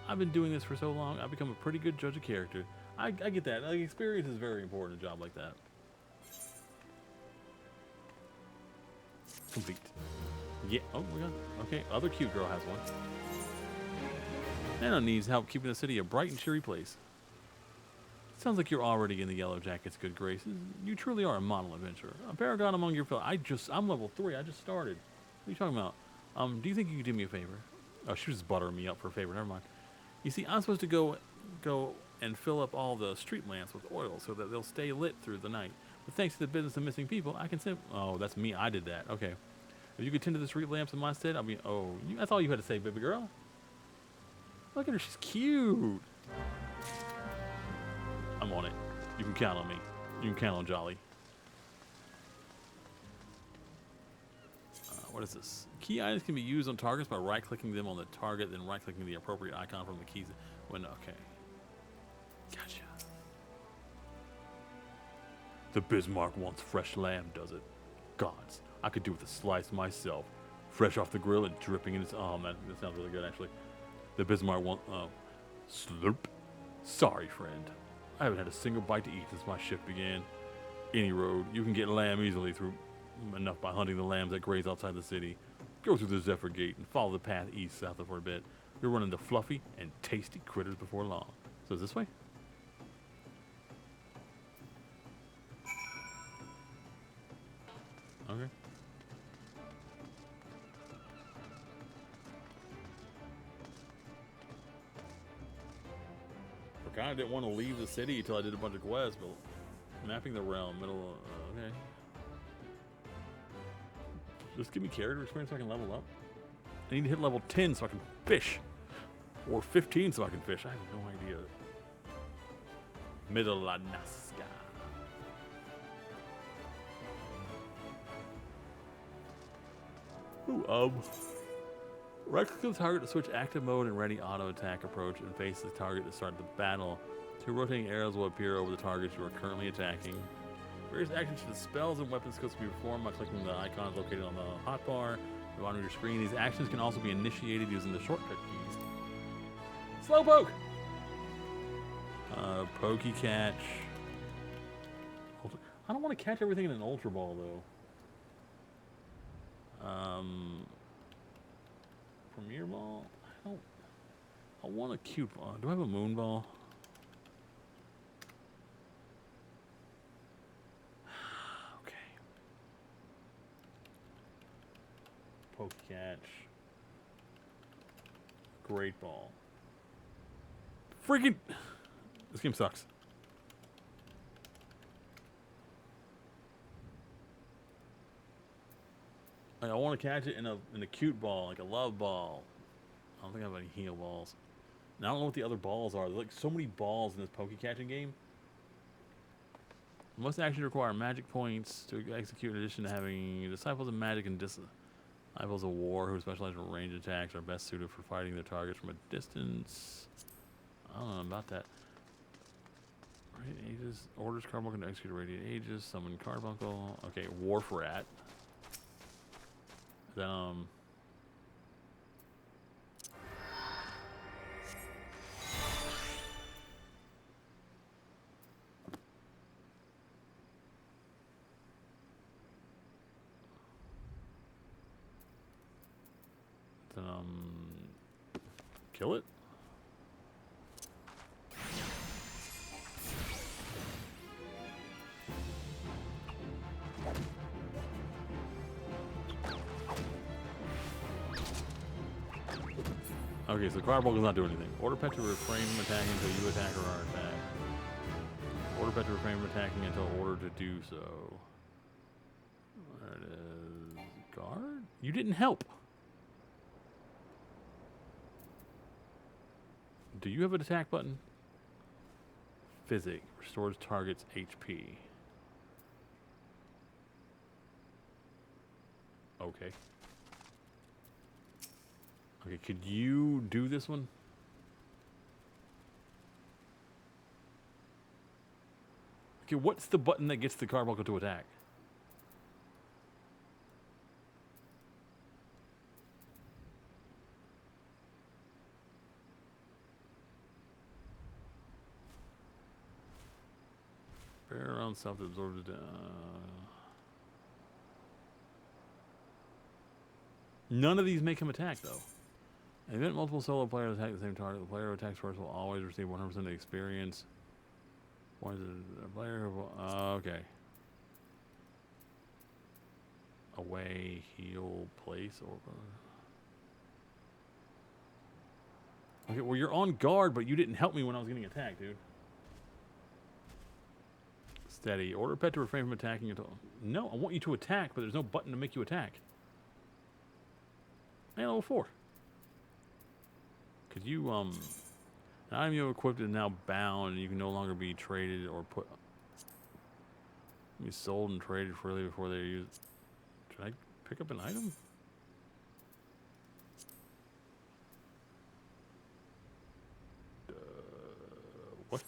I've been doing this for so long, I've become a pretty good judge of character. I get that. Like, experience is very important in a job like that. Complete. Yeah. Oh my god. Okay. Other cute girl has one. Nana needs help keeping the city a bright and cheery place. Sounds like you're already in the Yellow Jacket's good graces. You truly are a model adventurer. A paragon among your fellow. I'm level 3. I just started. What are you talking about? Do you think you could do me a favor? Oh, she was just buttering me up for a favor. Never mind. You see, I'm supposed to go and fill up all the street lamps with oil so that they'll stay lit through the night. But thanks to the business of missing people, I can Oh, that's me. I did that. Okay. If you could tend to the street lamps in my stead, I'll be... Oh, that's all you had to say, baby girl? Look at her. She's cute. I'm on it. You can count on me. You can count on Jolly. What is this? Key items can be used on targets by right-clicking them on the target, then right-clicking the appropriate icon from the keys window. Okay. Gotcha. The Bismarck wants fresh lamb, does it? Gods, I could do with a slice myself. Fresh off the grill and dripping in its... Oh, man, that sounds really good, actually. The Bismarck wants... Slurp. Sorry, friend. I haven't had a single bite to eat since my shift began. Any road, you can get lamb easily through enough by hunting the lambs that graze outside the city. Go through the Zephyr Gate and follow the path east south for a bit. You'll run into fluffy and tasty critters before long. So is this way? Okay. I kind of didn't want to leave the city until I did a bunch of quests, but mapping the realm, middle of, okay. Just give me character experience so I can level up. I need to hit level 10 so I can fish. Or 15 so I can fish. I have no idea. Middle of Nazca. Ooh, right-click the target to switch active mode and ready auto attack approach and face the target to start the battle. 2 rotating arrows will appear over the targets you are currently attacking. Various actions to the spells and weapon skills can be performed by clicking the icons located on the hotbar at the bottom of your screen. These actions can also be initiated using the shortcut keys. Slowpoke! Pokey catch. I don't want to catch everything in an Ultra Ball, though. Premier Ball? I want a cute ball. Do I have a Moon Ball? Okay. Poke catch. Great ball. Freaking! This game sucks. Like, I want to catch it in a cute ball, like a love ball. I don't think I have any heal balls. And I don't know what the other balls are. There's like so many balls in this Poke catching game. Most actions require magic points to execute in addition to having disciples of magic and disciples of war who specialize in range attacks are best suited for fighting their targets from a distance. I don't know about that. Radiant Ages. Orders Carbuncle to execute Radiant Ages. Summon Carbuncle. Okay, Wharf Rat. Then, kill it. Okay, so Carbuncle does not do anything. Order pet to refrain from attacking until you attack or are attacked. Order pet to refrain from attacking until ordered to do so. There it is. Guard? You didn't help. Do you have an attack button? Physic. Restores target's HP. Okay. Okay, could you do this one? Okay, what's the button that gets the Carbuncle to attack? Bear around self-absorbed. None of these make him attack, though. In the event multiple solo players attack the same target, the player who attacks first will always receive 100% experience. Why is it a player who will, okay. Away, heal, place, or... Okay, well, you're on guard, but you didn't help me when I was getting attacked, dude. Steady. Order pet to refrain from attacking until... No, I want you to attack, but there's no button to make you attack. Hey, level 4. Could you, an item you have equipped is now bound, and you can no longer be traded or put... Be sold and traded freely before they're used. Should I pick up an item? What?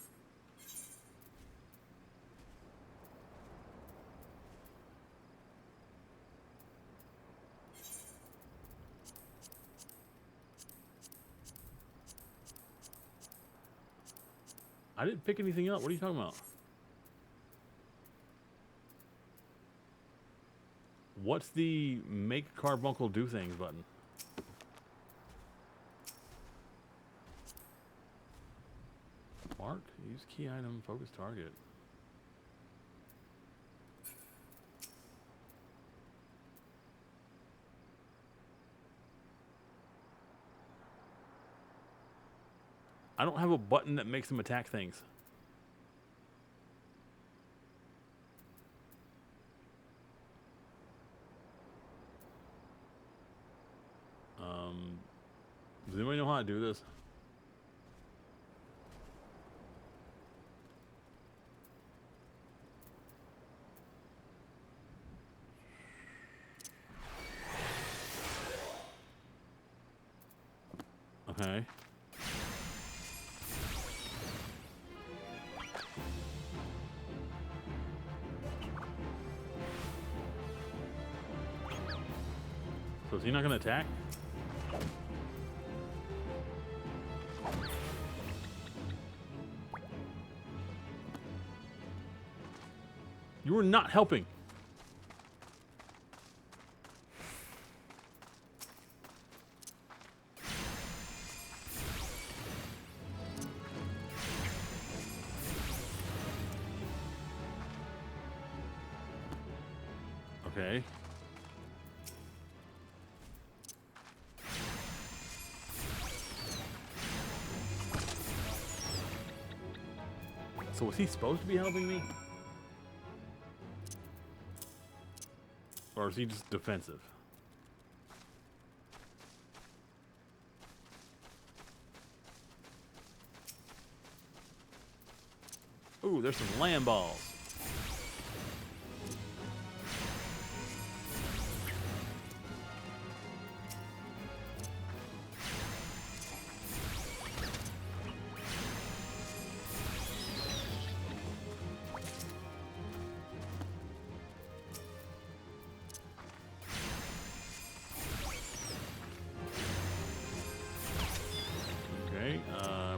I didn't pick anything up. What are you talking about? What's the make Carbuncle do things button? Mark, use key item, focus target. I don't have a button that makes them attack things. Does anybody know how to do this? Okay. So is he not going to attack? You are not helping. Okay. So was he supposed to be helping me? Or is he just defensive? Ooh, there's some land balls.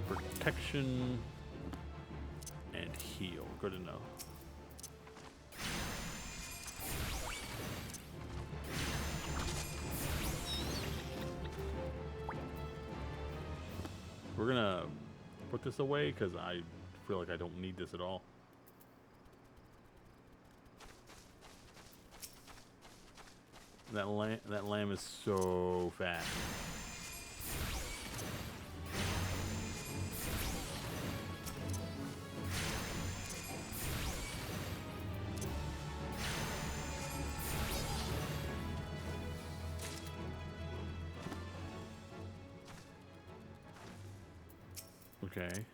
Protection and heal. Good to know. we're gonna put this away because I feel like I don't need this at all. That lamb is so fat. Okay.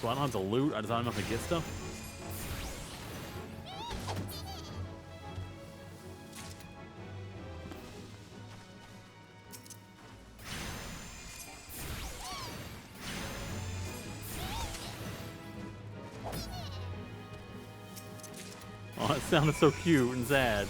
So I don't have to loot, I just don't have to get stuff? Oh, it sounded so cute and sad.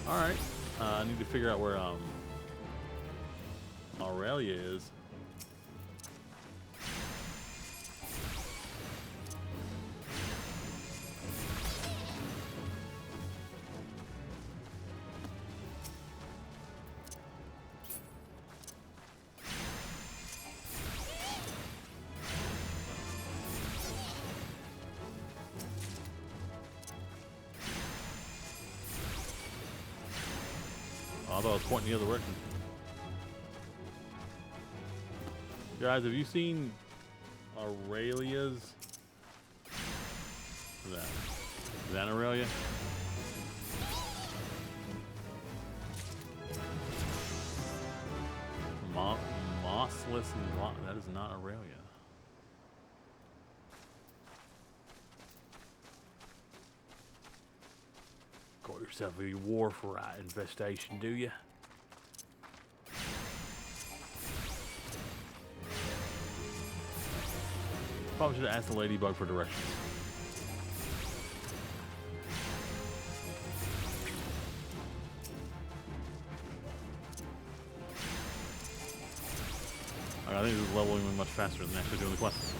Alright, I need to figure out where Aurelia is. Although I was pointing the other direction. Guys, have you seen Aurelia's? What's that? Is that Aurelia? Mossless and that is not Aurelia. Got yourself a warferite infestation, do you? Probably should have asked the ladybug for directions. I think this is leveling me much faster than actually doing the quest.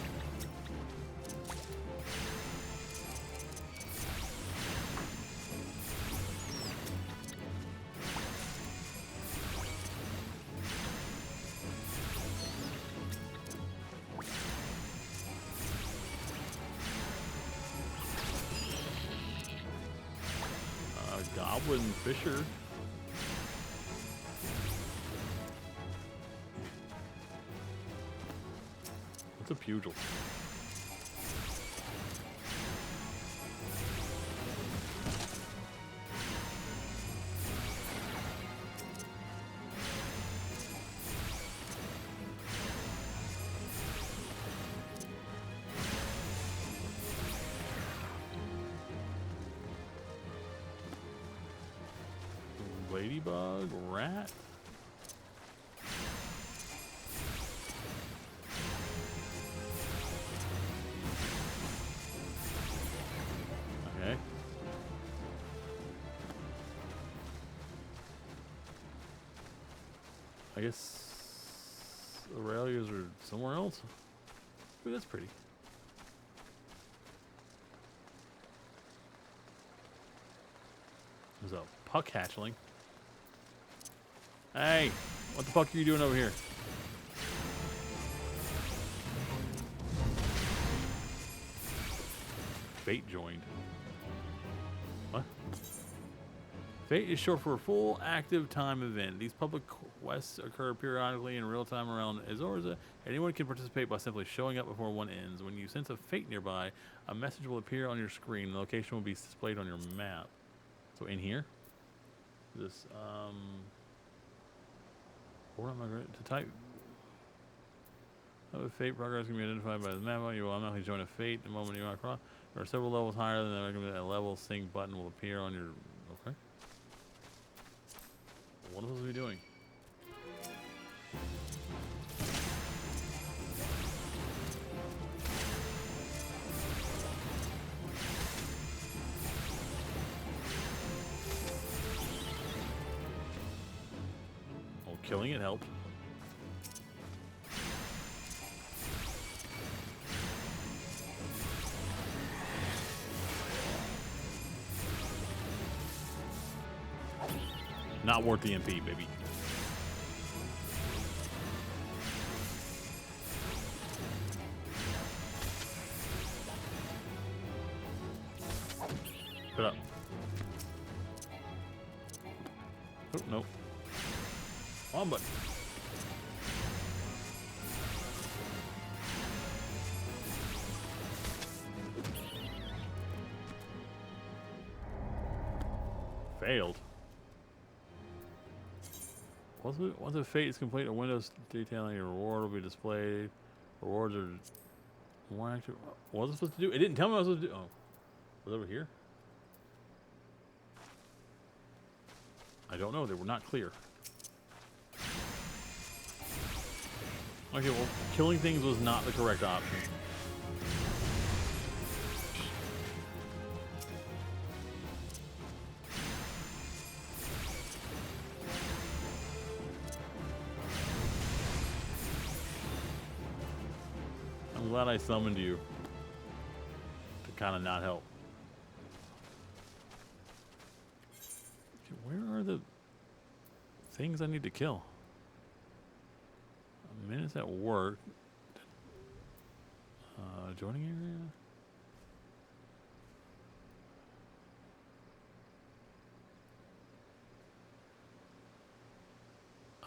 Goblin Fisher. What's a pugil? Ladybug, rat. Okay. I guess Aurelia's are somewhere else. Ooh, that's pretty. There's a puck hatchling. Hey, what the fuck are you doing over here? Fate joined. What? Fate is short for a full active time event. These public quests occur periodically in real time around Azorza. Anyone can participate by simply showing up before one ends. When you sense a fate nearby, a message will appear on your screen. The location will be displayed on your map. So in here, this what am I going to type? Fate progress can be identified by the map. You will automatically join a fate the moment you are across. There are several levels higher than that. A level sync button will appear on your. Okay. What are we doing? killing it helped. Not worth the MP, baby. Put up. Oh, nope. On button. Failed. Once a fate is complete, a window detailing a reward will be displayed. Rewards are more active. What was I supposed to do? It didn't tell me what I was supposed to do. Oh, was it over here? I don't know. They were not clear. Okay, well, killing things was not the correct option. I'm glad I summoned you to kind of not help. Okay, where are the things I need to kill? Minutes at work. Joining area.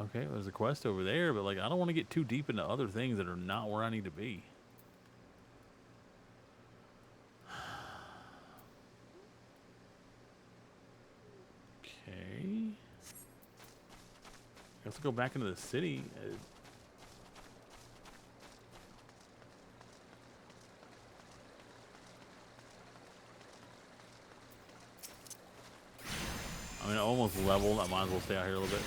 Okay, there's a quest over there, but like I don't want to get too deep into other things that are not where I need to be. Okay. Let's go back into the city. I mean, I almost leveled. I might as well stay out here a little bit.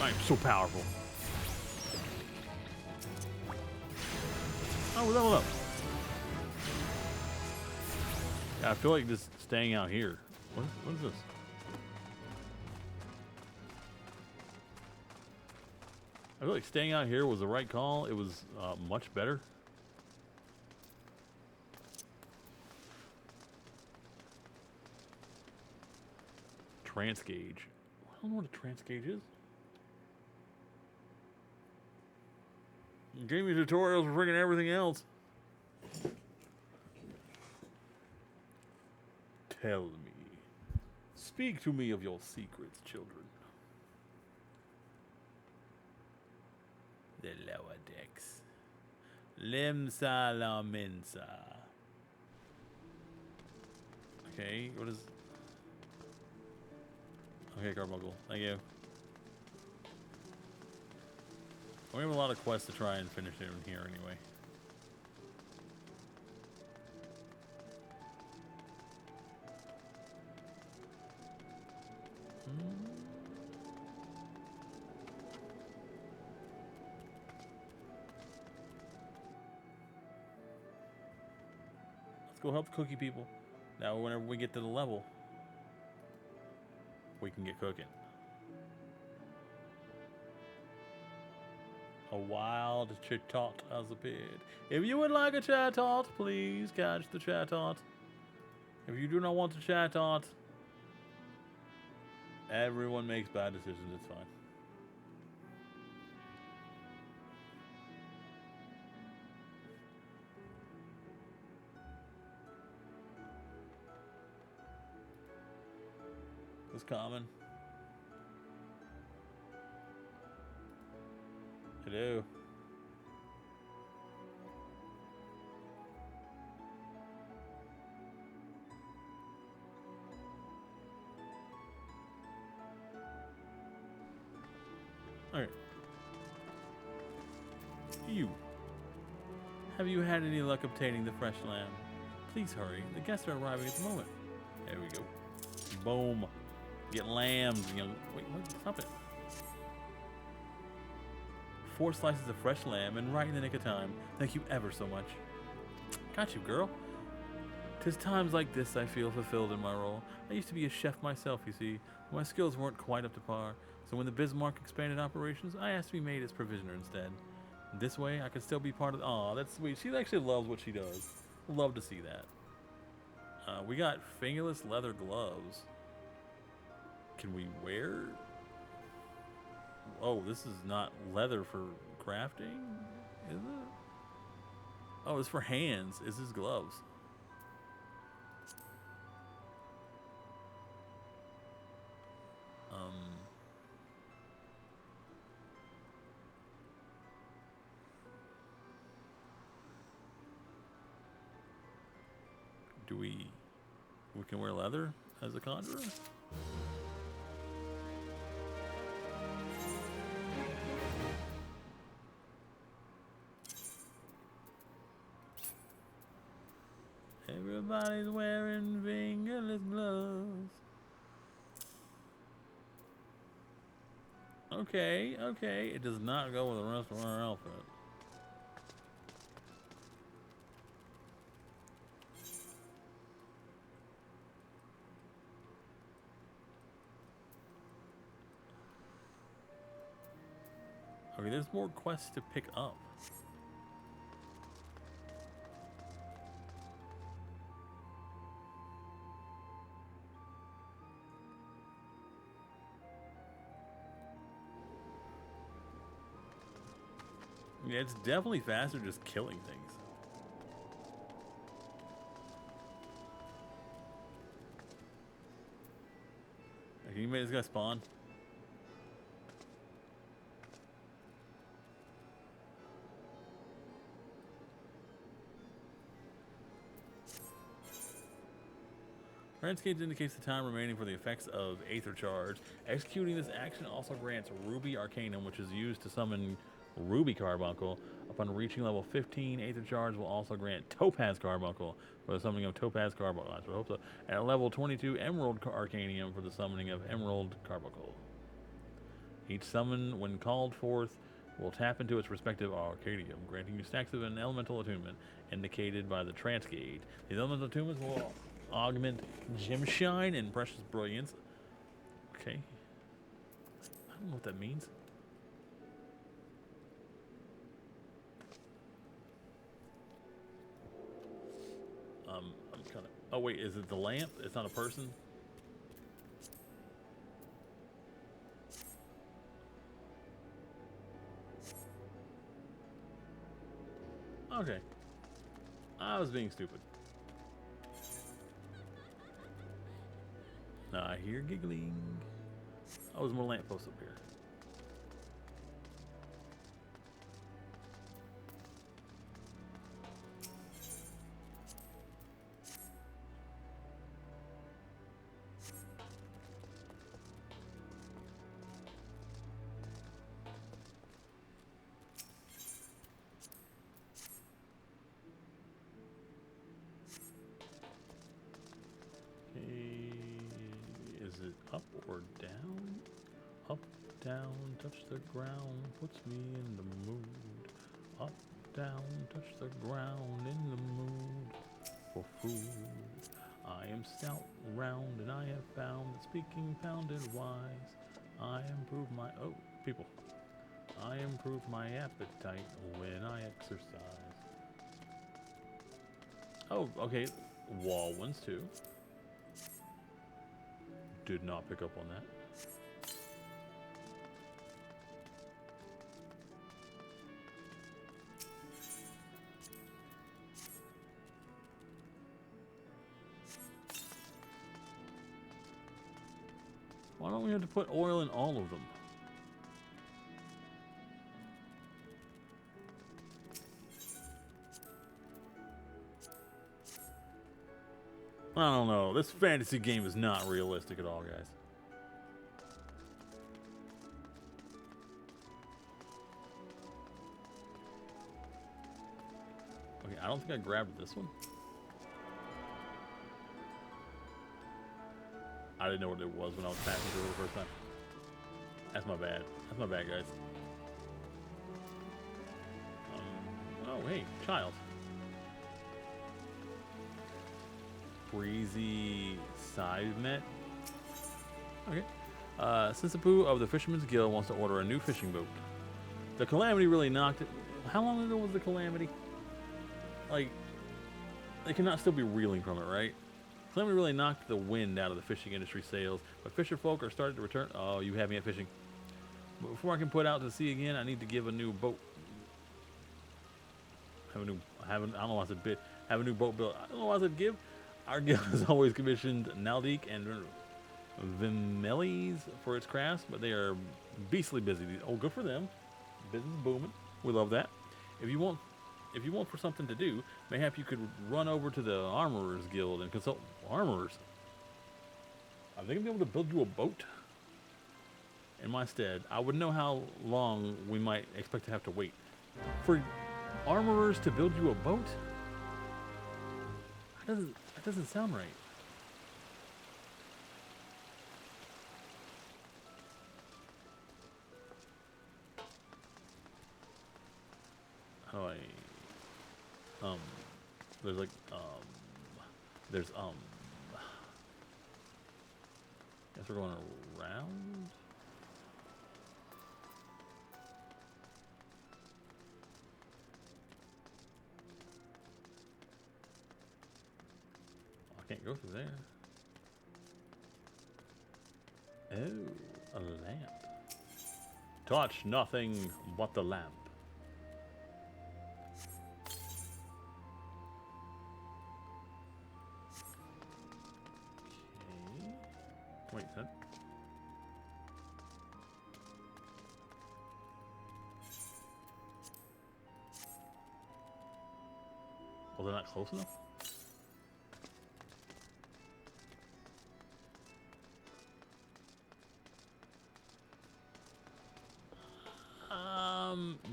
I'm so powerful. Oh, we're leveled up. Yeah, I feel like just staying out here. What is this? I feel like staying out here was the right call. It was much better. Trance gauge. I don't know what a trance gauge is. You gave me tutorials for freaking everything else. Tell me. Speak to me of your secrets, children. The lower decks. Limsa la minsa. Okay, what is... Okay, Carbuncle, thank you. We have a lot of quests to try and finish it in here anyway. Let's go help the cookie people. Now, whenever we get to the level, we can get cooking. A wild chatot has appeared. If you would like a chatot, please catch the chatot. If you do not want the chatot, everyone makes bad decisions, it's fine. It's common. Hello. Alright. You. Have you had any luck obtaining the fresh lamb? Please hurry. The guests are arriving at the moment. There we go. Boom. Get lambs, young. Wait, what? Stop it. 4 slices of fresh lamb, and right in the nick of time. Thank you ever so much. Got you, girl. 'Tis times like this I feel fulfilled in my role. I used to be a chef myself, you see, but my skills weren't quite up to par. So when the Bismarck expanded operations, I asked to be made its provisioner instead. This way, I could still be part of the... Aw, that's sweet. She actually loves what she does. Love to see that. We got fingerless leather gloves. Can we wear... Oh, this is not leather for crafting, is it? Oh, it's for hands. Is this gloves? Do we can wear leather as a conjurer? Everybody's wearing fingerless gloves. Okay, okay. It does not go with the rest of our outfit. Okay, there's more quests to pick up. Yeah, it's definitely faster just killing things. Can you make this guy spawn? Current gauge indicates the time remaining for the effects of Aether Charge. Executing this action also grants Ruby Arcanum, which is used to summon Ruby Carbuncle. Upon reaching level 15, Aether Charge will also grant Topaz Carbuncle for the summoning of Topaz Carbuncle. I hope so. And at level 22, Emerald Arcanium for the summoning of Emerald Carbuncle. Each summon, when called forth, will tap into its respective Arcanium, granting you stacks of an elemental attunement indicated by the trance gauge. These elemental attunements will augment Gem Shine and Precious Brilliance. Okay. I don't know what that means. I'm kind of... Oh, wait, is it the lamp? It's not a person? Okay. I was being stupid. I hear giggling. Oh, there's more lampposts up here. Up or down? Up, down, touch the ground, puts me in the mood. Up, down, touch the ground, in the mood for food. I am stout, round, and I have found that speaking founded wise. I improve my... Oh, people. I improve my appetite when I exercise. Oh, okay. Wall ones too. Did not pick up on that. Why don't we have to put oil in all of them? I don't know. This fantasy game is not realistic at all, guys. Okay, I don't think I grabbed this one. I didn't know what it was when I was passing through the first time. That's my bad. That's my bad, guys. Oh, hey, child. Breezy side net. Okay. Sinsapoo of the Fisherman's Guild wants to order a new fishing boat. The calamity really knocked it. How long ago was the calamity? Like, they cannot still be reeling from it, right? Calamity really knocked the wind out of the fishing industry sails, but fisher folk are starting to return. Oh, you have me at fishing. But before I can put out to sea again, I need to give a new boat. I don't know why I said bid. Have a new boat built. I don't know why I said give. Our guild has always commissioned Naldik and Vimelis for its crafts, but they are beastly busy. Oh, good for them. Business booming. We love that. If you want for something to do, mayhap you could run over to the Armorers Guild and consult armorers. Are they gonna be able to build you a boat? In my stead, I would know how long we might expect to have to wait. For armorers to build you a boat? That doesn't sound right. How do I there's like there's guess we're going around. I can't go through there. Oh, a lamp. Touch nothing but the lamp. Okay. Wait, that. Well, they're not close enough?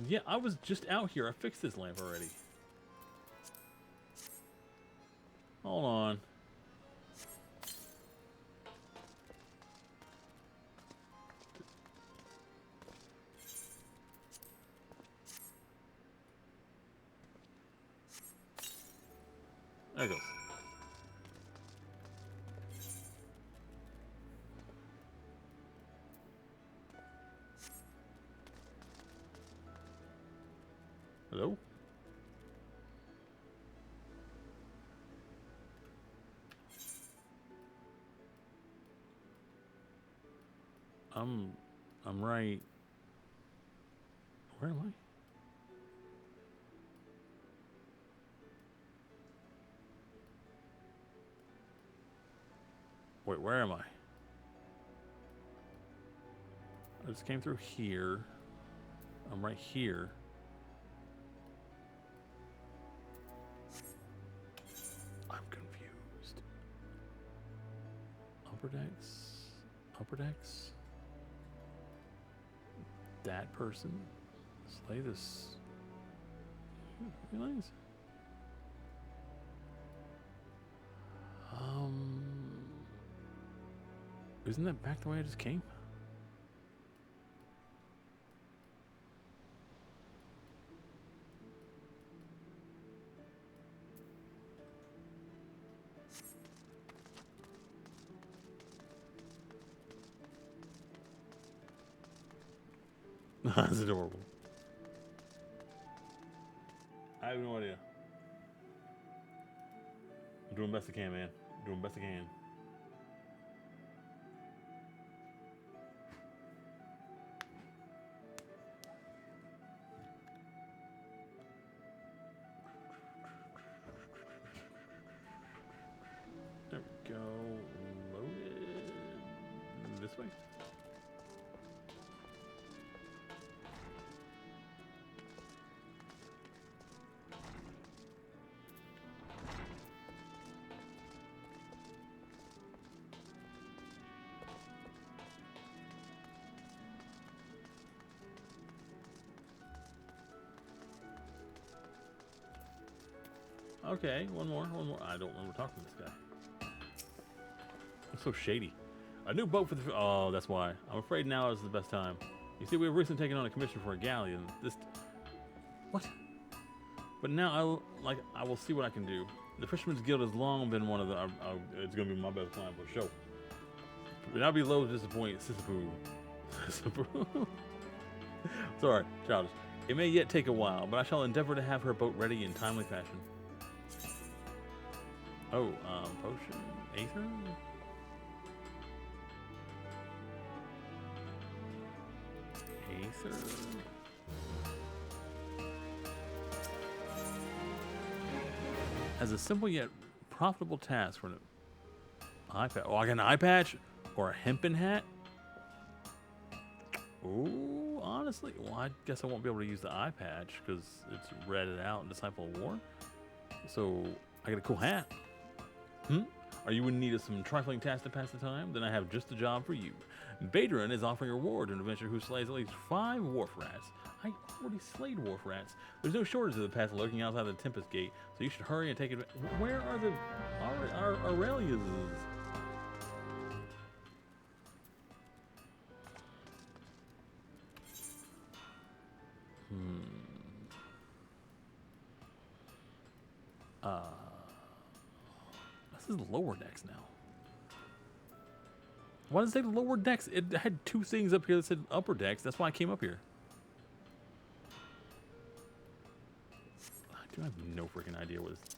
Yeah, I was just out here. I fixed this lamp already. Hold on. There it goes. Hello? I'm right. Where am I? Wait, where am I? I just came through here. I'm right here. I'm confused. Upper decks? Upper decks? That person? Slay this. Realize? Isn't that back the way I just came? That's adorable. I have no idea. I'm doing best I can, man. I'm doing best I can. There we go. Loaded. This way. Okay, one more. I don't remember talking to this guy. Looks so shady. A new boat for the... Oh, that's why. I'm afraid now is the best time. You see, we have recently taken on a commission for a galleon. This... What? But now I will see what I can do. The Fisherman's Guild has long been one of the... it's going to be my best time for sure. But I'll be loath to disappoint Sisyphus. Sorry, childish. It may yet take a while, but I shall endeavor to have her boat ready in timely fashion. Oh, potion? Aether? Aether? As a simple yet profitable task for an eye patch. Oh, I got an eye patch? Or a hempen hat? Ooh, honestly, well, I guess I won't be able to use the eye patch because it's redded out in Disciple of War. So, I get a cool hat. Are you in need of some trifling tasks to pass the time? Then I have just the job for you. Baterin is offering a reward to an adventurer who slays at least 5 wharf rats. I already slayed wharf rats. There's no shortage of the path lurking outside the Tempest Gate, so you should hurry and take advantage. Where are the Aurelias? This is lower decks now. Why does it say lower decks? It had 2 things up here that said upper decks. That's why I came up here. I have no freaking idea what this.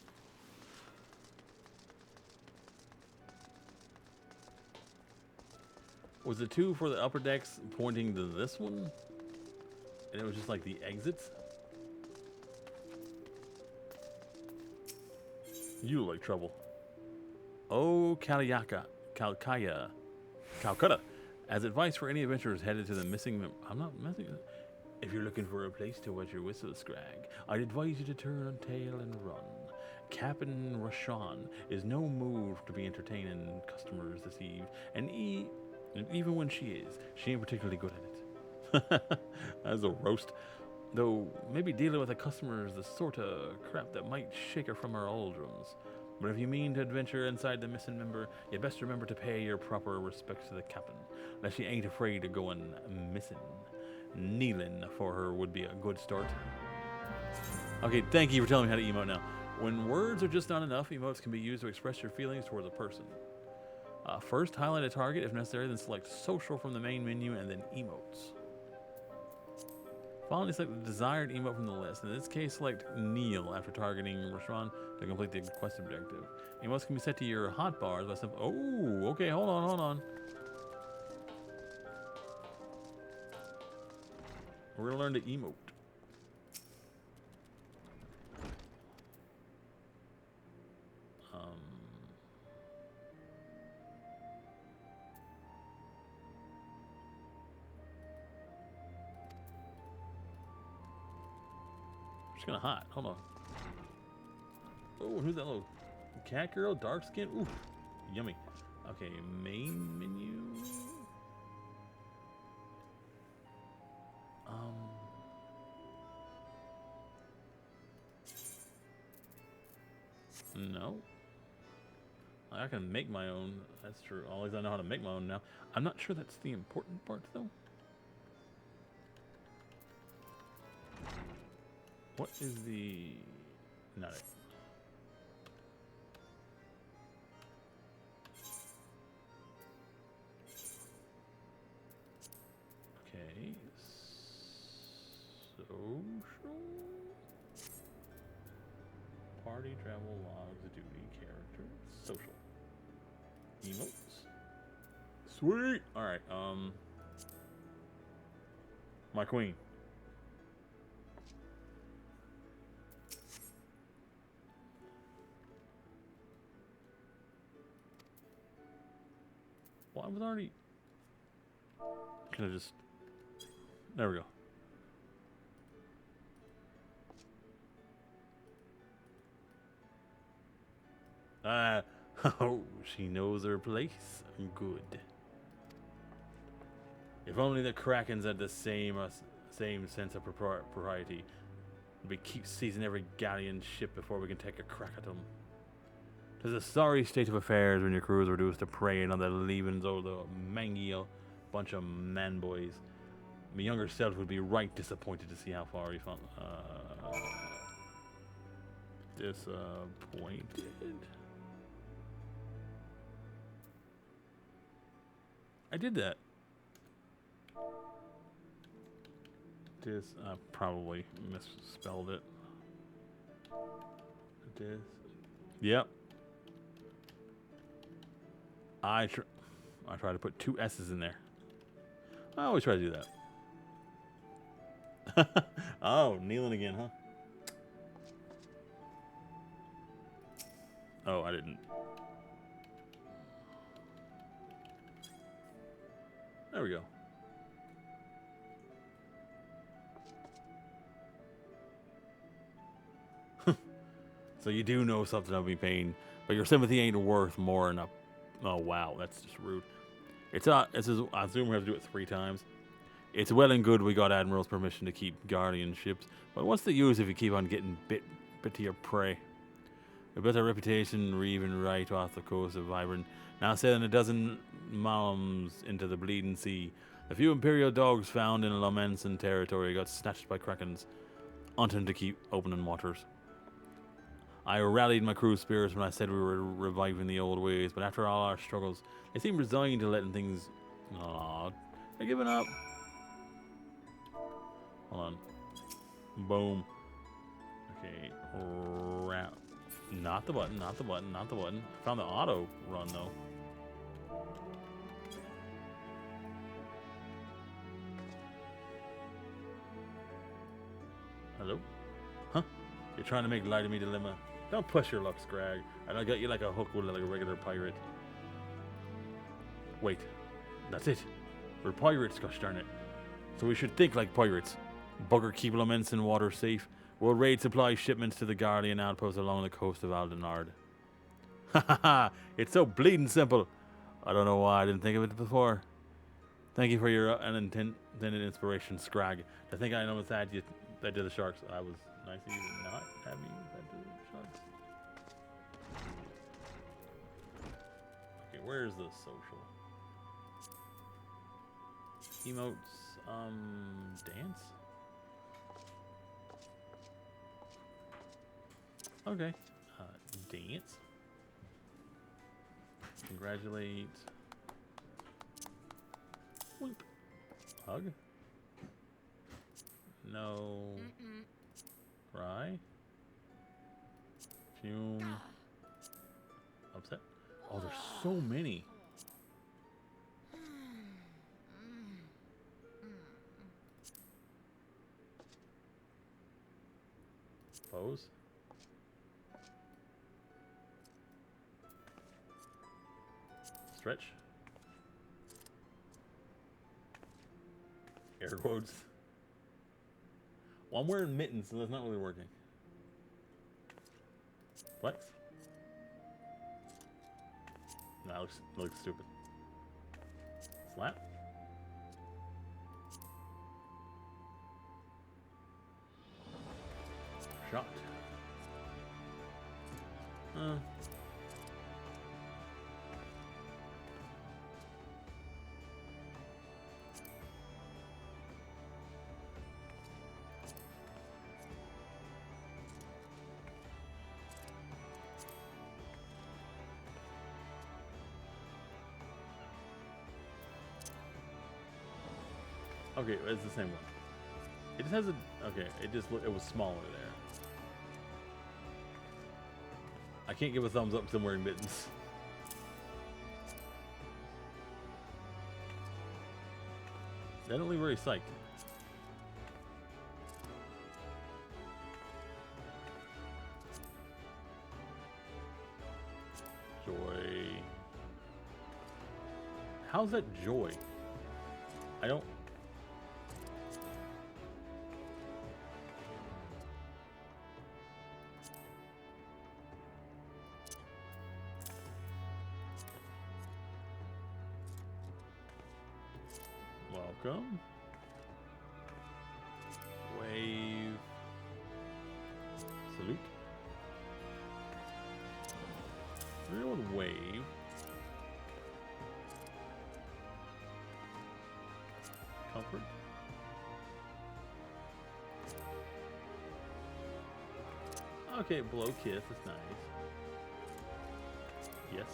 Was the 2 for the upper decks pointing to this one? And it was just like the exits? You look like trouble. Oh, Calcutta. As advice for any adventurers headed to the missing... I'm not missing... If you're looking for a place to wet your whistle, Scrag, I'd advise you to turn on tail and run. Captain Rashawn is no mood to be entertaining customers this eve, and even when she is, she ain't particularly good at it. That's a roast. Though, maybe dealing with a customer is the sort of crap that might shake her from her doldrums. But if you mean to adventure inside the missing member, you best remember to pay your proper respects to the captain, unless she ain't afraid of going missing. Kneeling for her would be a good start. Okay, thank you for telling me how to emote now. When words are just not enough, emotes can be used to express your feelings towards a person. First, highlight a target if necessary, then select social from the main menu, and then emotes. Finally, select the desired emote from the list. In this case, select kneel after targeting Rashawn to complete the quest objective. Emotes can be set to your hotbars by simple. Oh, okay, hold on. We're gonna learn to emote. It's kind of hot. Hold on. Oh, who's that little cat girl? Dark skin? Ooh, yummy. Okay, main menu. No. I can make my own. That's true. At least I know how to make my own now. I'm not sure that's the important part, though. What is the... Not it. Okay. Social. Party, travel, logs, duty, characters, social. Emotes. Sweet! Alright, my queen. Well, I was already... Can I just... There we go. Oh, she knows her place. Good. If only the Krakens had the same sense of propriety. We keep seizing every galleon ship before we can take a crack at them. 'Tis a sorry state of affairs when your crew is reduced to preying on the leavings of the mangy bunch of man boys. My younger self would be right disappointed to see how far he found. Disappointed. I did that. Probably misspelled it. Yep. I try to put 2 S's in there. I always try to do that. Oh, kneeling again, huh? Oh, I didn't. There we go. So you do know something of me pain, but your sympathy ain't worth more than a... Oh, wow, that's just rude. I assume we have to do it 3 times. It's well and good we got Admiral's permission to keep guardian ships, but what's the use if you keep on getting bit to your prey? We built our reputation reaving right off the coast of Vibrant, now sailing a dozen miles into the bleeding sea. The few Imperial dogs found in Lomensan territory got snatched by Krakens, hunting to keep opening waters. I rallied my crew's spirits when I said we were reviving the old ways, but after all our struggles, they seem resigned to letting things... Aw, they're giving up. Hold on. Boom. Okay, not the button, not the button, not the button. I found the auto run, though. Hello? Huh? You're trying to make light of me dilemma. Don't push your luck, Scrag. I got you like a hook with like a regular pirate. Wait. That's it. We're pirates, gosh darn it. So we should think like pirates. Bugger keep Lomensan water safe. We'll raid supply shipments to the Guardian outpost along the coast of Aldenard. Ha ha ha! It's so bleeding simple. I don't know why I didn't think of it before. Thank you for your unintended inspiration, Scrag. To think I know that you fed to the sharks. I was nice of you to not have me fed to the sharks. Okay, where's the social? Emotes, dance? Okay. Dance. Congratulate. Whoop. Hug. No. Cry. Fume. Upset. Oh, there's so many. Pose. Stretch. Air quotes. Well, I'm wearing mittens, so that's not really working. Flex. That looks stupid. Slap. Shot. Okay, it's the same one. It just has a... Okay, it was smaller there. I can't give a thumbs up because I'm wearing mittens. Definitely very psyched. Joy. How's that joy? I don't... Welcome. Wave. Salute. We're going with wave. Comfort. Okay, blow kiss. That's nice. Yes.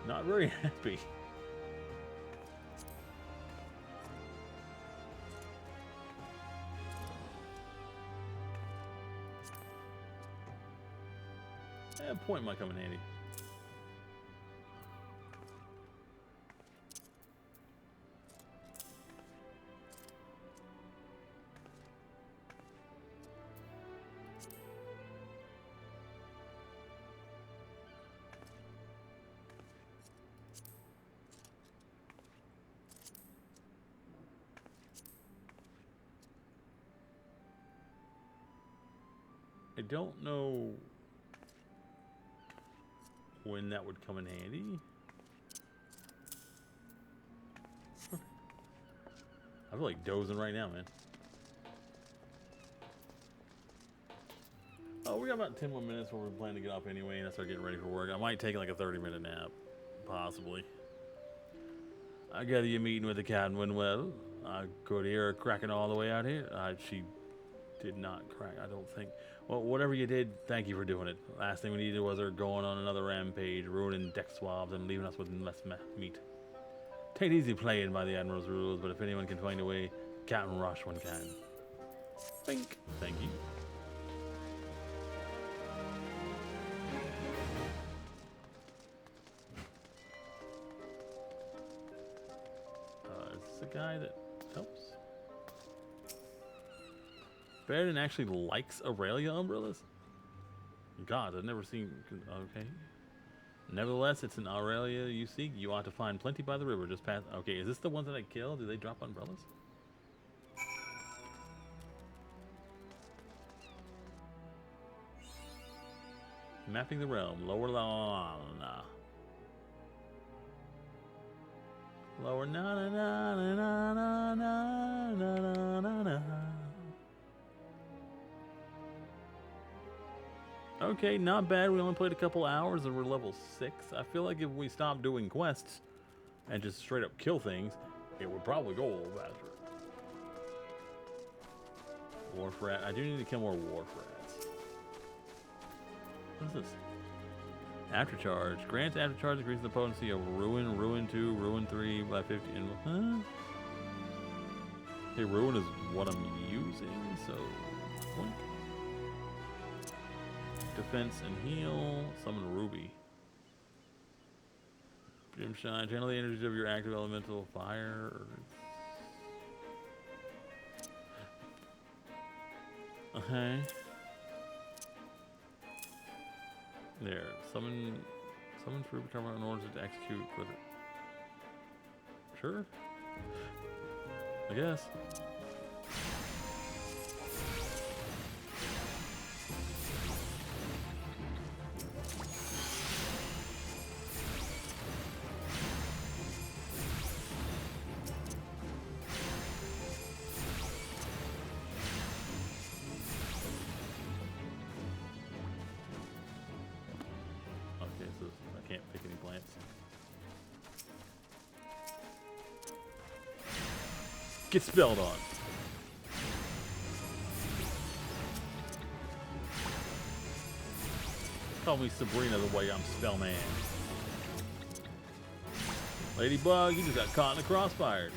Not very happy. Yeah, point might come in handy. I don't know when that would come in handy. I feel like dozing right now, man. Oh, we got about 10 more minutes where we're planning to get up anyway, and I start getting ready for work. I might take like a 30-minute nap, possibly. I gather you're meeting with the captain went well. I could hear her cracking all the way out here. She did not crack, I don't think. Well, whatever you did, thank you for doing it. Last thing we needed was her going on another rampage, ruining deck swabs and leaving us with less meat. Tain't easy playing by the Admiral's rules, but if anyone can find a way, Captain Roshwan can. Thank you. Is this a guy that helps? Baron actually likes Aurelia umbrellas? God, I've never seen... Okay. Nevertheless, it's an Aurelia you seek. You ought to find plenty by the river just past... Okay, is this the ones that I killed? Do they drop umbrellas? Mapping the realm. Lower la. Lower na na na na na na na na na. Okay, not bad. We only played a couple hours and we're level 6. I feel like if we stopped doing quests and just straight up kill things, it would probably go a little faster. Wharf rat. I do need to kill more wharf rats. What is this? Aftercharge. Grants aftercharge increases the potency of Ruin, Ruin 2, Ruin 3 by 50. And, huh? Hey, Ruin is what I'm using, so... Blink. Defense and heal. Summon Ruby. Gem Shine. Channel the energies of your active elemental fire. Okay. There. Summon Ruby cover in order to execute with it. Sure. I guess. Get spelled on. Call me Sabrina the way I'm Spellman. Ladybug, you just got caught in the crossfire.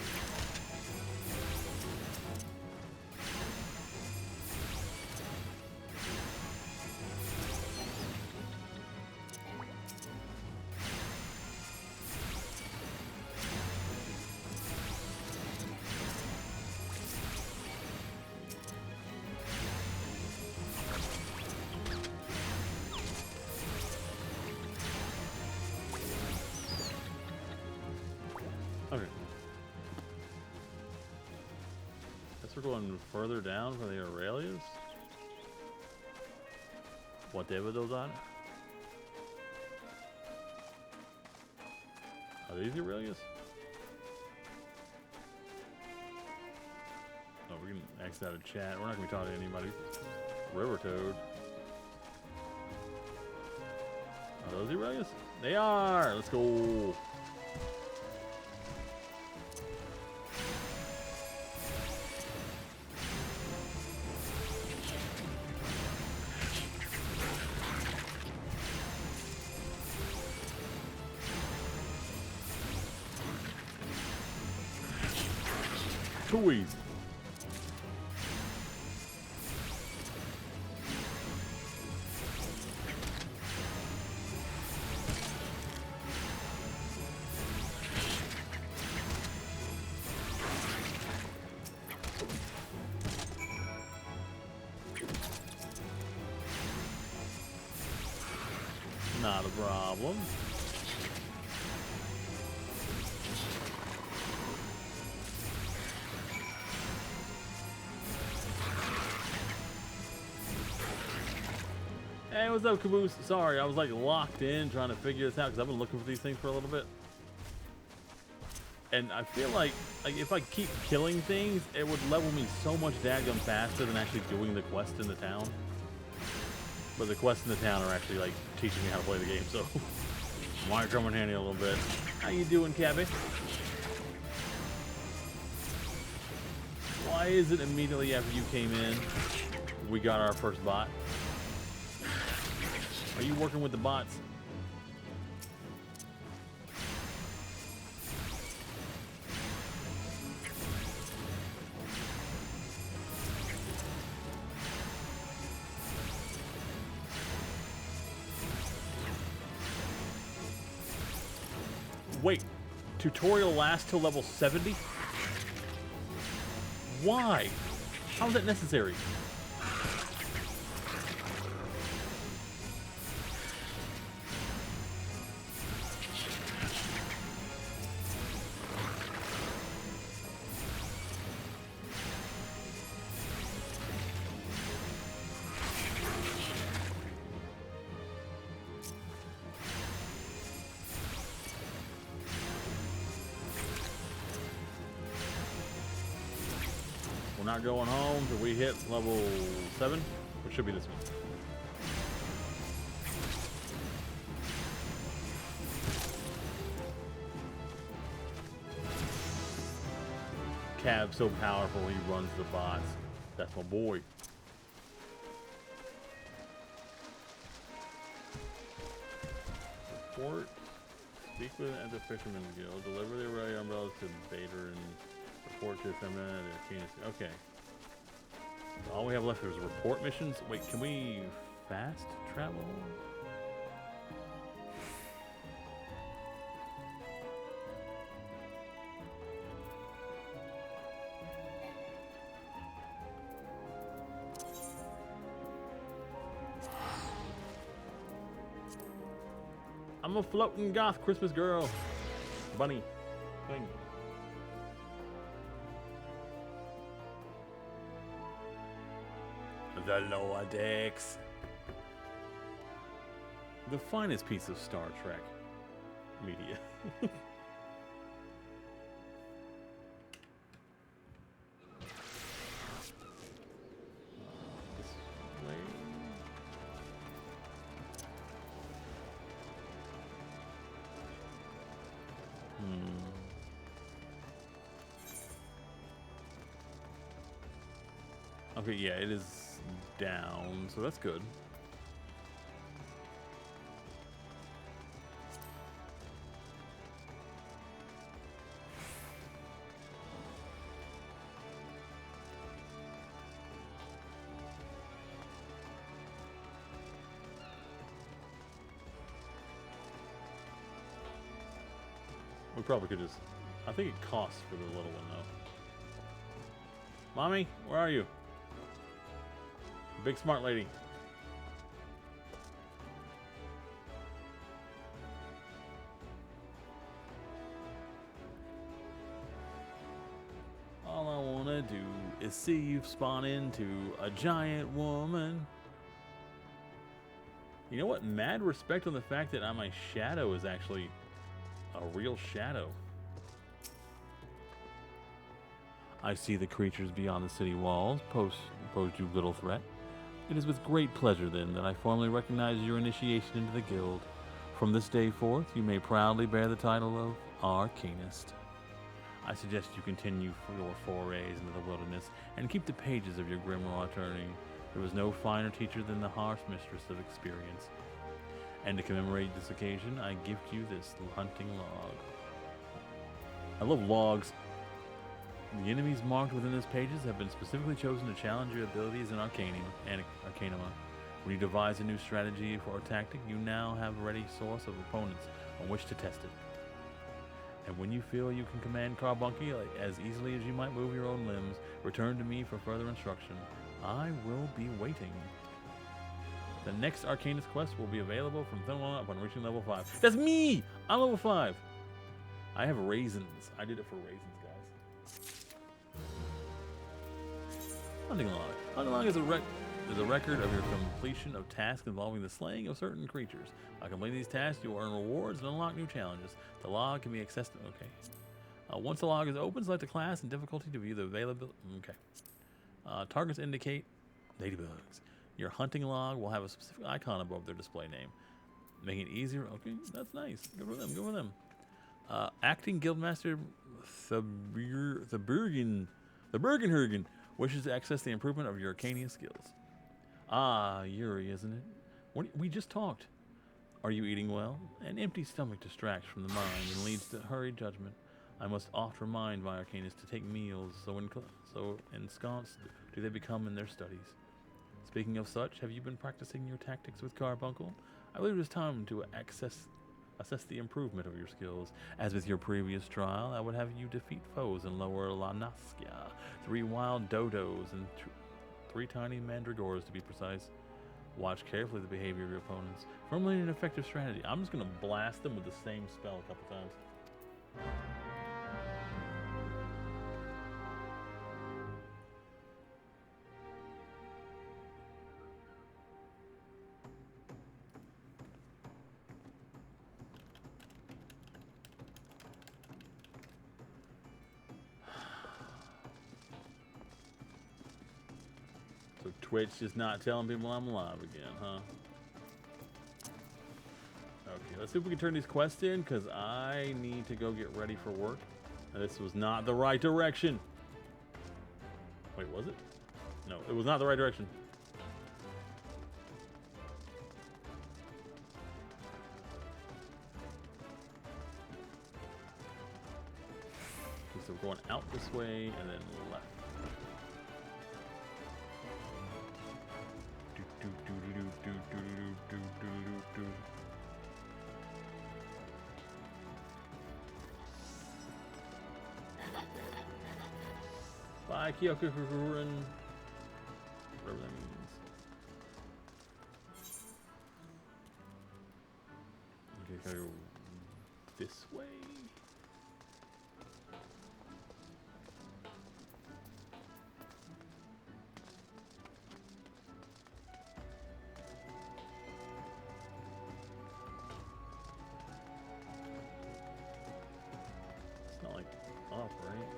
We're going further down for the Aurelias. Whatever those are. Are these Aurelius? Oh, we can exit out of chat. We're not going to be talking to anybody. River Toad. Are those Aurelius? They are! Let's go! Too easy. Not a problem. Hey, what's up, Caboose? Sorry, I was like locked in trying to figure this out because I've been looking for these things for a little bit. And I feel like if I keep killing things, it would level me so much daggum faster than actually doing the quest in the town. But the quests in the town are actually like teaching me how to play the game, so might come in handy a little bit. How you doing, Cabby? Why is it immediately after you came in, we got our first bot? Are you working with the bots? Wait, tutorial lasts till level 70? Why? How is that necessary? Not going home till we hit level 7, which should be this one. Cav's so powerful he runs the bots. That's my boy. Report. Speak with at the Fisherman's Guild. Deliver the array umbrellas to Bader and report to them. Okay. So all we have left is report missions. Wait, can we fast travel? I'm a floating goth Christmas girl. Bunny. Thing. The lower decks. The finest piece of Star Trek media. This way. Okay, yeah, it is down, so that's good. We probably could just... I think it costs for the little one, though. Mommy, where are you? Big smart lady. All I wanna do is see you spawn into a giant woman. You know what? Mad respect on the fact that my shadow is actually a real shadow. I see the creatures beyond the city walls pose you little threat. It is with great pleasure, then, that I formally recognize your initiation into the guild. From this day forth, you may proudly bear the title of Arcanist. I suggest you continue for your forays into the wilderness and keep the pages of your grimoire turning. There was no finer teacher than the harsh mistress of experience. And to commemorate this occasion, I gift you this hunting log. I love logs. The enemies marked within these pages have been specifically chosen to challenge your abilities in Arcanima. When you devise a new strategy for a tactic, you now have a ready source of opponents on which to test it. And when you feel you can command Carbuncle as easily as you might move your own limbs, return to me for further instruction. I will be waiting. The next Arcanist quest will be available from then on upon reaching level 5. That's me! I'm level 5. I have raisins. I did it for raisins, guys. Hunting log. Hunting log is a record of your completion of tasks involving the slaying of certain creatures. By completing these tasks, you will earn rewards and unlock new challenges. The log can be accessed. Okay. Once the log is open, select a class and difficulty to view the availability. Okay. Targets indicate ladybugs. Your hunting log will have a specific icon above their display name, making it easier. Okay, that's nice. Good for them. Good for them. Acting Guildmaster the Bergenhergen wishes to access the improvement of your Arcanian skills. Ah, Yuri, isn't it? We just talked. Are you eating well? An empty stomach distracts from the mind and leads to hurried judgment. I must oft remind my Arcanists to take meals, so ensconced do they become in their studies. Speaking of such, have you been practicing your tactics with Carbuncle? I believe it is time to assess the improvement of your skills. As with your previous trial, I would have you defeat foes in Lower Lanaskia, 3 wild dodos and 3 tiny mandragores to be precise. Watch carefully the behavior of your opponents. Formulate an effective strategy. I'm just going to blast them with the same spell a couple times. So Twitch is not telling people I'm alive again, huh? Okay, let's see if we can turn these quests in, because I need to go get ready for work. And this was not the right direction. Wait, was it? No, it was not the right direction. Okay, so we're going out this way and then left. Bye, Kyokukurin. Whatever that means. Okay, gotta go this way. It's not like up, right?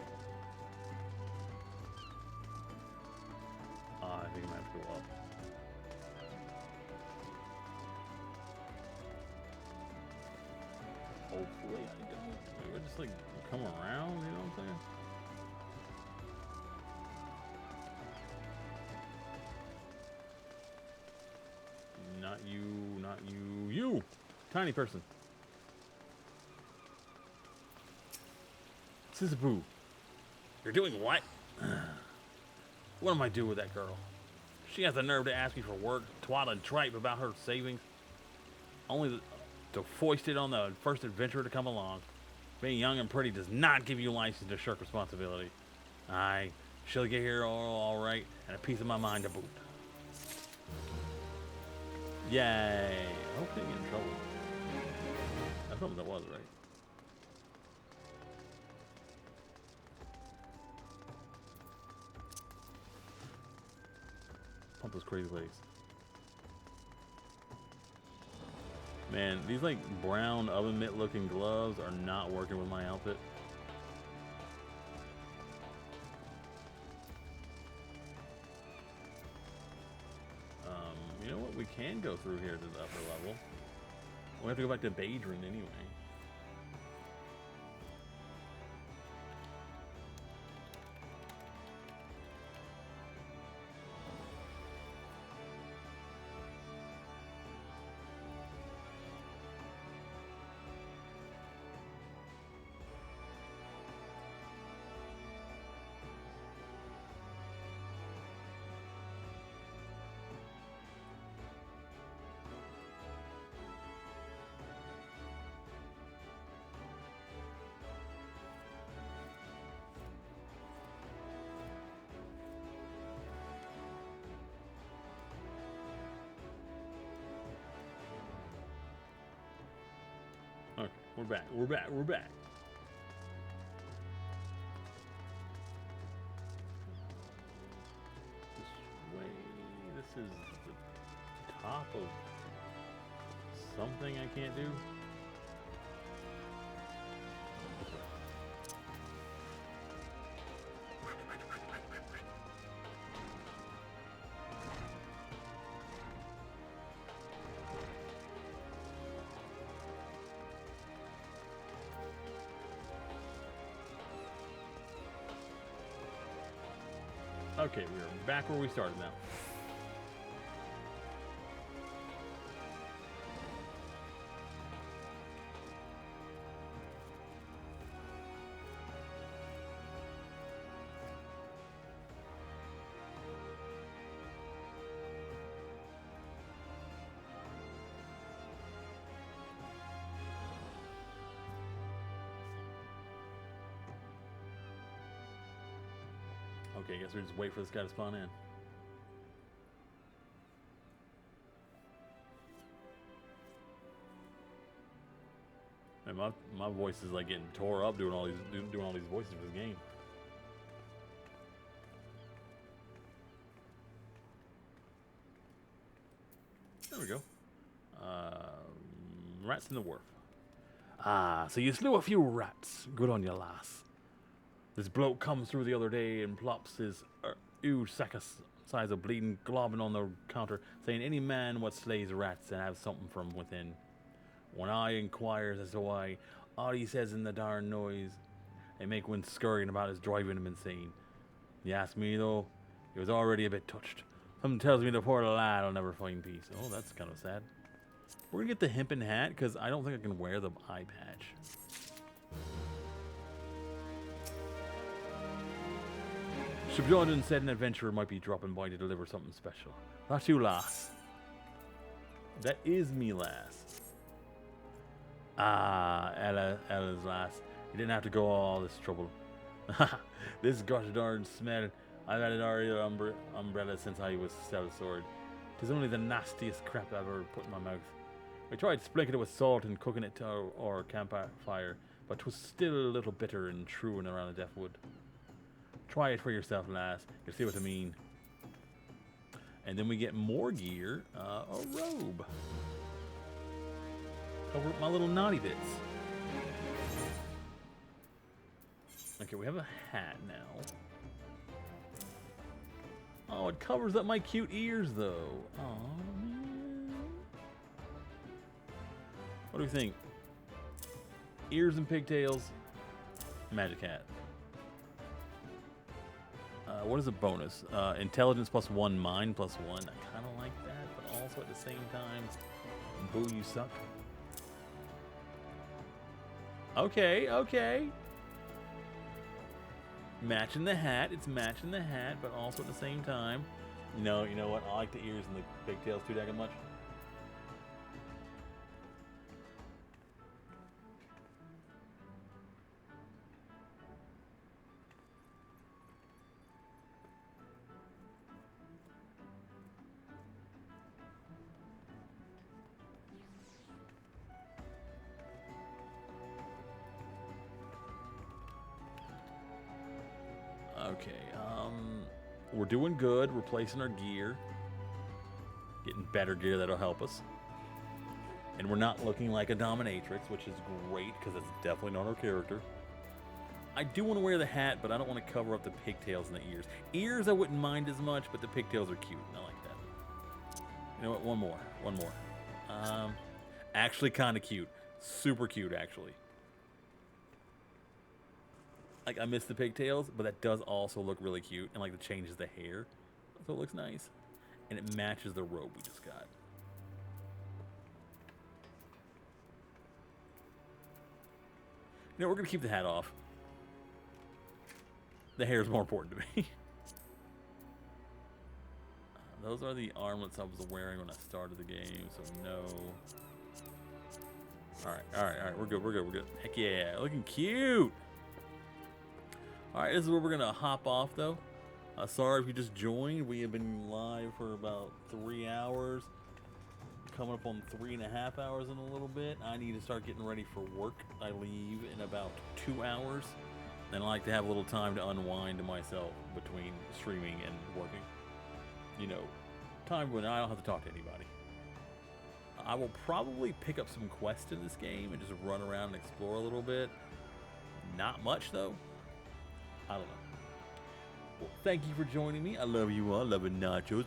I think I might have to go up. Hopefully I don't. Maybe I just like come around, you know what I'm saying? Not you, not you, you! Tiny person. Sizzapoo. You're doing what? What am I doing with that girl? She has the nerve to ask me for work, twaddle and tripe about her savings, only to foist it on the first adventurer to come along. Being young and pretty does not give you license to shirk responsibility. Aye, she'll get here all right, and a piece of my mind to boot. Yay! I hope they get in trouble. That's something that was, right? Pump those crazy legs. Man, these like brown oven mitt looking gloves are not working with my outfit. You know what? We can go through here to the upper level. We have to go back to Badrin anyway. Okay, we're back. We're back. We're back. This way. This is the top of something I can't do. Okay, we are back where we started now. Okay, I guess we just wait for this guy to spawn in. And my voice is like getting tore up doing all these voices for this game. There we go. Rats in the wharf. Ah, so you slew a few rats. Good on you, lass. This bloke comes through the other day and plops his huge sack of size of bleeding globbing on the counter, saying any man what slays rats and have something from within. When I inquires as to why, all he says in the darn noise they make when scurrying about is driving him insane. You ask me though, he was already a bit touched. Something tells me the poor lad will never find peace. Oh, that's kind of sad. We're gonna get the hempen hat because I don't think I can wear the eye patch. Shibjordan said an adventurer might be dropping by to deliver something special. That's you, lass. That is me, lass. Ah, Ella's lass. You didn't have to go all this trouble. This gosh darn smell. I've had an umbrella since I was sell sword. 'Tis only the nastiest crap I've ever put in my mouth. I tried splinking it with salt and cooking it to our campfire, but 'twas still a little bitter and truing around the death wood. Try it for yourself, lass. You'll see what I mean. And then we get more gear. A robe. Cover up my little naughty bits. Okay, we have a hat now. Oh, it covers up my cute ears, though. Oh man. What do we think? Ears and pigtails. Magic hat. What is a bonus? Intelligence +1, mind +1. I kind of like that, but also at the same time, boo, you suck. Okay, okay. Matching the hat. It's matching the hat, but also at the same time. You know what? I like the ears and the pigtails too daggone much. Okay, we're doing good. We're placing our gear. Getting better gear that'll help us. And we're not looking like a dominatrix, which is great, because that's definitely not our character. I do want to wear the hat, but I don't want to cover up the pigtails and the ears. Ears I wouldn't mind as much, but the pigtails are cute. I like that. You know what? One more. Actually kind of cute. Super cute, actually. Like, I miss the pigtails, but that does also look really cute. And, like, it changes the hair. So it looks nice. And it matches the robe we just got. You know, we're going to keep the hat off. The hair is more important to me. Those are the armlets I was wearing when I started the game, so no. Alright, we're good. Heck yeah, looking cute! Alright, this is where we're gonna hop off, though. Sorry if you just joined. We have been live for about 3 hours. Coming up on 3.5 hours in a little bit. I need to start getting ready for work. I leave in about 2 hours. And I like to have a little time to unwind to myself between streaming and working. You know, time when I don't have to talk to anybody. I will probably pick up some quests in this game and just run around and explore a little bit. Not much, though. I don't know. Well, thank you for joining me. I love you all. I love nachos.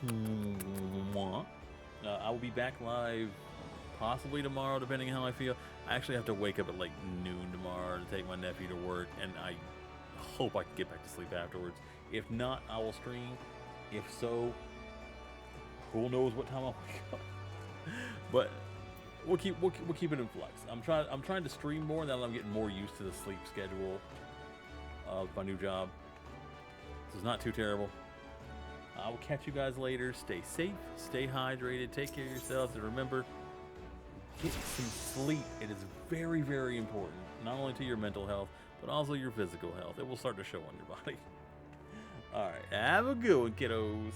I will be back live possibly tomorrow, depending on how I feel. I actually have to wake up at like noon tomorrow to take my nephew to work, and I hope I can get back to sleep afterwards. If not, I will stream. If so, who knows what time I'll wake up. But we'll keep it in flux. I'm trying to stream more now that I'm getting more used to the sleep schedule of my new job. So it's not too terrible. I will catch you guys later. Stay safe, stay hydrated, take care of yourselves, and remember, get some sleep. It is very, very important, not only to your mental health, but also your physical health. It will start to show on your body. All right, have a good one, kiddos.